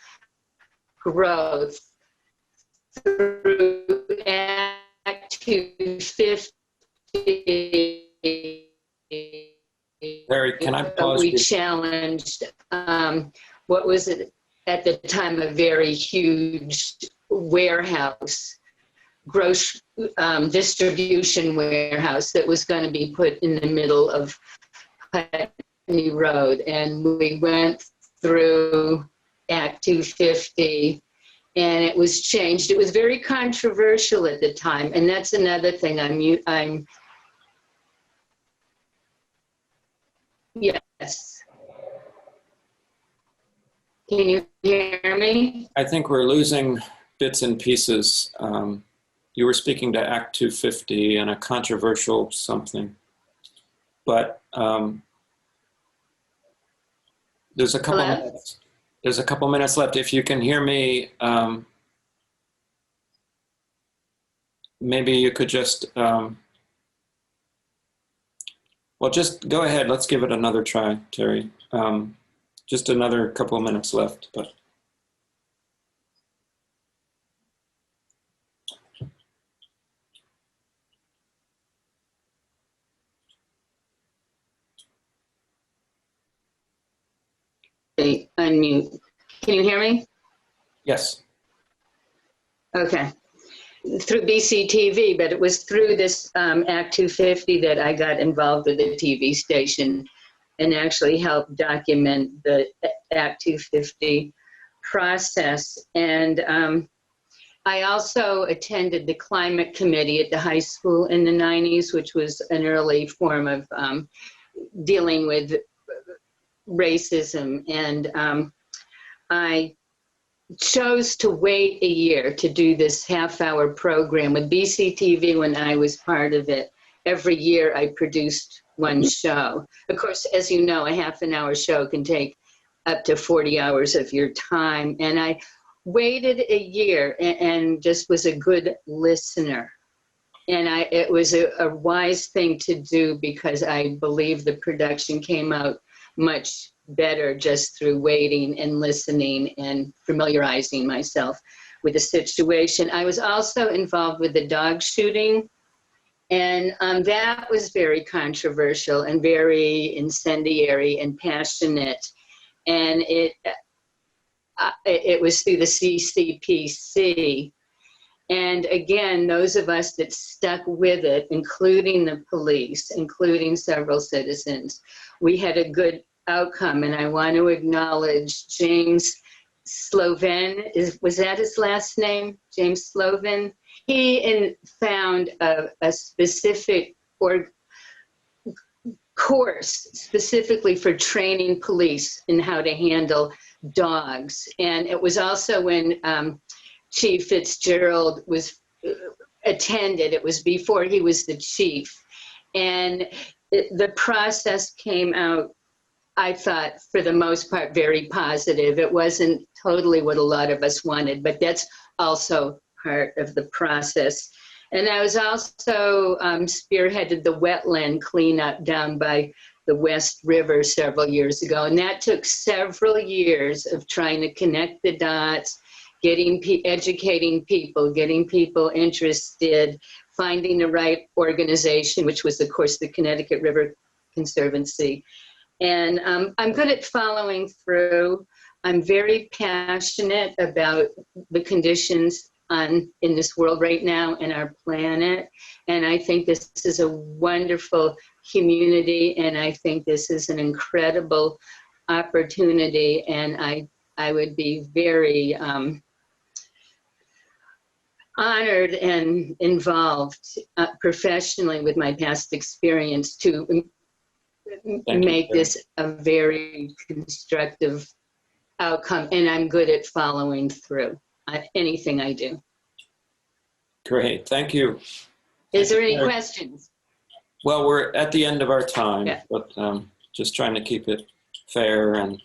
Growth, through Act 250. Larry, can I pause We you? challenged what was it at the time, a very huge warehouse, gross distribution warehouse that was going to be put in the middle of Putney Road. And we went through Act 250 and it was changed. It was very controversial at the time. And that's another thing yes. Can you hear me? I think we're losing bits and pieces. You were speaking to Act 250 and a controversial something, but there's a couple minutes. There's a couple minutes left. If you can hear me, maybe you could just, well, just go ahead. Let's give it another try, Terry. Just another couple of minutes left, but. Unmute. Can you hear me? Yes. Okay. Through BCTV, but it was through this Act 250 that I got involved with the TV station and actually helped document the Act 250 process. And I also attended the climate committee at the high school in the 90s, which was an early form of dealing with racism. And I chose to wait a year to do this half-hour program with BCTV when I was part of it. Every year I produced one show. Of course, as you know, a half-an-hour show can take up to 40 hours of your time. And I waited a year and just was a good listener. And it was a wise thing to do because I believe the production came out much better just through waiting and listening and familiarizing myself with the situation. I was also involved with the dog shooting, and that was very controversial and very incendiary and passionate. And it was through the CCPC. And again, those of us that stuck with it, including the police, including several citizens, we had a good outcome. And I want to acknowledge James Sloven. Was that his last name? James Sloven? He found a specific course specifically for training police in how to handle dogs. And it was also when Chief Fitzgerald was attended. It was before he was the chief. And the process came out, I thought, for the most part, very positive. It wasn't totally what a lot of us wanted, but that's also part of the process. And I was also spearheaded the wetland cleanup down by the West River several years ago. And that took several years of trying to connect the dots, educating people, getting people interested, finding the right organization, which was, of course, the Connecticut River Conservancy. And I'm good at following through. I'm very passionate about the conditions in this world right now and our planet. And I think this is a wonderful community, and I think this is an incredible opportunity. And I would be very honored and involved professionally with my past experience to make this a very constructive outcome. And I'm good at following through anything I do. Great, thank you. Is there any questions? Well, we're at the end of our time, yeah. But just trying to keep it fair and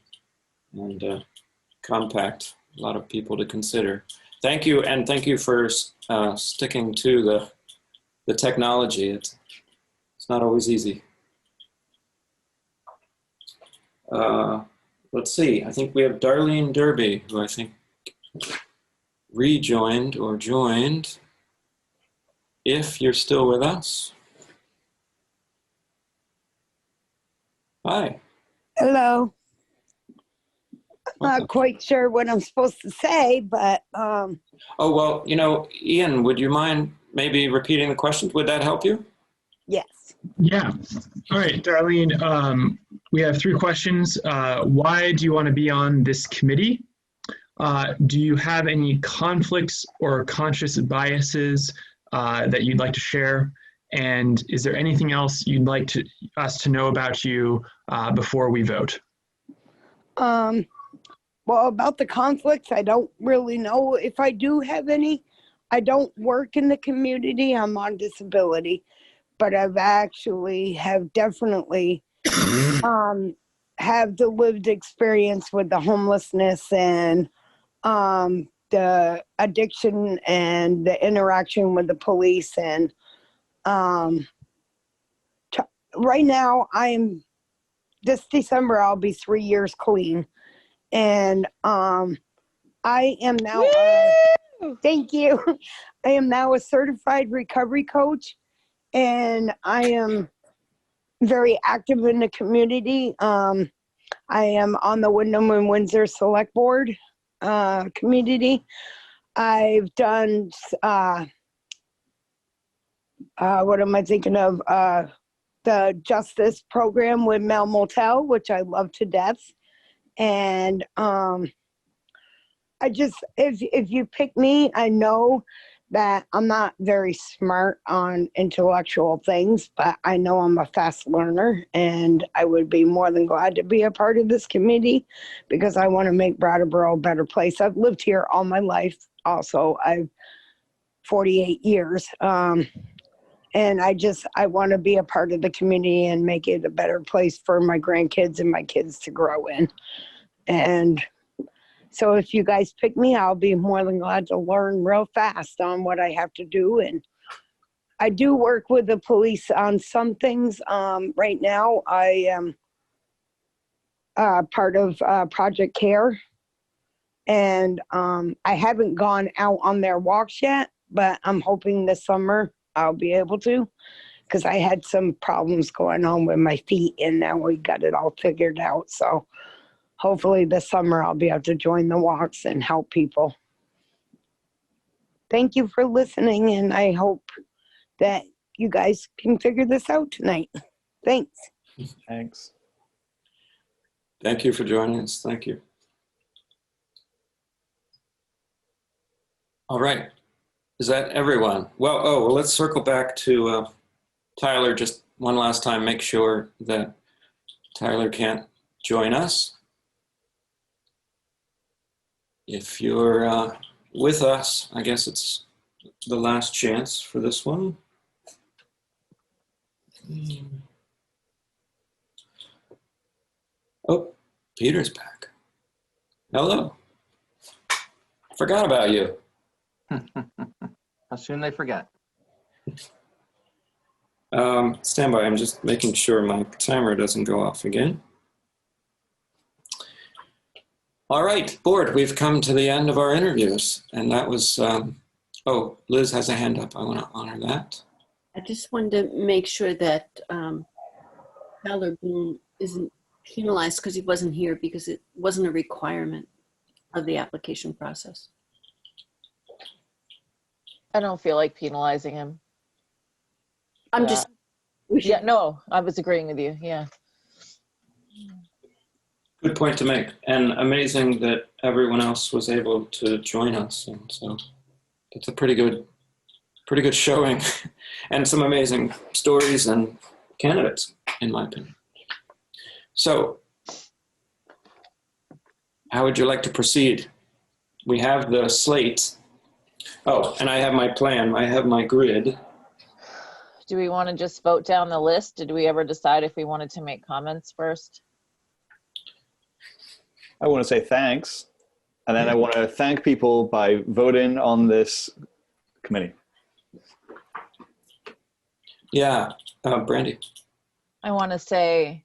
compact. A lot of people to consider. Thank you, and thank you for sticking to the technology. It's not always easy. Let's see, I think we have Darlene Derby, who I think rejoined or joined. If you're still with us. Hi. Hello. I'm not quite sure what I'm supposed to say, but Oh, well, you know, Ian, would you mind maybe repeating the questions? Would that help you? yes. Yeah. All right, Darlene, we have 3 questions. Why do you want to be on this committee? Do you have any conflicts or conscious biases that you'd like to share? And is there anything else you'd like us to know about you before we vote? Well, about the conflicts, I don't really know if I do have any. I don't work in the community. I'm on disability, but I've actually have definitely have the lived experience with the homelessness and the addiction and the interaction with the police. And right now, this December, I'll be 3 years clean. And I am now, thank you. I am now a certified recovery coach, and I am very active in the community. I am on the Wyndham and Windsor Selectboard community. I've done, what am I thinking of? The justice program with Mel Motel, which I love to death. And I just, if you pick me, I know that I'm not very smart on intellectual things, but I know I'm a fast learner, and I would be more than glad to be a part of this committee because I want to make Brattleboro a better place. I've lived here all my life. Also, I've 48 years. And I want to be a part of the community and make it a better place for my grandkids and my kids to grow in. And so if you guys pick me, I'll be more than glad to learn real fast on what I have to do. And I do work with the police on some things. Right now, I am part of Project Care. And I haven't gone out on their walks yet, but I'm hoping this summer I'll be able to, because I had some problems going on with my feet, and now we got it all figured out. So hopefully this summer I'll be able to join the walks and help people. Thank you for listening, and I hope that you guys can figure this out tonight. Thanks. Thanks. Thank you for joining us. Thank you. All right. Is that everyone? Well, let's circle back to Tyler just one last time, make sure that Tyler can't join us. If you're with us, I guess it's the last chance for this one. Oh, Peter's back. Hello. Forgot about you. How soon they forget. Stand by, I'm just making sure my timer doesn't go off again. All right, board, we've come to the end of our interviews. And that was, oh, Liz has a hand up. I want to honor that. I just wanted to make sure that Tyler Boone isn't penalized because he wasn't here because it wasn't a requirement of the application process. I don't feel like penalizing him. I'm just. Yeah, no, I was agreeing with you. Yeah. Good point to make, and amazing that everyone else was able to join us. And so it's a pretty good showing, and some amazing stories and candidates, in my opinion. So, how would you like to proceed? We have the slate. Oh, and I have my plan. I have my grid. Do we want to just vote down the list? Did we ever decide if we wanted to make comments first? I want to say thanks. And then I want to thank people by voting on this committee. Yeah, Brandy. I want to say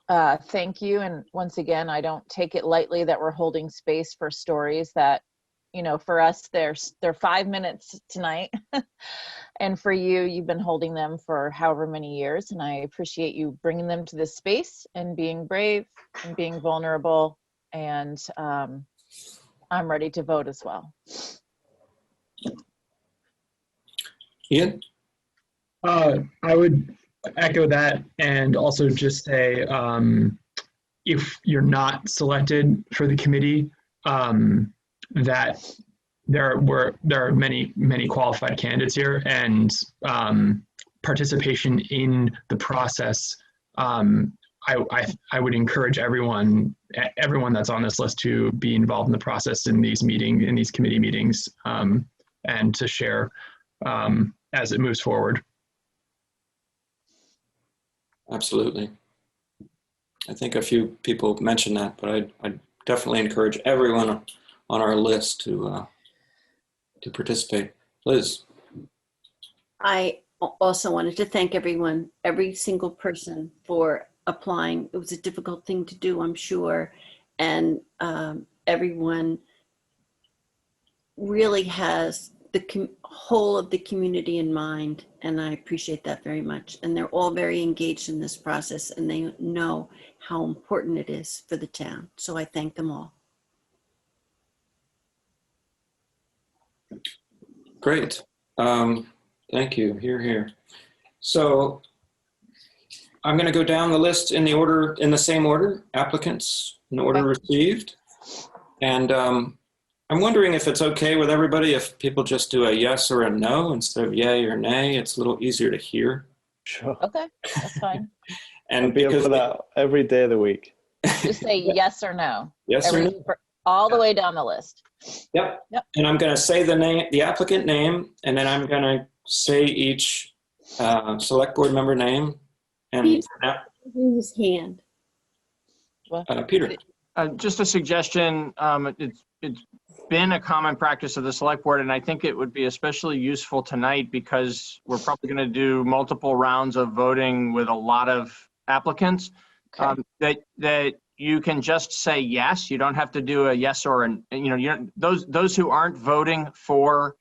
thank you. And once again, I don't take it lightly that we're holding space for stories that, you know, for us, they're 5 minutes tonight. And for you, you've been holding them for however many years. And I appreciate you bringing them to this space and being brave and being vulnerable. And I'm ready to vote as well. Ian? I would echo that and also just say, if you're not selected for the committee, that there are many qualified candidates here, and participation in the process. I would encourage everyone that's on this list to be involved in the process in these committee meetings, and to share as it moves forward. Absolutely. I think a few people mentioned that, but I definitely encourage everyone on our list to participate. Liz. I also wanted to thank everyone, every single person, for applying. It was a difficult thing to do, I'm sure. And everyone really has the whole of the community in mind. And I appreciate that very much. And they're all very engaged in this process, and they know how important it is for the town. So I thank them all. Great. Thank you. Hear, hear. So I'm going to go down the list in the same order, applicants in order received. And I'm wondering if it's okay with everybody if people just do a yes or a no instead of yay or nay. It's a little easier to hear. Sure. Okay, that's fine. And because that every day of the week. Just say yes or no. Yes or no. All the way down the list. Yep. And I'm going to say the applicant name, and then I'm going to say each select board member name. And his hand. Peter. Just a suggestion. It's been a common practice of the select board, and I think it would be especially useful tonight because we're probably going to do multiple rounds of voting with a lot of applicants. Okay. That you can just say yes. You don't have to do a yes or an. Those who aren't voting for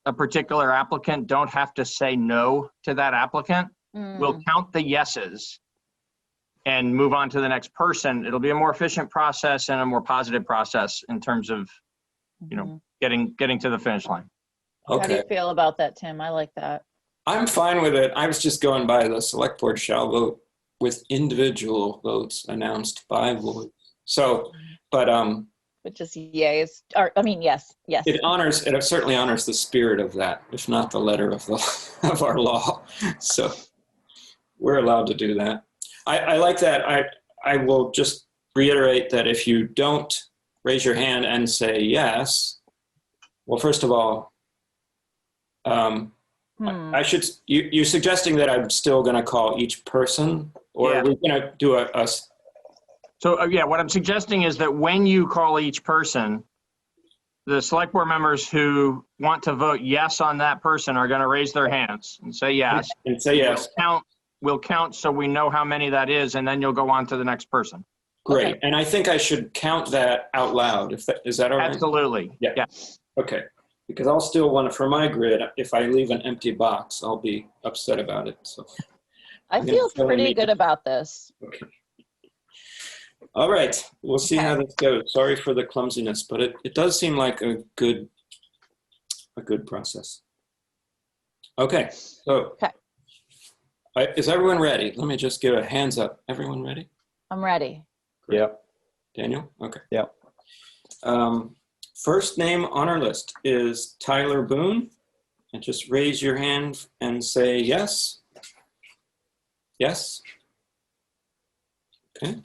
a particular applicant don't have to say no to that applicant. We'll count the yeses and move on to the next person. It'll be a more efficient process and a more positive process in terms of, getting to the finish line. Okay. How do you feel about that, Tim? I like that. I'm fine with it. I was just going by the select board shall vote with individual votes announced by voice. So, but just yays, or I mean, yes. It certainly honors the spirit of that, if not the letter of our law. So we're allowed to do that. I like that. I will just reiterate that if you don't raise your hand and say yes, well, first of all, you're suggesting that I'm still going to call each person, or are we going to do a So what I'm suggesting is that when you call each person, the select board members who want to vote yes on that person are going to raise their hands and say yes. And say yes. We'll count so we know how many that is, and then you'll go on to the next person. Great. Okay. And I think I should count that out loud. Is that all right? Absolutely. Yeah. Okay. Because I'll still want it for my grid. If I leave an empty box, I'll be upset about it. So I feel pretty good about this. Okay. All right. We'll see how this goes. Sorry for the clumsiness, but it does seem like a good process. Okay. So is everyone ready? Let me just give a hands up. Everyone ready? I'm ready. Great. Yep. Daniel? Okay. Yep. First name on our list is Tyler Boone. And just raise your hand and say yes. Yes. Okay.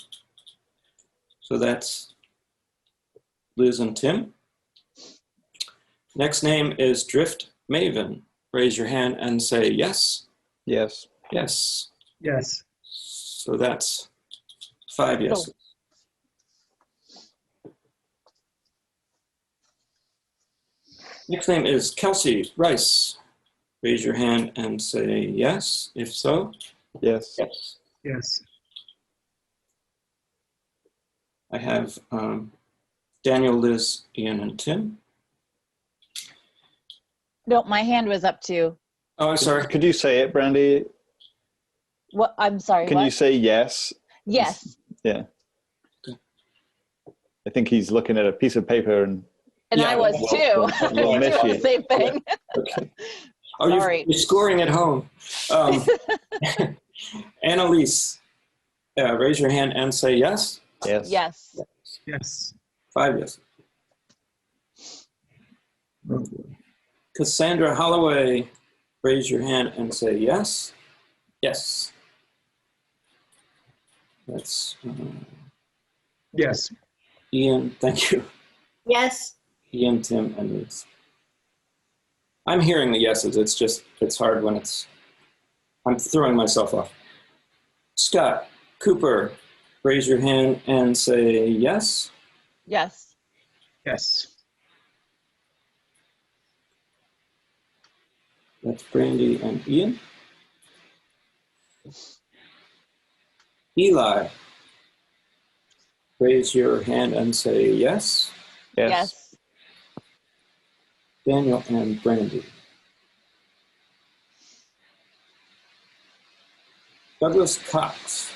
So that's Liz and Tim. Next name is Drift Maven. Raise your hand and say yes. Yes. Yes. Yes. So that's 5 yeses. Next name is Kelsey Rice. Raise your hand and say yes, if so. Yes. Yes. Yes. I have Daniel, Liz, Ian, and Tim. No, my hand was up too. Oh, I'm sorry. Could you say it, Brandy? What? I'm sorry. Can what? you say yes? Yes. Yeah. I think he's looking at a piece of paper and. And I was too. We'll miss you. Same thing. Yeah. Okay. Oh, Sorry. you're scoring at home. Annalise, raise your hand and say yes. Yes. Yes. Yes. 5 yes. Cassandra Holloway, raise your hand and say yes. Yes. That's Yes. Ian, thank you. Yes. Ian, Tim, and Liz. I'm hearing the yeses. It's hard when I'm throwing myself off. Scott Cooper, raise your hand and say yes. Yes. Yes. That's Brandy and Ian. Eli, raise your hand and say yes. Yes. Daniel and Brandy. Douglas Cox,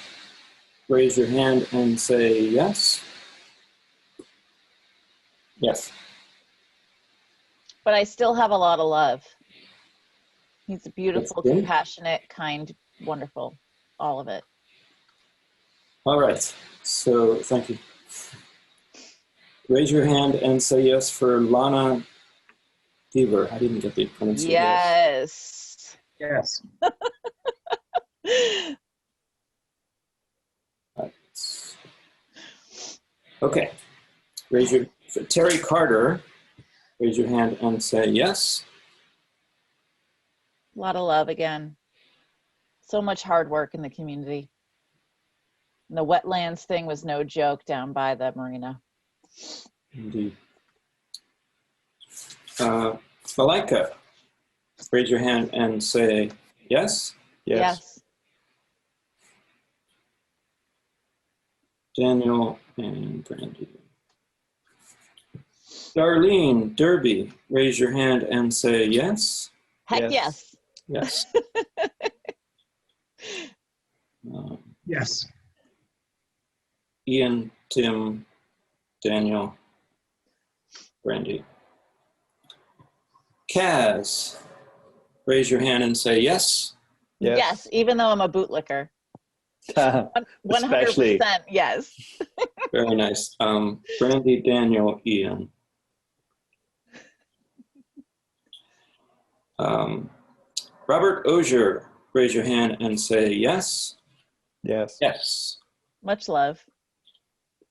raise your hand and say yes. Yes. But I still have a lot of love. He's a beautiful, That's good. compassionate, kind, wonderful, all of it. All right. So thank you. Raise your hand and say yes for Lana Deaver. I didn't get the pronunciation. Yes. Yes. Okay. For Terry Carter, raise your hand and say yes. A lot of love again. So much hard work in the community. And the wetlands thing was no joke down by the marina. Indeed. Malika, raise your hand and say yes. Yes. Daniel and Brandy. Darlene Derby, raise your hand and say yes. Heck yes. Yes. Yes. Ian, Tim, Daniel, Brandy. Kaz, raise your hand and say yes. Yes, even though I'm a bootlicker. 100% yes. Very nice. Brandy, Daniel, Ian. Robert Ozier, raise your hand and say yes. Yes. Yes. Much love.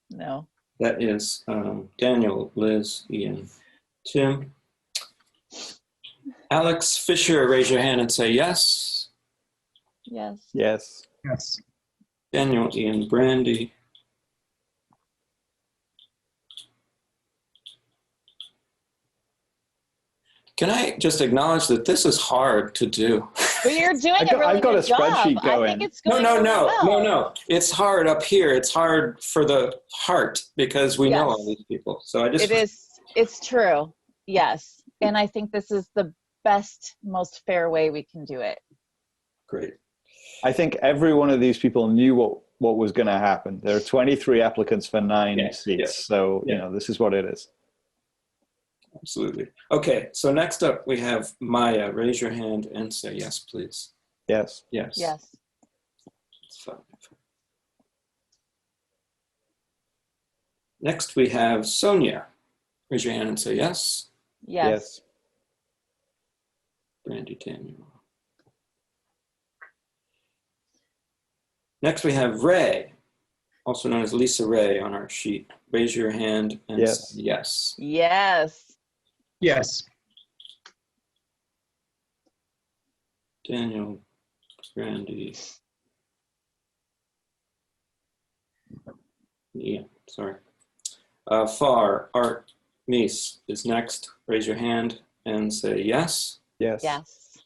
No. That is Daniel, Liz, Ian, Tim. Alex Fisher, raise your hand and say yes. Yes. Yes. Yes. Daniel, Ian, Brandy. Can I just acknowledge that this is hard to do? But you're doing a really good job. spreadsheet going. I think it's going No. really well. No. It's hard up here. It's hard for the heart because we know all these people. So I just. It's true. Yes. And I think this is the best, most fair way we can do it. Great. I think every one of these people knew what was going to happen. There are 23 applicants for 9 seats. So, you know, this is what it is. Absolutely. Okay, so next up we have Maya. Raise your hand and say yes, please. Yes. Yes. Yes. It's fine. Next we have Sonia. Raise your hand and say yes. Yes. Brandy, Daniel. Next we have Ray, also known as Lisa Ray on our sheet. Raise your hand and say yes. Yes. Yes. Daniel, Brandy. Yeah, sorry. Far, Art Meese is next. Raise your hand and say yes. Yes. Yes.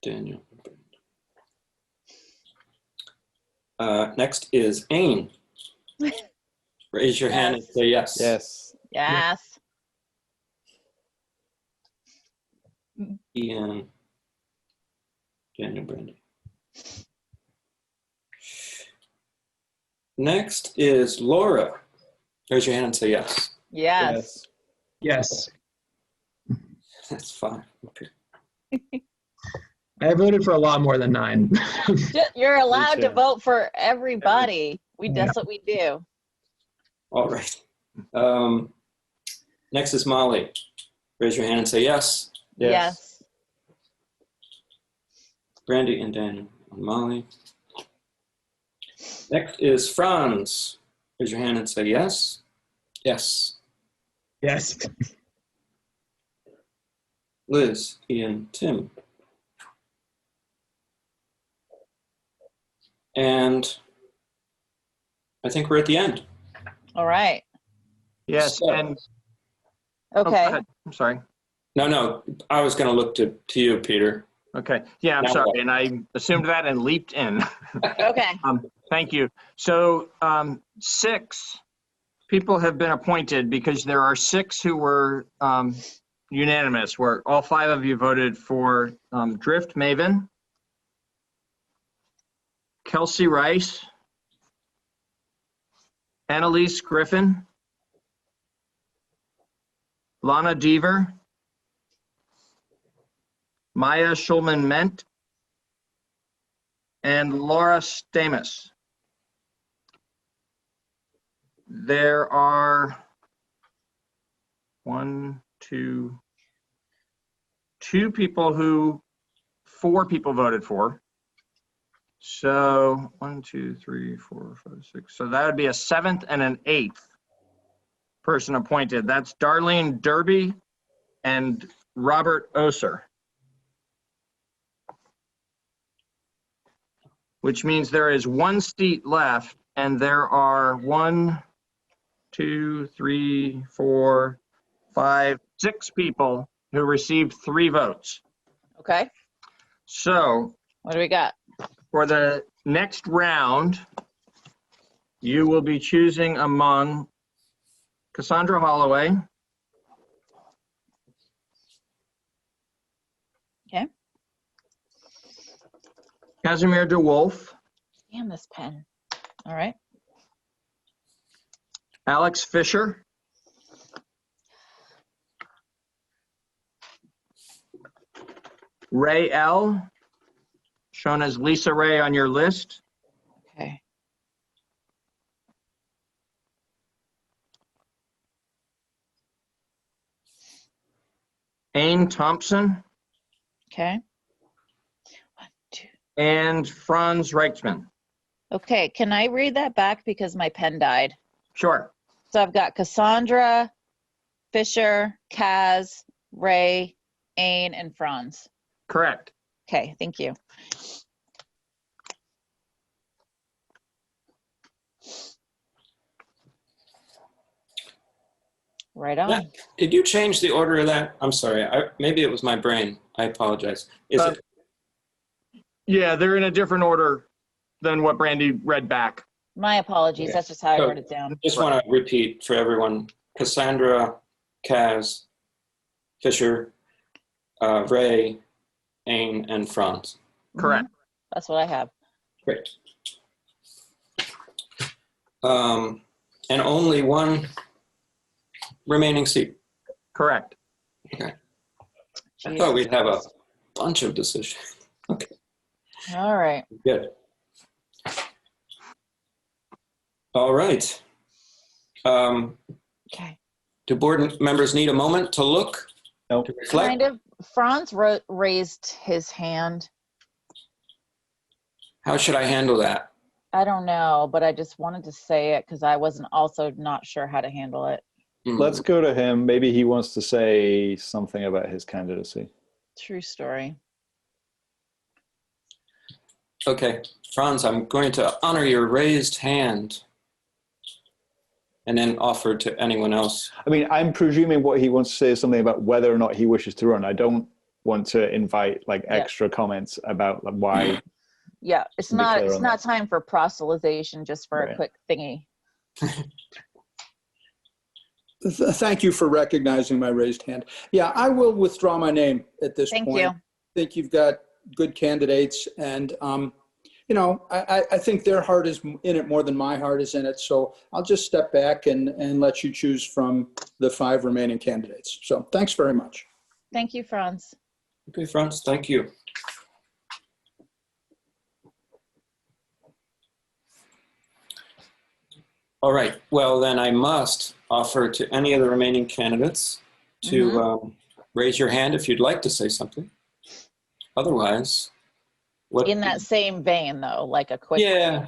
Daniel. Next is Ain. Raise your hand and say yes. Yes. Yes. Ian. Daniel, Brandy. Next is Laura. Raise your hand and say yes. Yes. Yes. That's fine. Okay. I voted for a lot more than 9. You're allowed to too. vote for everybody. That's what we do. All right. Next is Molly. Raise your hand and say yes. Yes. Brandy and Daniel and Molly. Next is Franz. Raise your hand and say yes. Yes. Yes. Liz, Ian, Tim. And I think we're at the end. All right. Yes, So- and Okay. go ahead. I'm sorry. No, I was going to look to you, Peter. Okay. Yeah, I'm Now sorry, what? and I assumed that and leaped in. Okay. Thank you. So 6 people have been appointed because there are 6 who were unanimous, where all 5 of you voted for Drift Maven, Kelsey Rice, Annalise Griffin, Lana Deaver, Maya Schulman-Ment, and Laura Stamis. There are 2 people who 4 people voted for. So 1, 2, 3, 4, 5, 6. So that would be a 7th and an 8th person appointed. That's Darlene Derby and Robert Oser. Which means there is 1 seat left, and there are 1, 2, 3, 4, 5, 6 people who received 3 votes. Okay. So What do we got? for the next round, you will be choosing among Cassandra Holloway, Okay. Casimir DeWolf, Damn this pen. All right. Alex Fisher, Ray L., shown as Lisa Ray on your list, Okay. Ain Thompson, Okay. and Franz Reichsman. Okay. Can I read that back because my pen died? Sure. So I've got Cassandra, Fisher, Kaz, Ray, Ain, and Franz. Correct. Okay. Thank you. Right on. Did you change the order of that? I'm sorry. Maybe it was my brain. I apologize. Is it? Yeah, they're in a different order than what Brandy read back. My apologies. Okay. That's just how I So, wrote it down. Just want to repeat for everyone. Cassandra, Kaz, Fisher, Ray, Ain, and Franz. Correct. That's what I have. Great. And only 1 remaining seat. Correct. Okay. I thought we'd have a bunch of decisions. Okay, All right. good. All right. Okay. Do board members need a moment to look? Nope. To reflect? Kind of. Franz raised his hand. How should I handle that? I don't know, but I just wanted to say it because I wasn't also not sure how to handle it. Let's go to him. Maybe he wants to say something about his candidacy. True story. Okay, Franz, I'm going to honor your raised hand. and then offered to anyone else. I mean, I'm presuming what he wants to say is something about whether or not he wishes to run. I don't want to invite like extra comments about like, why. Yeah, it's Be not clear it's on not time for proselytization, just for a Right. quick thingy. Thank you for recognizing my raised hand. Yeah, I will withdraw my name at this Thank point. you. I think you've got good candidates, and you know, I think their heart is in it more than my heart is in it. So I'll just step back and let you choose from the 5 remaining candidates. So thanks very much. Thank you, Franz. Okay, Franz, thank you. All right, well then I must offer to any of the remaining candidates to raise your hand if you'd like to say something. Otherwise, what? In that same vein, though, like a quick. Yeah.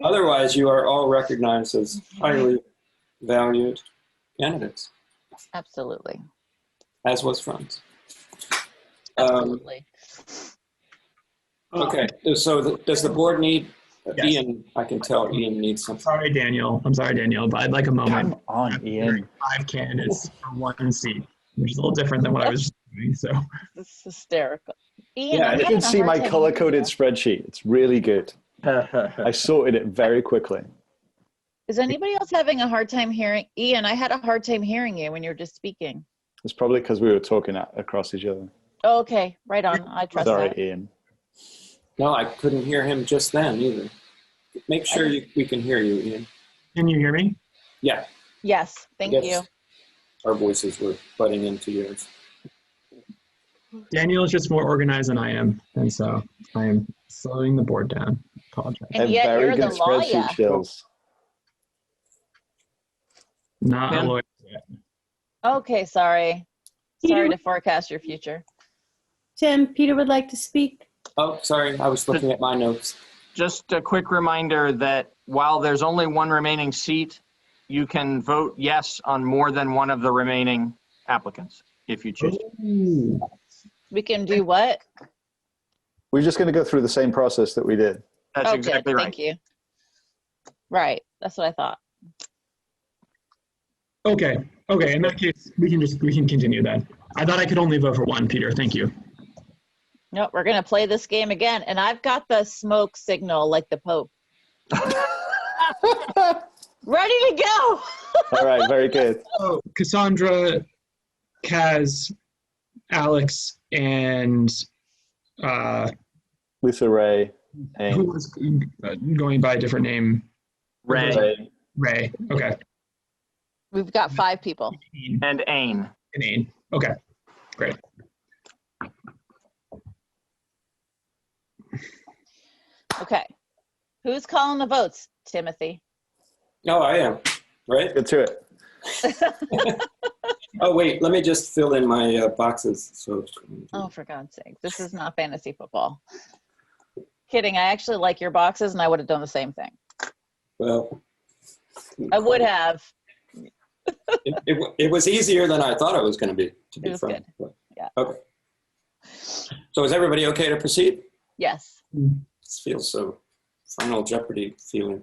Otherwise, you are all recognized as highly valued candidates, Absolutely. as was Franz. Absolutely. Okay, so does the board need, Yes. Ian, I can tell Ian needs something. I'm sorry, Daniel, but I'd like a moment. Come on, Ian. 5 candidates for 1 seat, which is a little different than what I was just doing, so. This is hysterical. Ian, Yeah, I'm you having can a see hard my time color-coded hearing spreadsheet. It's really good. I sorted it very quickly. you. Is anybody else having a hard time hearing? Ian, I had a hard time hearing you when you were just speaking. It's probably because we were talking across each other. Oh, okay, right on. I trust Sorry, that. Ian. No, I couldn't hear him just then either. Make sure we can hear you, Ian. Can you hear me? Yeah. Yes, thank Yes. you. Our voices were butting into yours. Daniel is just more organized than I am, and so I am slowing the board down. Apologize. And yet very you're the good spreadsheet lawyer. skills. Not a lawyer yet. Okay, sorry. Sorry to forecast your future. Tim, Peter would like to speak. Oh, sorry, I was looking at my notes. Just a quick reminder that while there's only 1 remaining seat, you can vote yes on more than one of the remaining applicants if you choose. We can do what? We're just going to go through the same process that we did. That's Oh, exactly good. right. Thank you. Right, that's what I thought. Okay, in that case, we can continue then. I thought I could only vote for 1, Peter, thank you. No, we're gonna play this game again, and I've got the smoke signal like the Pope. Ready to go. All right, very good. So Cassandra, Kaz, Alex, and Lisa Ray. who was going by a different name? Ray. Ray, okay. We've got 5 people. And Ain. And Ain, okay, great. Okay, who's calling the votes? Timothy. No, I am, right? Get to it. Oh, wait, let me just fill in my boxes. So. Oh, for God's sake, this is not fantasy football. Kidding, I actually like your boxes, and I would have done the same thing. Well. I would have. It was easier than I thought it was going to be. To be It was frank. good. Yeah. Okay. So is everybody okay to proceed? Yes. This feels so Final Jeopardy feeling.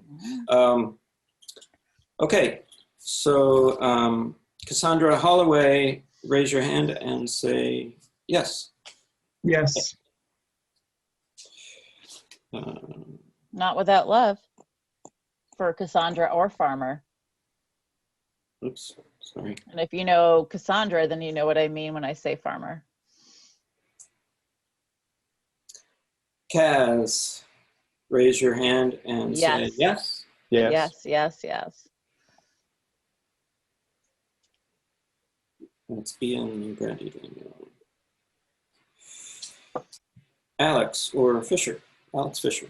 Okay, so Cassandra Holloway, raise your hand and say yes. Yes. Not without love for Cassandra or Farmer. Oops, sorry. And if you know Cassandra, then you know what I mean when I say Farmer. Kaz, raise your hand and Yes. say yes. Yes. Yes, yes, yes. That's Ian and Brandy. Alex or Fisher. Alex Fisher.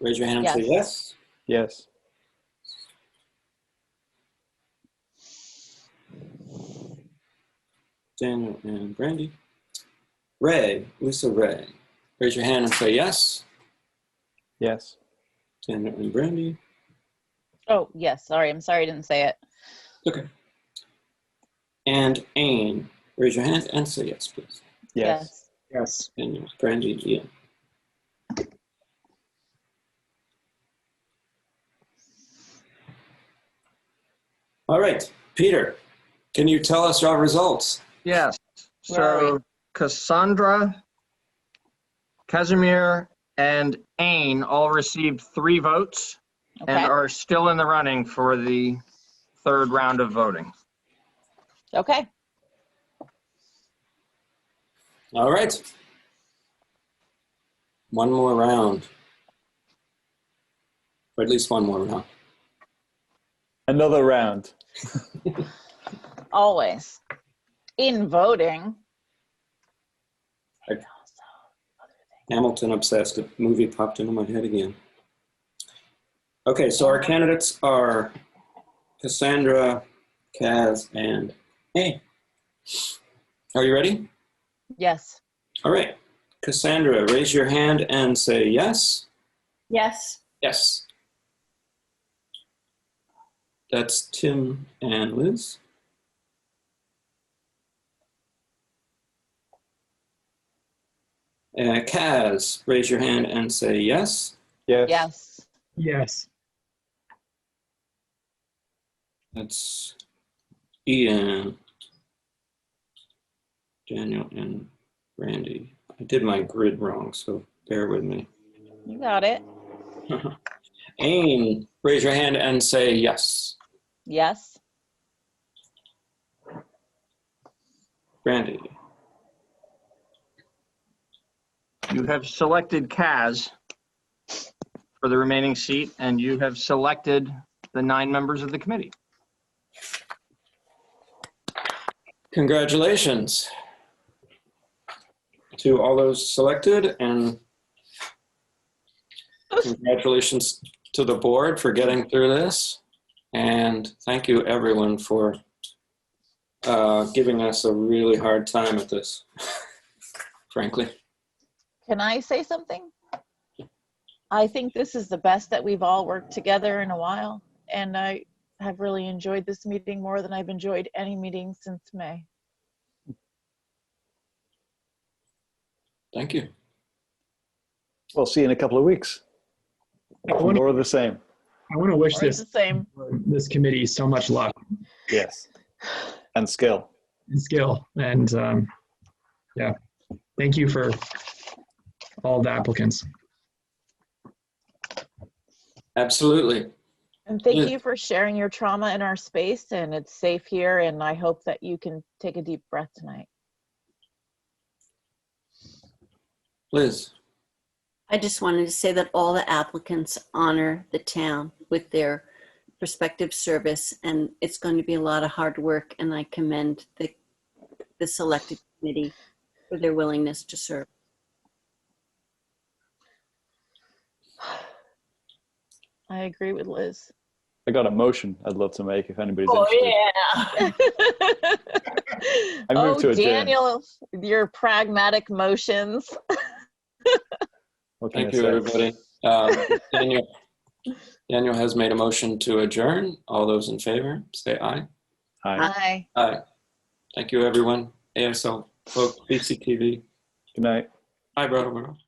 Raise your hand and say yes. Yes. Daniel and Brandy. Ray, Lisa Ray. Raise your hand and say yes. Yes. Daniel and Brandy. Oh, yes. Sorry. I'm sorry I didn't say it. Okay. And Ain, raise your hand and say yes, please. Yes. Yes. Daniel, Brandy, Ian. All right, Peter, can you tell us our results? Yes. Where are So Cassandra, Casimir, and Ain all received 3 votes and Okay. are still in the running for the 3rd round of voting. Okay. All right. One more round. Or at least one more round. Another round. Always. In voting. Hamilton obsessed. A movie popped into my head again. Okay, so our candidates are Cassandra, Kaz, and Hey. Are you ready? Yes. All right. Cassandra, raise your hand and say yes. Yes. Yes. That's Tim and Liz. Kaz, raise your hand and say yes. Yes. Yes. Yes. That's Ian, Daniel, and Randy. I did my grid wrong, so bear with me. You got it. Ain, raise your hand and say yes. Yes. Randy. You have selected Kaz for the remaining seat, and you have selected the 9 members of the committee. Congratulations to all those selected, and congratulations to the board for getting through this. And thank you everyone for giving us a really hard time at this, frankly. Can I say something? I think this is the best that we've all worked together in a while, and I have really enjoyed this meeting more than I've enjoyed any meeting since May. Thank you. We'll see you in a couple of weeks. More of the same. I want to wish Or it's the same. this committee so much luck. Yes. And skill. And skill. And yeah, thank you for all the applicants. Absolutely. And thank you for sharing your trauma in our space, and it's safe here, and I hope that you can take a deep breath tonight. Liz. I just wanted to say that all the applicants honor the town with their prospective service, and it's going to be a lot of hard work, and I commend the selected committee for their willingness to serve. I agree with Liz. I got a motion I'd love to make if anybody's Oh, interested. yeah. I moved to adjourn. Daniel, your pragmatic motions. Thank you, everybody. Daniel has made a motion to adjourn. All those in favor, say aye. Aye. Aye. Aye. Thank you, everyone. ASL, folks, BCTV. Good night. Bye, Brattleboro.